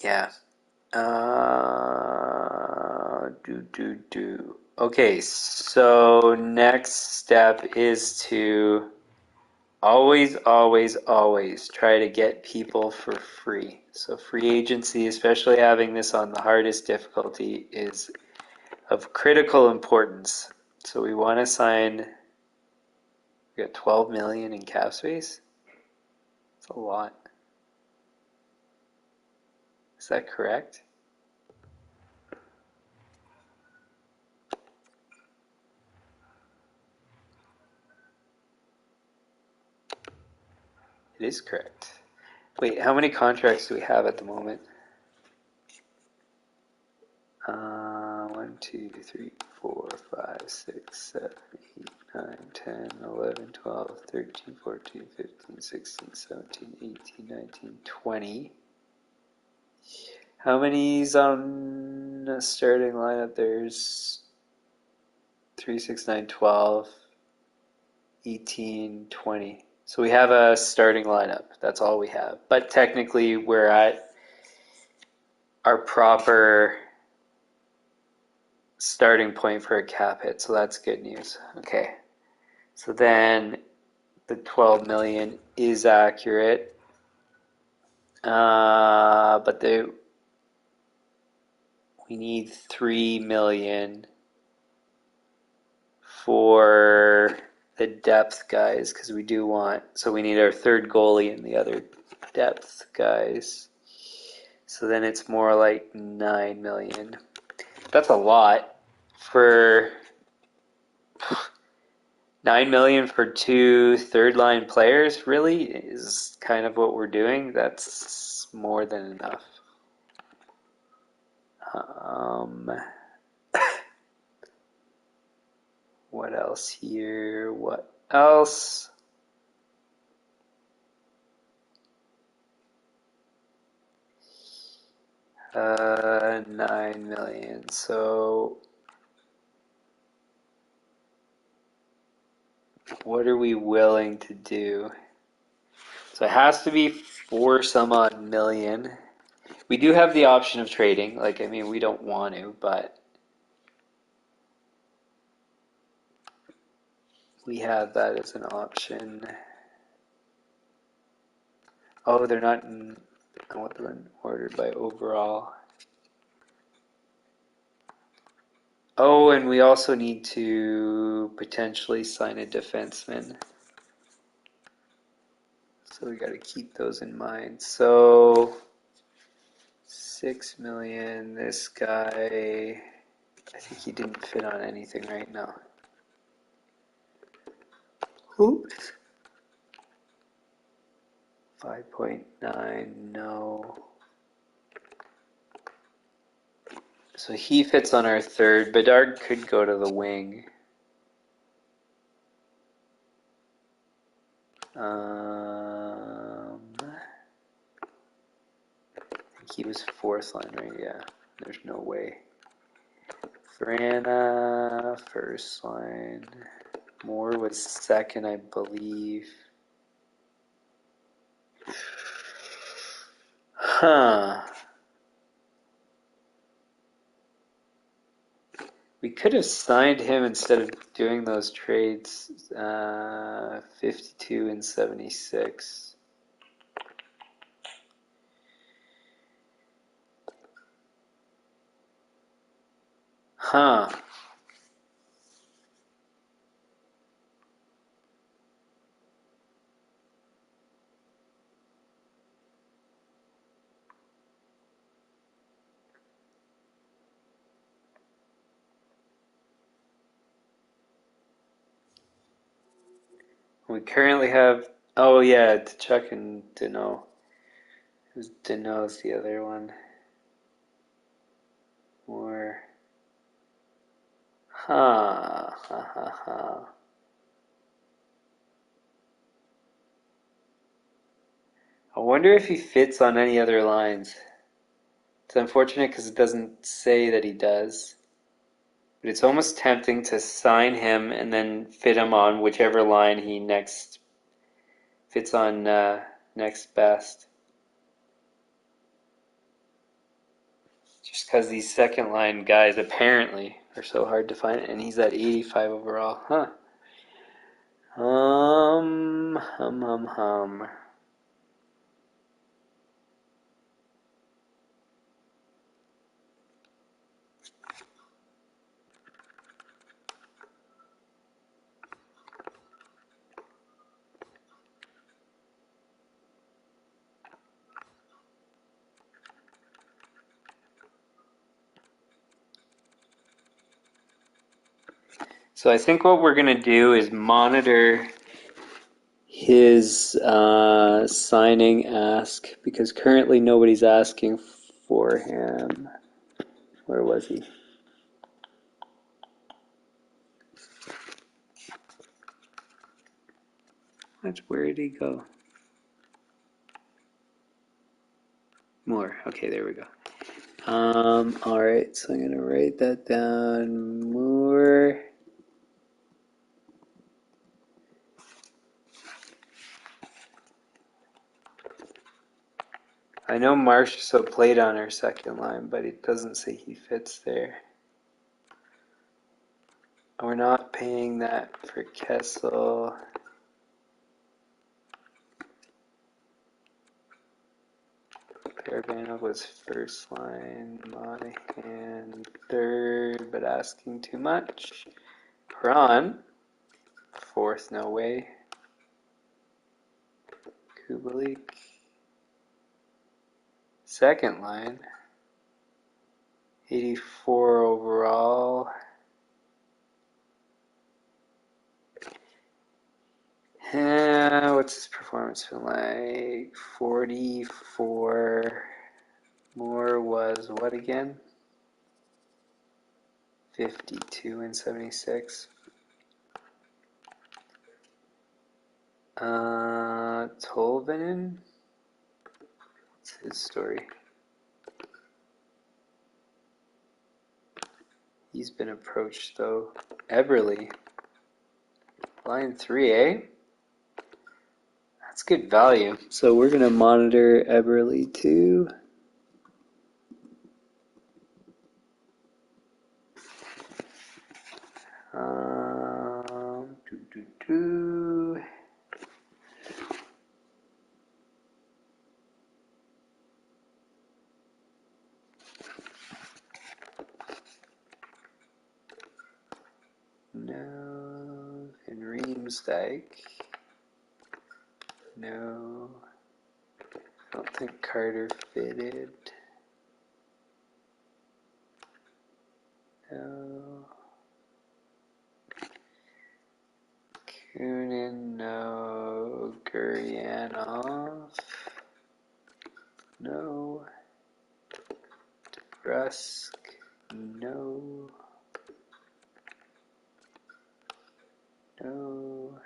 Yeah. Okay, so next step is to always try to get people for free. So free agency, especially having this on the hardest difficulty, is of critical importance. So we want to sign, we got 12 million in cap space. That's a lot. Is that correct? It is correct. Wait, how many contracts do we have at the moment? 1, 2, 3, 4, 5, 6, 7, 8, 9, 10, 11, 12, 13, 14, 15, 16, 17, 18, 19, 20. How many's on the starting lineup? There's 3, 6, 9, 12, 18, 20. So we have a starting lineup. That's all we have. But technically, we're at our proper starting point for a cap hit, so that's good news. Okay, so then the 12 million is accurate, but we need 3 million for the depth guys, because we do want, so we need our third goalie and the other depth guys. So then it's more like 9 million. That's a lot for 9 million for 2 third line players, really, is kind of what we're doing. That's more than enough. What else here? What else? $9 million. So what are we willing to do? So it has to be 4 some odd million. We do have the option of trading. Like, I mean, we don't want to, but we have that as an option. Oh, they're not in, I want them ordered by overall. Oh, and we also need to potentially sign a defenseman. So we got to keep those in mind. So 6 million, this guy, I think he didn't fit on anything right now. Oops. 5.9, no. So he fits on our third. Bedard could go to the wing. I think he was fourth line, right? Yeah, there's no way. Frana, first line. Moore was second, I believe. Huh. We could have signed him instead of doing those trades. 52 and 76. Huh. We currently have, oh yeah, Chuck and Dano. Dano's the other one. More. Huh. Ha ha ha. I wonder if he fits on any other lines. It's unfortunate because it doesn't say that he does. But it's almost tempting to sign him and then fit him on whichever line he next fits on next best. Just because these second line guys apparently are so hard to find, and he's at 85 overall. Huh. Hum. So I think what we're going to do is monitor his signing ask, because currently nobody's asking for him. Where was he? Where did he go? More. Okay, there we go. Alright, so I'm gonna write that down. More. I know Marchessault played on our second line, but it doesn't say he fits there. We're not paying that for Kessel. Parabana was first line, Monahan third, but asking too much. Kron, fourth, no way. Kubalik, second line, 84 overall. What's his performance been like? 44. More was what again? 52 and 76. Tolvanen? What's his story? He's been approached though. Eberle. Line 3A? That's good value. So we're going to monitor Eberle too. No. And Riemsdyk. No. I don't think Carter fitted. No. Kunin, no. Guryanov. No. Rusk, no. No.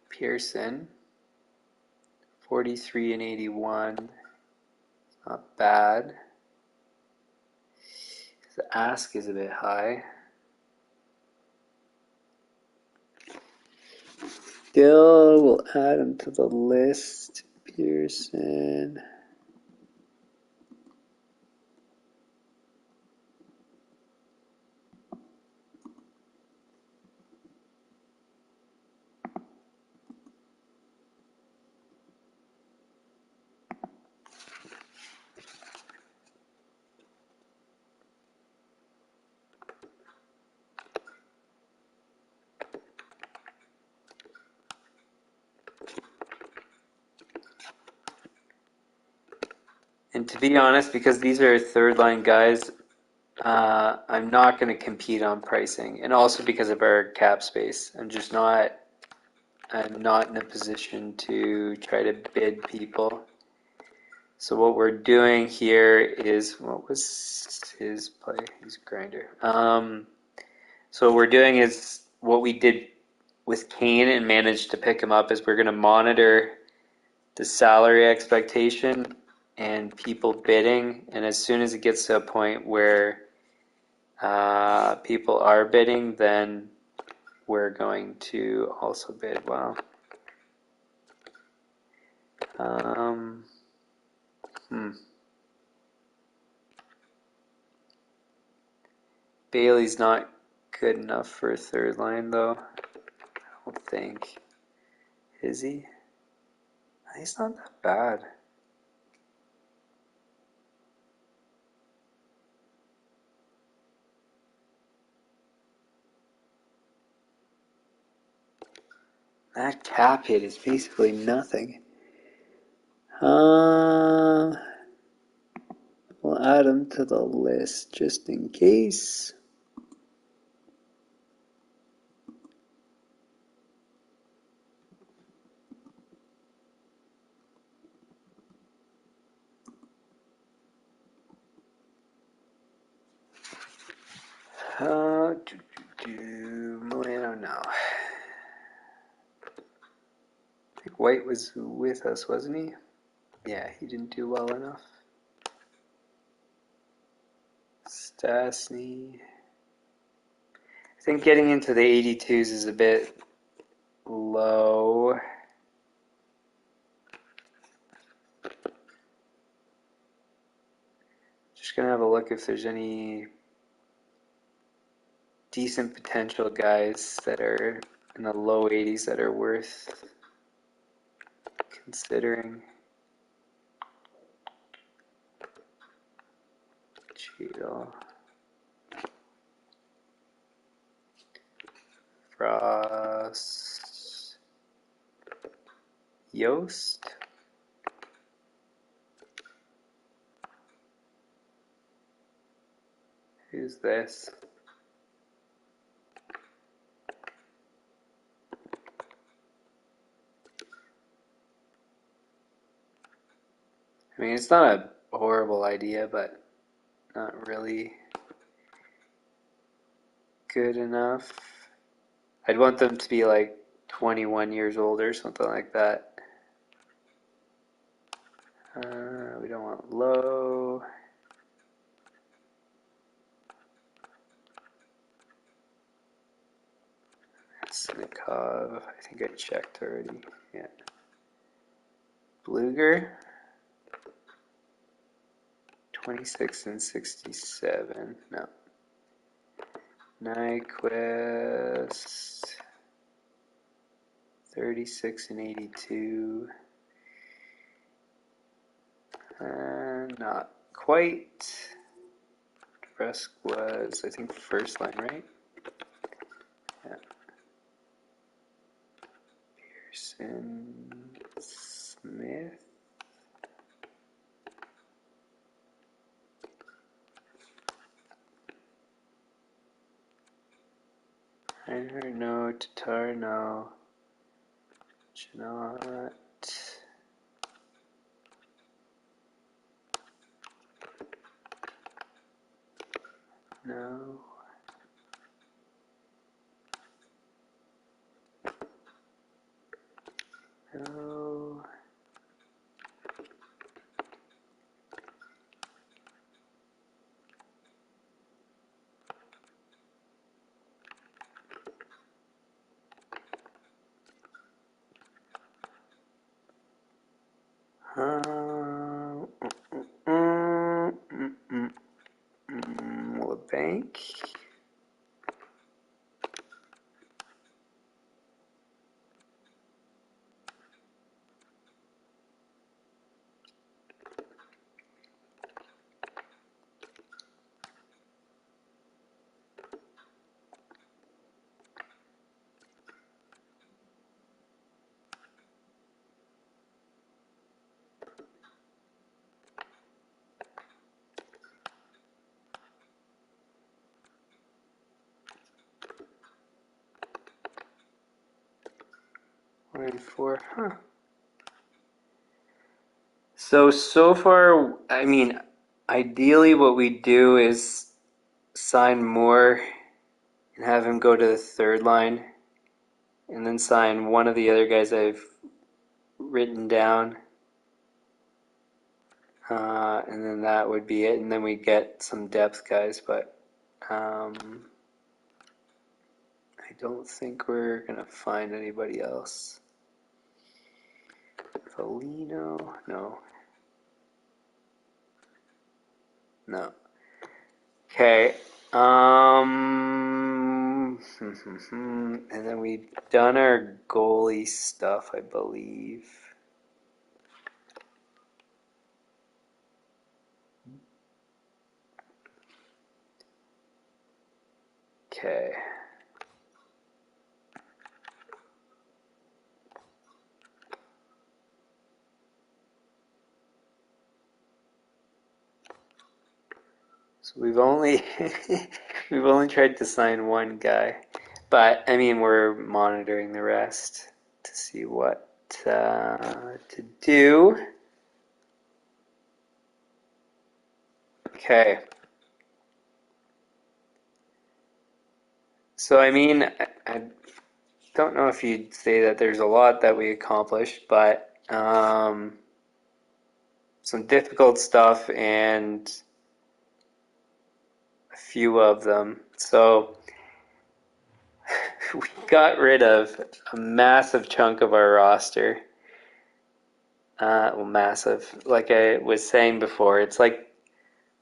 Pearson, 43 and 81. Not bad. The ask is a bit high. Still, we'll add him to the list. Pearson. And to be honest, because these are third line guys, I'm not going to compete on pricing, and also because of our cap space. I'm not in a position to try to bid people. So what we're doing here is, what was his play? He's a grinder. So what we're doing is what we did with Kane and managed to pick him up is we're going to monitor the salary expectation and people bidding, and as soon as it gets to a point where people are bidding, then we're going to also bid. Wow. Bailey's not good enough for a third line, though. I don't think. Is he? He's not that bad. That cap hit is basically nothing. We'll add them to the list just in case. Milano, no. I think White was with us, wasn't he? Yeah, he didn't do well enough. Stastny. I think getting into the 82s is a bit low. Just gonna have a look if there's any decent potential guys that are in the low 80s that are worth considering. Cheadle. Frost. Yost. Who's this? I mean, it's not a horrible idea, but not really good enough. I'd want them to be like 21 years old or something like that. We don't want low. Snikov, I think I checked already. Yeah. Bluger, 26 and 67. No. Nyquist, 36 and 82. Not quite. Rusk was, I think, first line, right? Yeah. Pearson, Smith. Reiner, no. Tatar, no. Janot. No. No. Bank. For, huh. So far, I mean, ideally what we do is sign Moore and have him go to the third line and then sign one of the other guys I've written down. And then that would be it. And then we get some depth guys, but I don't think we're going to find anybody else. Foligno? No. No. Okay. And then we've done our goalie stuff, I believe. Okay. So we've only we've only tried to sign one guy, but I mean we're monitoring the rest to see what to do. Okay. So I mean, I don't know if you'd say that there's a lot that we accomplished, but some difficult stuff and a few of them. So we got rid of a massive chunk of our roster. Well, massive. Like I was saying before, it's like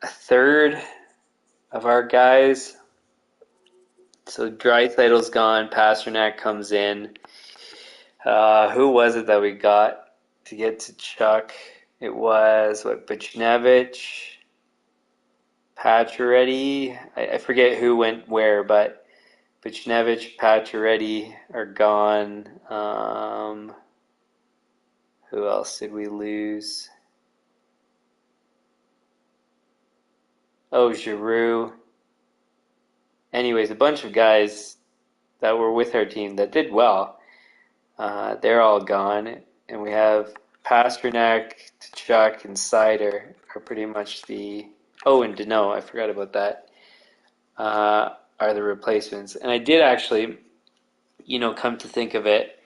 a third of our guys. So Draisaitl's gone. Pasternak comes in. Who was it that we got to get to Chuck? It was Buchnevich, Pacioretty. I forget who went where, but Buchnevich, Pacioretty are gone. Who else did we lose? Oh, Giroux. Anyways, a bunch of guys that were with our team that did well. They're all gone, and we have Pasternak, Tkachuk, and Seider are pretty much the. Oh, and Deneau, I forgot about that. Are the replacements, and I did actually, come to think of it,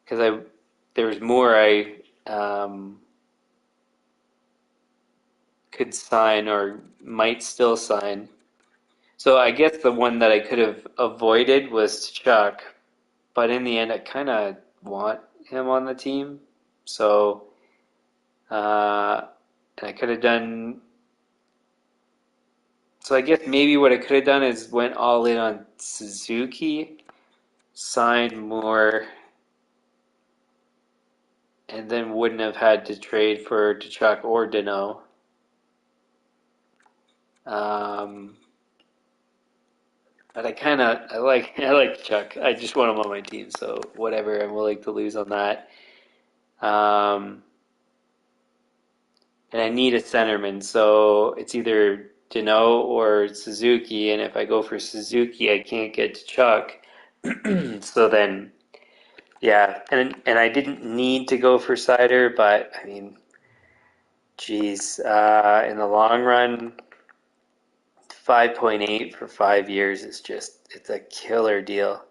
because there was more I could sign or might still sign. So I guess the one that I could have avoided was Chuck, but in the end, I kind of want him on the team. So I could have done. So I guess maybe what I could have done is went all in on Suzuki, signed more, and then wouldn't have had to trade for Tkachuk or Deneau. But I like Chuck. I just want him on my team, so whatever. I'm willing to lose on that. And I need a centerman, so it's either Deneau or Suzuki. And if I go for Suzuki, I can't get to Chuck. So then, yeah. And I didn't need to go for Seider, but I mean, geez, in the long run, 5.8 for 5 years is it's a killer deal.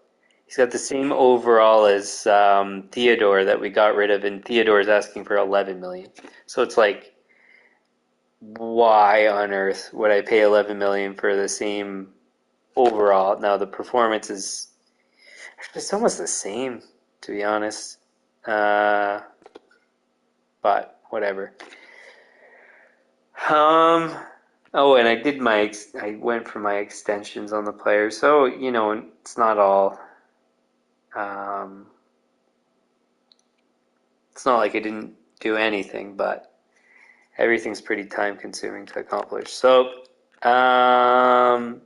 He's got the same overall as Theodore that we got rid of, and Theodore's asking for 11 million. So it's like, why on earth would I pay 11 million for the same overall? Now the performance is it's almost the same, to be honest. But whatever. Oh, and I went for my extensions on the players, so it's not all. It's not like I didn't do anything, but everything's pretty time consuming to accomplish. So kind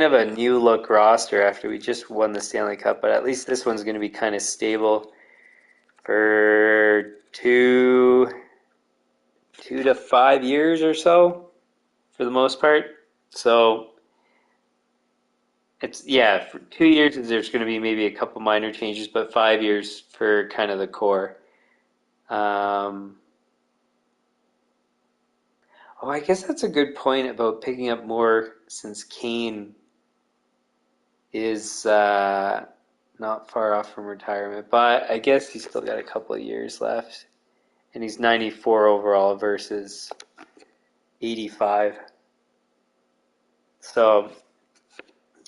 of a new look roster after we just won the Stanley Cup, but at least this one's going to be kind of stable for 2 to 5 years or so, for the most part. So for 2 years there's going to be maybe a couple minor changes, but 5 years for kind of the core. I guess that's a good point about picking up more, since Kane is not far off from retirement, but I guess he's still got a couple of years left, and he's 94 overall versus 85. So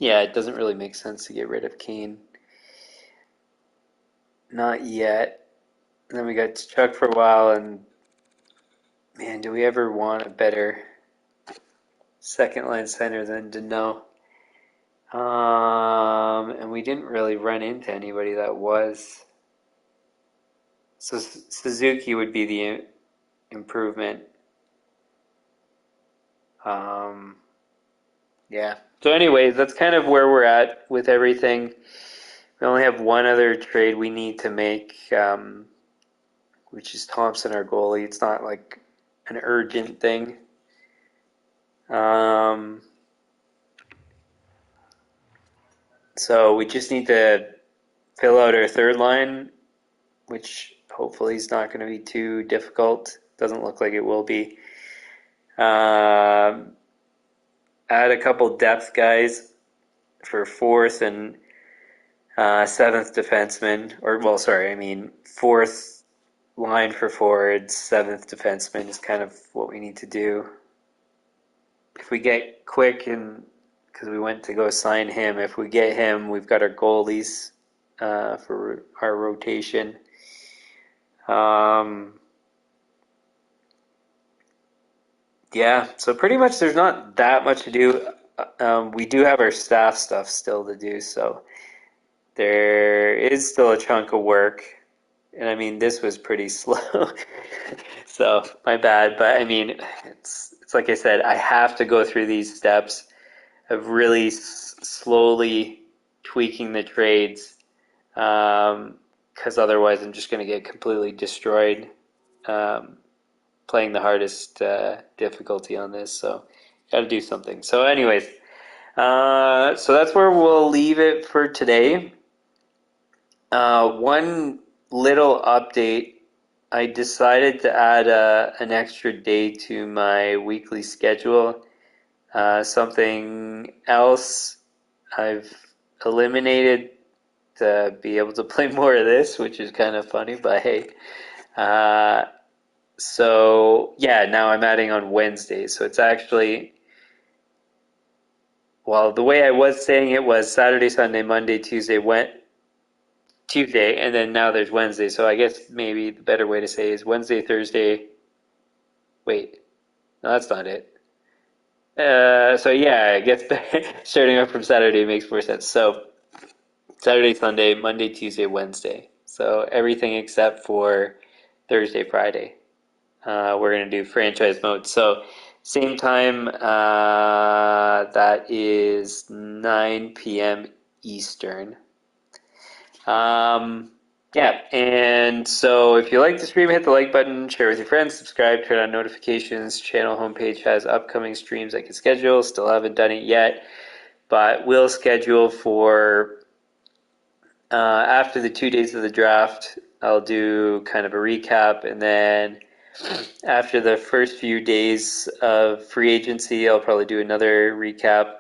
yeah, it doesn't really make sense to get rid of Kane. Not yet. And then we got Chuck for a while, and man, do we ever want a better second line center than Deneau? And we didn't really run into anybody that was. So Suzuki would be the improvement. Yeah. So anyways, that's kind of where we're at with everything. We only have one other trade we need to make, which is Thompson, our goalie. It's not like an urgent thing. So we just need to fill out our third line, which hopefully is not going to be too difficult. Doesn't look like it will be. Add a couple depth guys for fourth and seventh defenseman, fourth line for forwards, seventh defenseman is kind of what we need to do. If we get Quick, and because we went to go sign him, if we get him, we've got our goalies for our rotation. Yeah, so pretty much there's not that much to do. We do have our staff stuff still to do, so there is still a chunk of work. And I mean, this was pretty slow, so my bad. But I mean, it's like I said, I have to go through these steps of really slowly tweaking the trades, because otherwise I'm just going to get completely destroyed playing the hardest difficulty on this. So got to do something. So anyways, so that's where we'll leave it for today. One little update. I decided to add an extra day to my weekly schedule. Something else I've eliminated to be able to play more of this, which is kind of funny, but hey. So yeah, now I'm adding on Wednesdays. So it's actually, well, the way I was saying it was Saturday, Sunday, Monday, Tuesday, and then now there's Wednesday. So I guess maybe the better way to say is Wednesday, Thursday. Wait, no, that's not it. So yeah, I guess starting up from Saturday makes more sense. So Saturday, Sunday, Monday, Tuesday, Wednesday. So everything except for Thursday, Friday. We're going to do franchise mode. So same time, that is 9 p.m. Eastern. Yeah, and so if you like the stream, hit the like button, share with your friends, subscribe, turn on notifications. Channel homepage has upcoming streams I can schedule. Still haven't done it yet, but we'll schedule for after the 2 days of the draft. I'll do kind of a recap, and then after the first few days of free agency, I'll probably do another recap.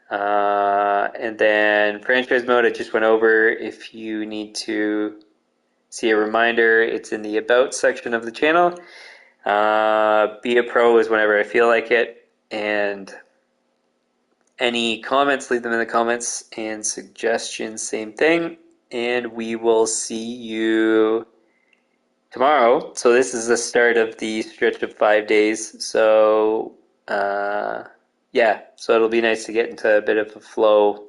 And then franchise mode, I just went over. If you need to see a reminder, it's in the About section of the channel. Be a Pro is whenever I feel like it. And any comments, leave them in the comments. And suggestions, same thing. And we will see you tomorrow. So this is the start of the stretch of 5 days. So yeah, so it'll be nice to get into a bit of a flow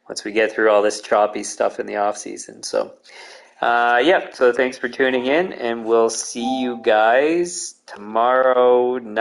once we get through all this choppy stuff in the off season. So yeah, so thanks for tuning in, and we'll see you guys tomorrow night.